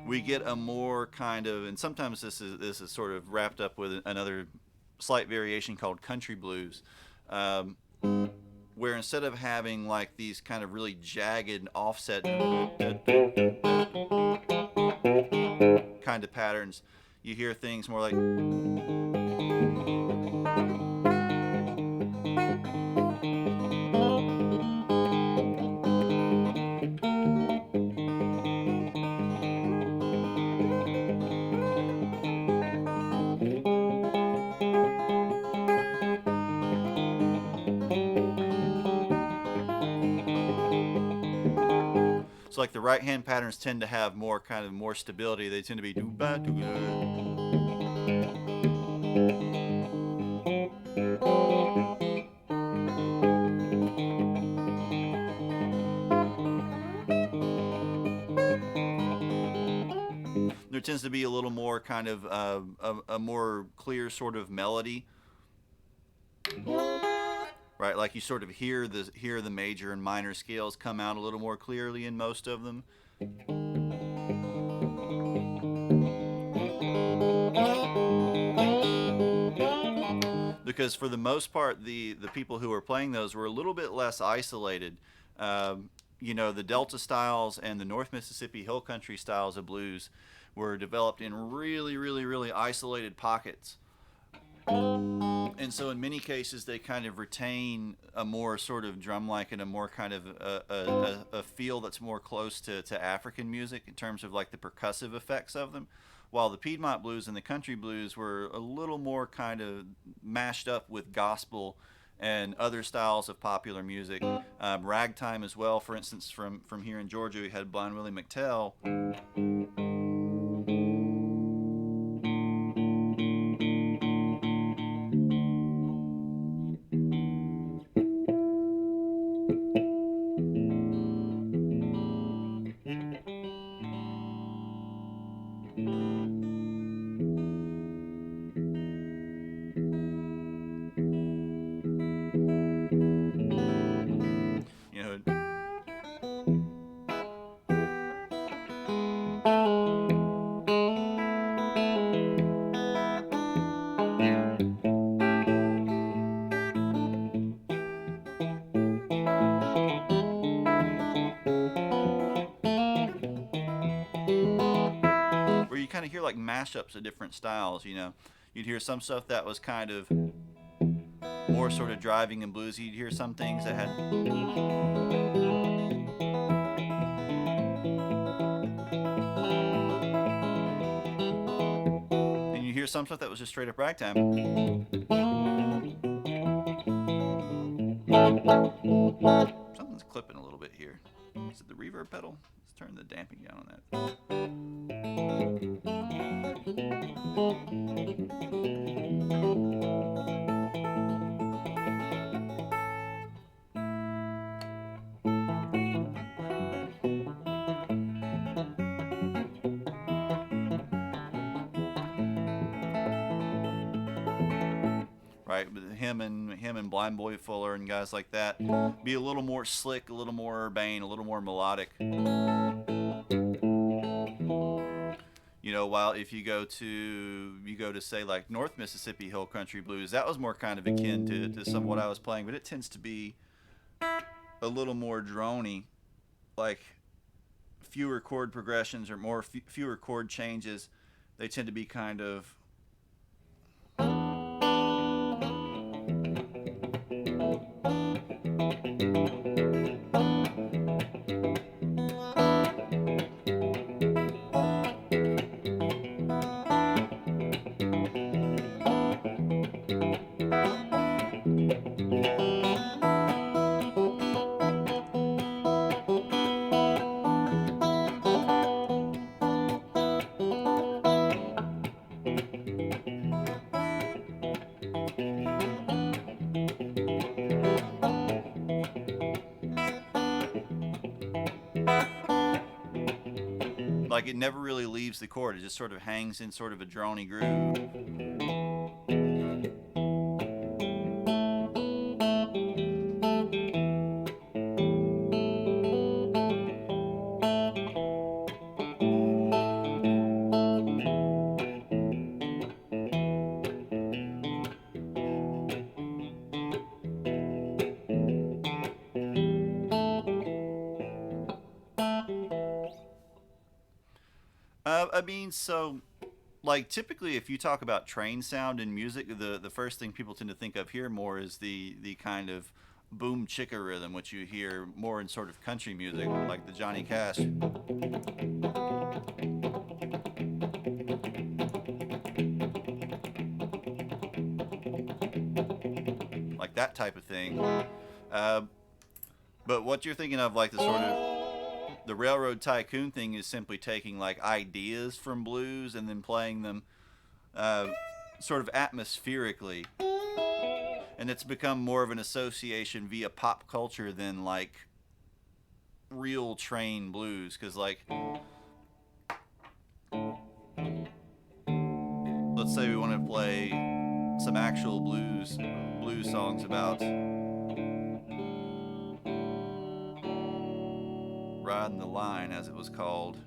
we get a more kind of, and sometimes this is sort of wrapped up with another slight variation called country blues. Where instead of having like these kind of really jagged offset kind of patterns, you hear things more like So like the right hand patterns tend to have more kind of more stability. They tend to be do ba do There tends to be a little more kind of a more clear sort of melody, right? Like you sort of hear the major and minor scales come out a little more clearly in most of them. Because for the most part, the people who were playing those were a little bit less isolated. You know, the Delta styles and the North Mississippi Hill Country styles of blues were developed in really, really, really isolated pockets. And so in many cases they kind of retain a more sort of drum-like and a more kind of a feel that's more close to African music in terms of like the percussive effects of them, while the Piedmont blues and the country blues were a little more kind of mashed up with gospel and other styles of popular music. Ragtime as well, for instance, from here in Georgia we had Blind Willie McTell. You know, where you kind of hear like mashups of different styles. You know, you'd hear some stuff that was kind of more sort of driving and bluesy. You'd hear some things that had, and you hear some stuff that was just straight up ragtime. Something's clipping a little bit here. Is it the reverb pedal? Let's turn the damping down on that. Right, but him and Blind Boy Fuller and guys like that be a little more slick, a little more urbane, a little more melodic. You know, while if you go to say like North Mississippi Hill Country Blues, that was more kind of akin to some of what I was playing, but it tends to be a little more drony, like fewer chord progressions or fewer chord changes. They tend to be kind of like it never really leaves the chord. It just sort of hangs in sort of a drony groove. I mean, so like typically if you talk about train sound in music, the first thing people tend to think of here more is the kind of boom chicka rhythm, which you hear more in sort of country music, like the Johnny Cash, like that type of thing. Uh, but what you're thinking of, like the sort of The Railroad Tycoon thing is simply taking like ideas from blues and then playing them uh, sort of atmospherically, and it's become more of an association via pop culture than like real train blues. Because like, let's say we want to play some actual blues songs about riding the line, as it was called.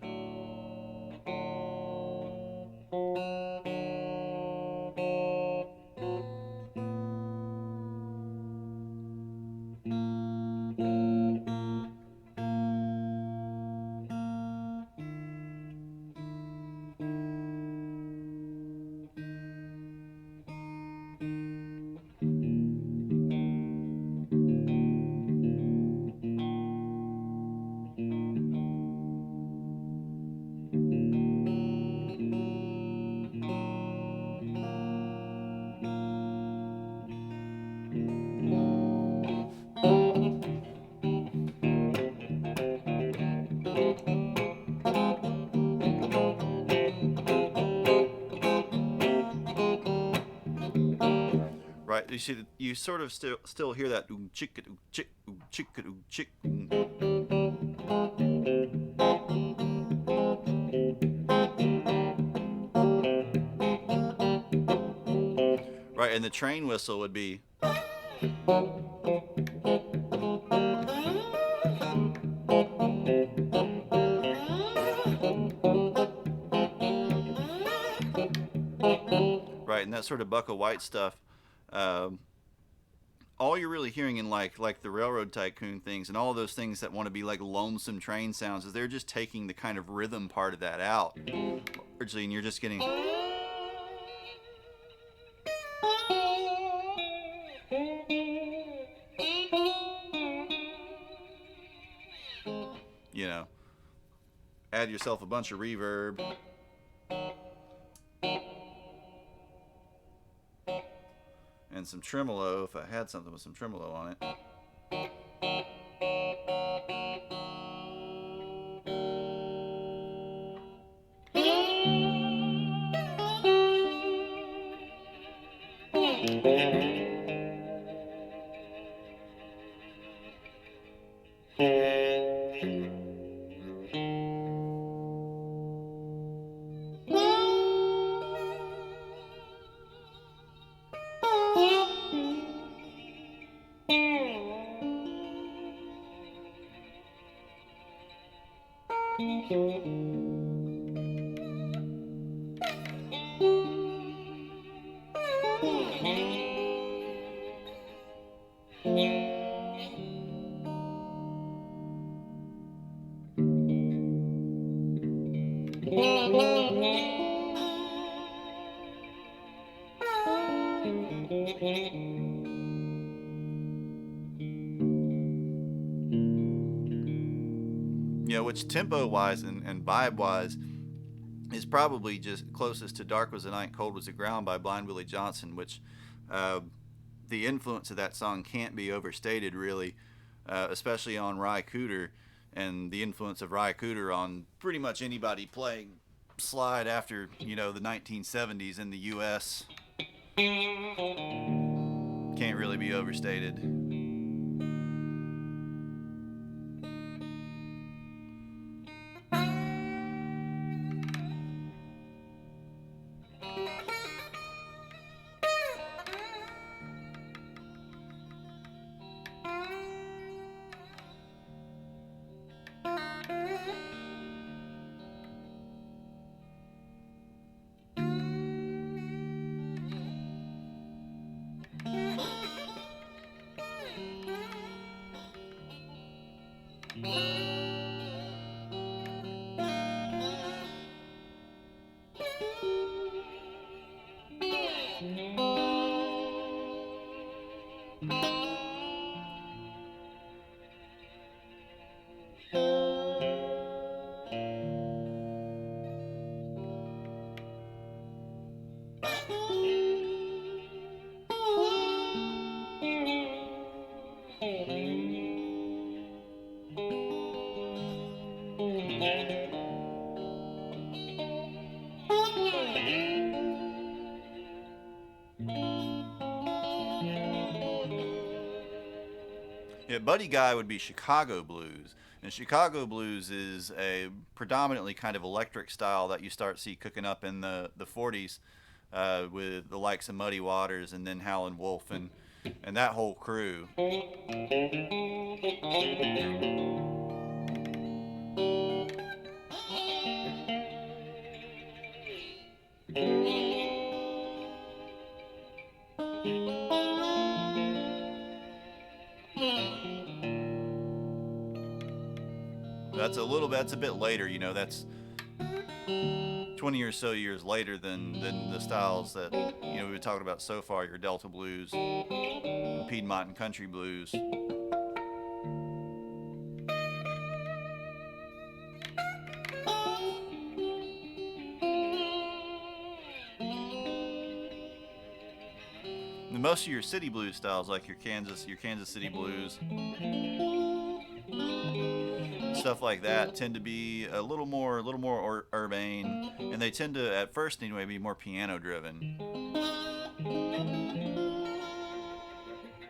Right, you see, you sort of still hear that chick chick chick chick. Right, and the train whistle would be. Right, and that sort of Bucka White stuff. Um, all you're really hearing in like the Railroad Tycoon things and all those things that want to be like lonesome train sounds is they're just taking the kind of rhythm part of that out, largely, and you're just getting, you know, add yourself a bunch of reverb. And some tremolo, if I had something with some tremolo on it. You know, which tempo wise and vibe wise is probably just closest to Dark Was the Night, Cold Was the Ground by Blind Willie Johnson, which uh, the influence of that song can't be overstated, really, especially on Ry Cooder, and the influence of Ry Cooder on pretty much anybody playing slide after, you know, the 1970s in the U.S. can't really be overstated. Yeah, Buddy Guy would be Chicago blues. And Chicago blues is a predominantly kind of electric style that you start see cooking up in the 40s with the likes of Muddy Waters and then Howlin' Wolf and that whole crew. That's a bit later, you know, that's 20 or so years later than the styles that, you know, we've been talking about so far, your Delta blues, Piedmont and country blues. And most of your city blues styles, like your Kansas City blues, stuff like that, tend to be a little more urbane, and they tend to, at first anyway, be more piano driven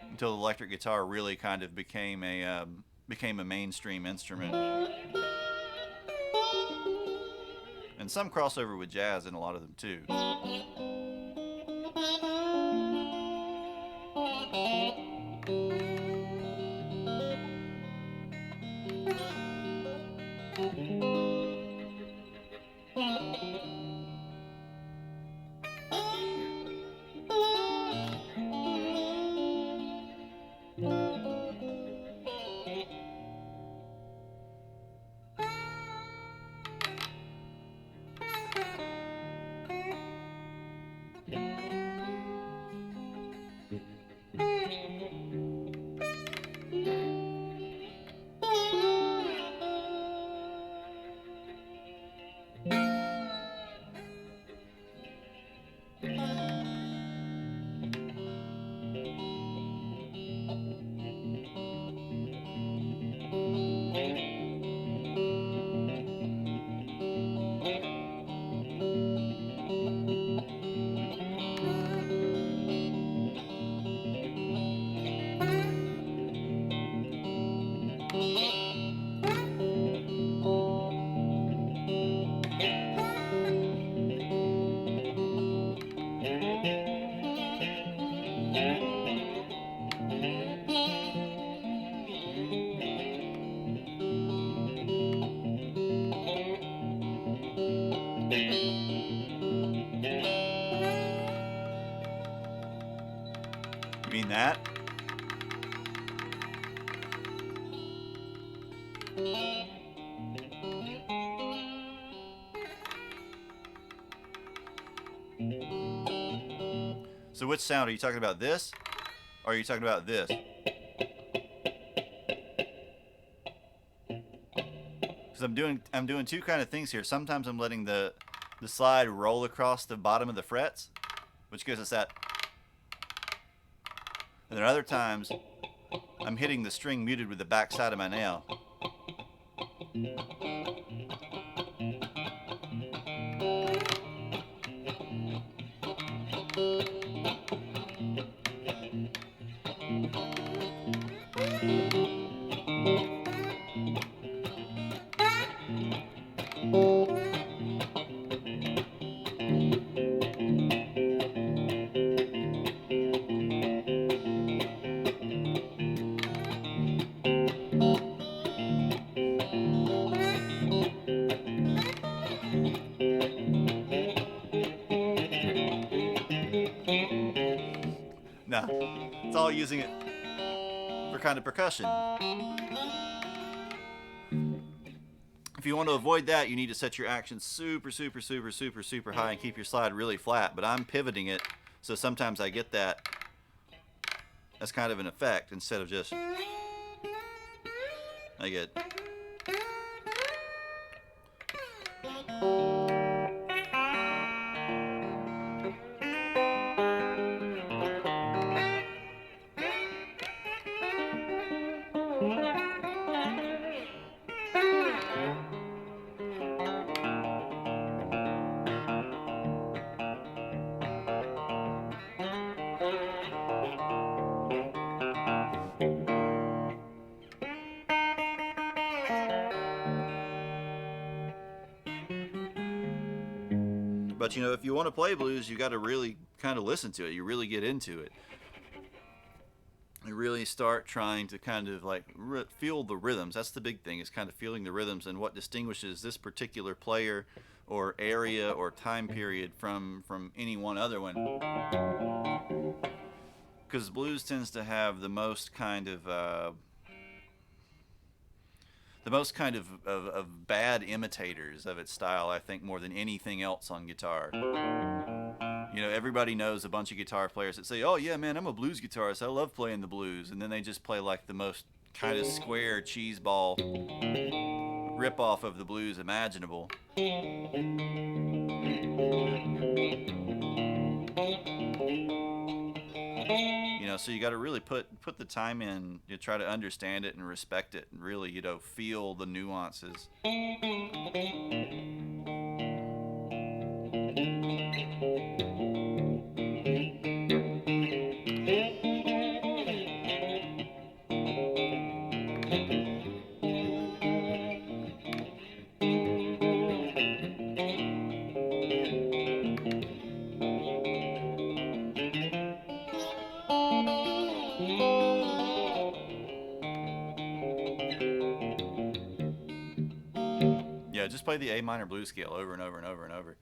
until the electric guitar really kind of became a mainstream instrument, and some crossover with jazz in a lot of them too. You mean that? So which sound are you talking about? This, or are you talking about this? Because I'm doing two kind of things here. Sometimes I'm letting the slide roll across the bottom of the frets, which gives us that. And then other times I'm hitting the string muted with the back side of my nail. No, it's all using it for kind of percussion. If you want to avoid that, you need to set your action super high and keep your slide really flat. But I'm pivoting it, so sometimes I get that as kind of an effect instead of just, I get. But you know, if you want to play blues, you got to really kind of listen to it. You really get into it. You really start trying to kind of like feel the rhythms. That's the big thing, is kind of feeling the rhythms and what distinguishes this particular player or area or time period from any one other one. Because blues tends to have the most kind of bad imitators of its style, I think, more than anything else on guitar. You know, everybody knows a bunch of guitar players that say, "Oh yeah, man, I'm a blues guitarist. I love playing the blues," and then they just play like the most kind of square cheeseball rip-off of the blues imaginable. You know, so you got to really put the time in to try to understand it and respect it, and really, you know, feel the nuances. Yeah, just play the A minor blues scale over and over and over and over.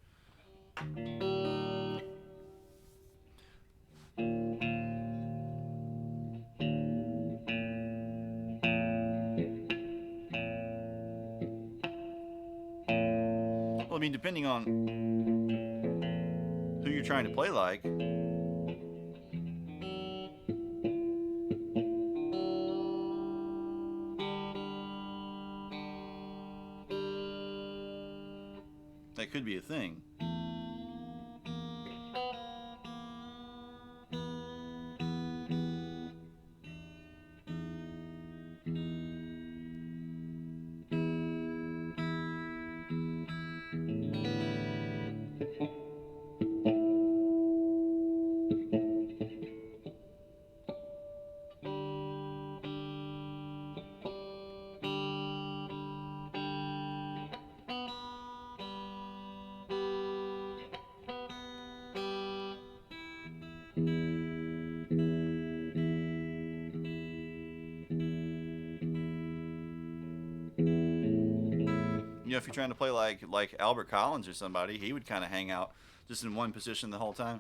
Well, I mean, depending on who you're trying to play like. That could be a thing. You know, if you're trying to play like Albert Collins or somebody, he would kind of hang out just in one position the whole time.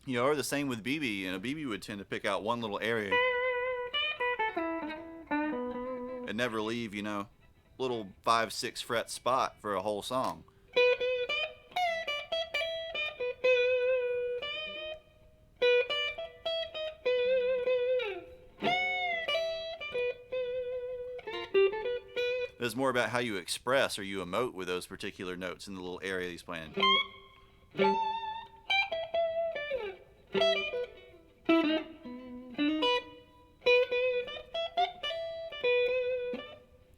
You know, or the same with BB. You know, BB would tend to pick out one little area and never leave, you know, little 5-6 fret spot for a whole song. It's more about how you express or you emote with those particular notes in the little area he's playing.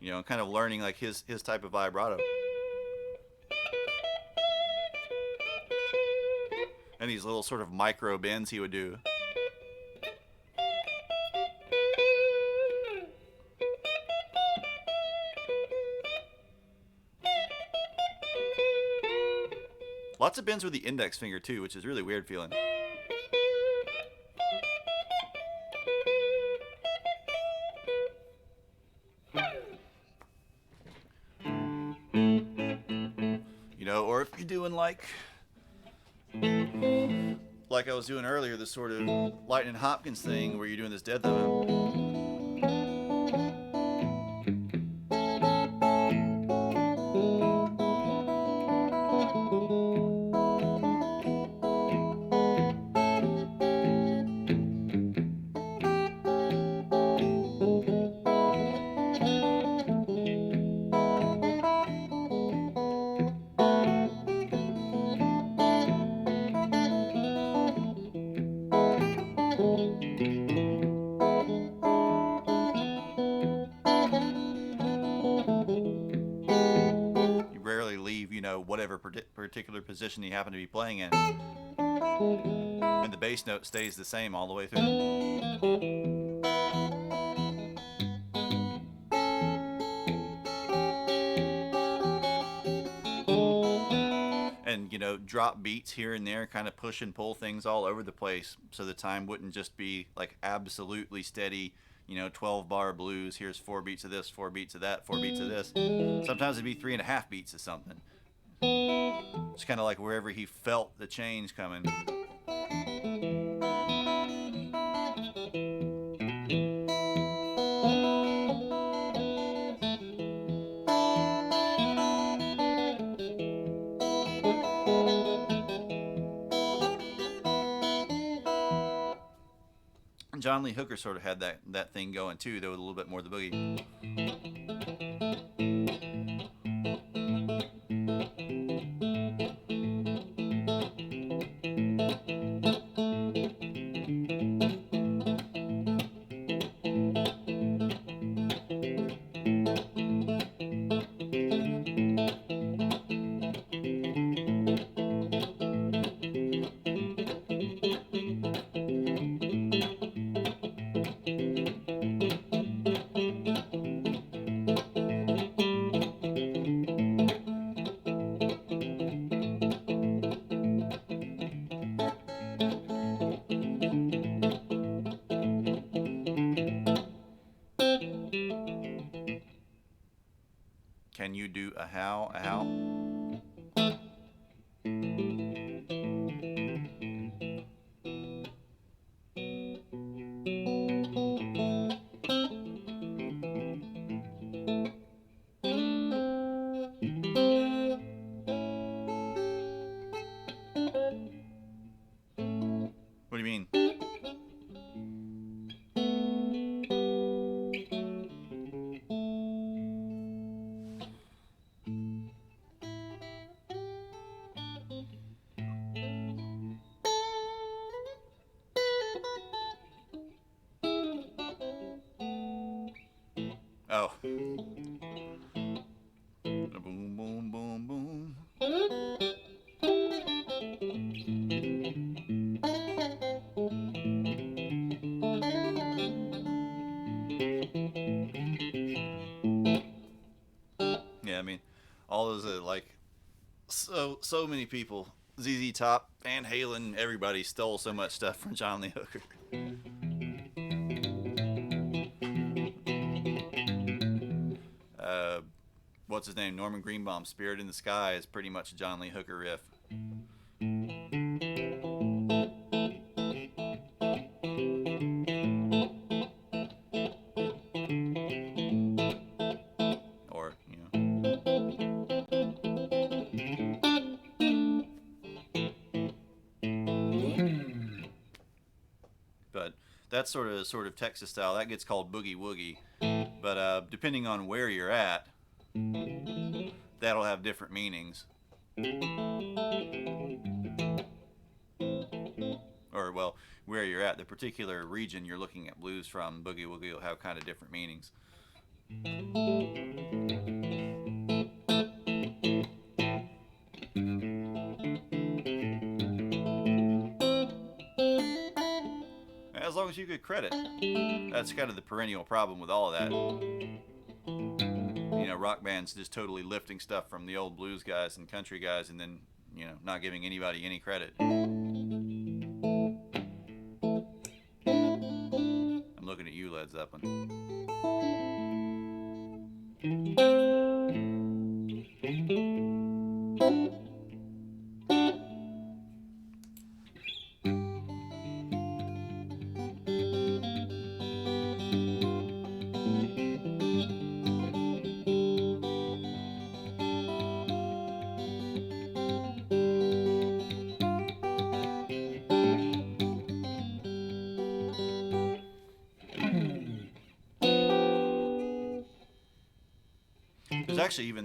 You know, kind of learning like his type of vibrato. And these little sort of micro bends he would do. Lots of bends with the index finger too, which is really weird feeling. You know, or if you're doing like I was doing earlier, this sort of Lightning Hopkins thing where you're doing this dead thumb. whatever particular position you happen to be playing in, and the bass note stays the same all the way through. And drop beats here and there, kind of push and pull things all over the place, so the time wouldn't just be like absolutely steady. 12 bar blues. Here's 4 beats of this, 4 beats of that, 4 beats of this. Sometimes it'd be 3.5 beats of something. It's kind of like wherever he felt the change coming. John Lee Hooker sort of had that thing going too, though, with a little bit more of the boogie. Can you do a how? A how? What do you mean? Oh. Boom, boom, boom, boom. Yeah, I mean, all those like so many people, ZZ Top, Van Halen, everybody stole so much stuff from John Lee Hooker. What's his name? Norman Greenbaum's "Spirit in the Sky" is pretty much a John Lee Hooker riff. Or, but that's sort of Texas style. That gets called boogie woogie. But depending on where you're at, that'll have different meanings. Or, well, where you're at, the particular region you're looking at blues from, boogie woogie will have kind of different meanings. As long as you get credit. That's kind of the perennial problem with all of that. Rock bands just totally lifting stuff from the old blues guys and country guys, and then, not giving anybody any credit. I'm looking at you, Led Zeppelin.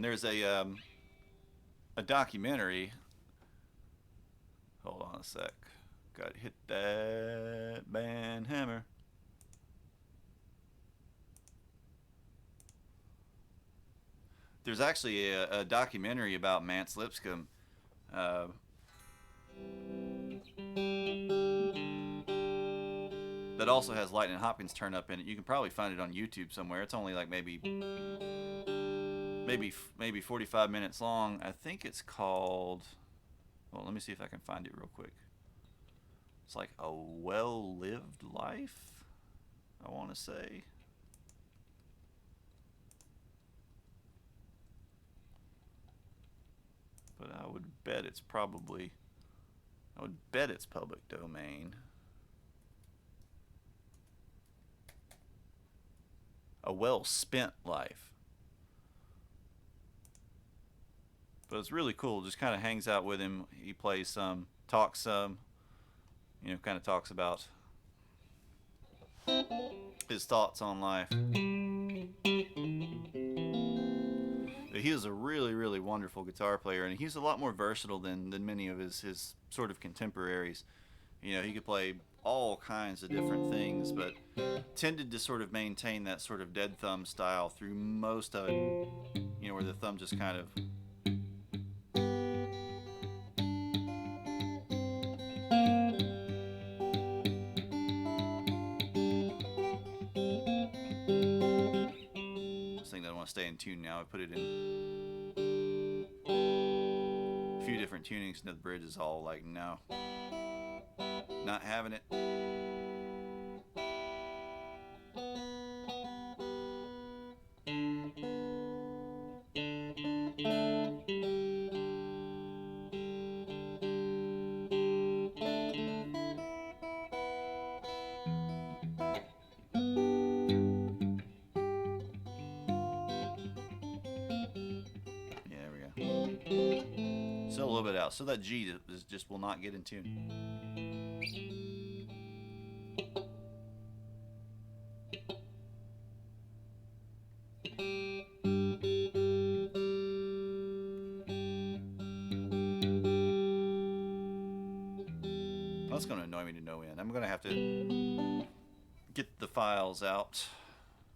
There's a documentary. Hold on a sec. Gotta hit that band hammer. There's actually a documentary about Mance Lipscomb. Uh, that also has Lightning Hopkins turn up in it. You can probably find it on YouTube somewhere. It's only like maybe 45 minutes long. I think it's called. Well, let me see if I can find it real quick. It's like A Well-Lived Life, I want to say. But I would bet it's probably. I would bet it's public domain. A Well-Spent Life. But it's really cool. Just kind of hangs out with him. He plays some, talks some, kind of talks about his thoughts on life. He is a really, really wonderful guitar player, and he's a lot more versatile than many of his sort of contemporaries. He could play all kinds of different things, but tended to sort of maintain that sort of dead thumb style through most of it, where the thumb just kind of this thing doesn't want to stay in tune now. I put it in a few different tunings, and the bridge is all like, no, not having it. Still a little bit out. So that G just will not get in tune. That's going to annoy me to no end. I'm going to have to get the files out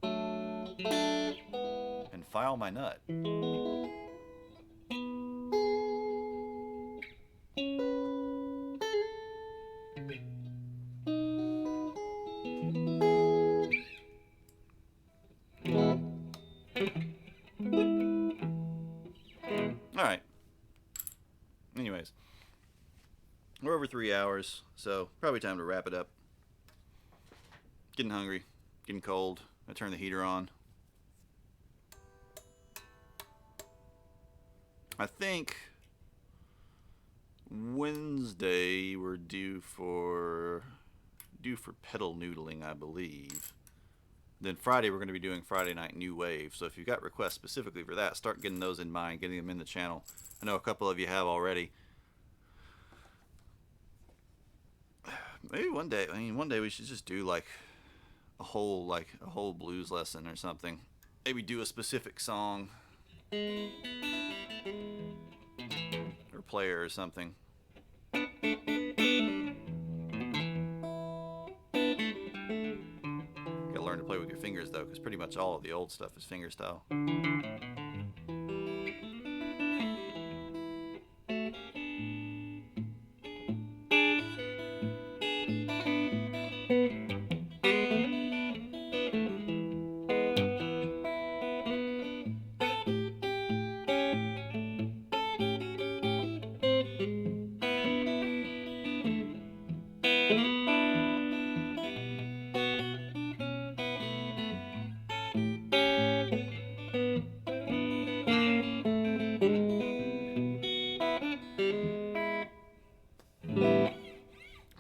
and file my nut. Alright. Anyways. We're over 3 hours, so probably time to wrap it up. Getting hungry. Getting cold. I turned the heater on. I think Wednesday we're due for pedal noodling, I believe. Then Friday we're going to be doing Friday Night New Wave. So if you've got requests specifically for that, start getting those in mind, getting them in the channel. I know a couple of you have already. Maybe one day we should just do like a whole blues lesson or something. Maybe do a specific song or player or something. Gotta learn to play with your fingers though, because pretty much all of the old stuff is fingerstyle.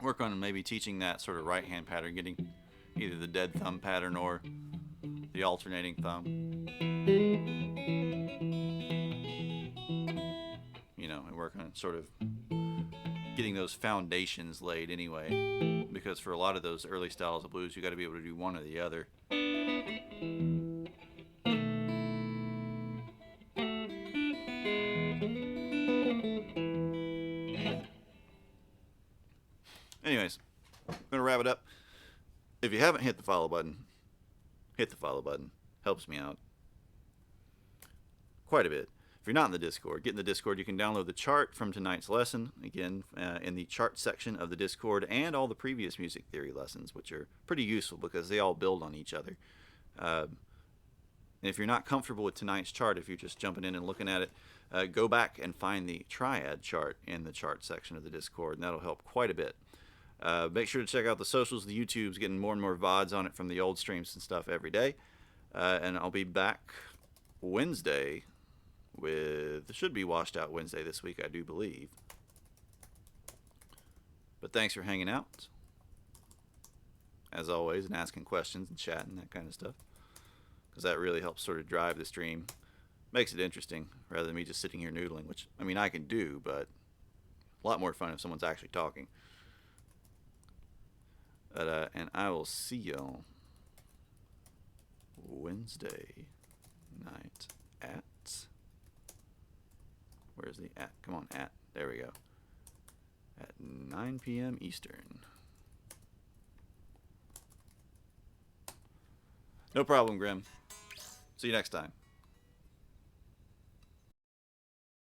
Work on maybe teaching that sort of right hand pattern, getting either the dead thumb pattern or the alternating thumb. And work on sort of getting those foundations laid anyway, because for a lot of those early styles of blues you got to be able to do one or the other. Anyways, I'm going to wrap it up. If you haven't hit the follow button, hit the follow button. Helps me out. quite a bit. If you're not in the Discord, get in the Discord. You can download the chart from tonight's lesson, again, in the chart section of the Discord, and all the previous music theory lessons, which are pretty useful because they all build on each other. And if you're not comfortable with tonight's chart, if you're just jumping in and looking at it, go back and find the triad chart in the chart section of the Discord, and that'll help quite a bit. Make sure to check out the socials. The YouTube's getting more and more VODs on it from the old streams and stuff every day. And I'll be back Wednesday with, it should be Washed Out Wednesday this week, I do believe. But thanks for hanging out, as always, and asking questions and chatting, that kind of stuff. Because that really helps sort of drive the stream. Makes it interesting, rather than me just sitting here noodling, which, I mean, I can do, but a lot more fun if someone's actually talking. And I will see y'all Wednesday night at, where's the at? Come on, at. There we go. At 9 p.m. Eastern. No problem, Grim. See you next time.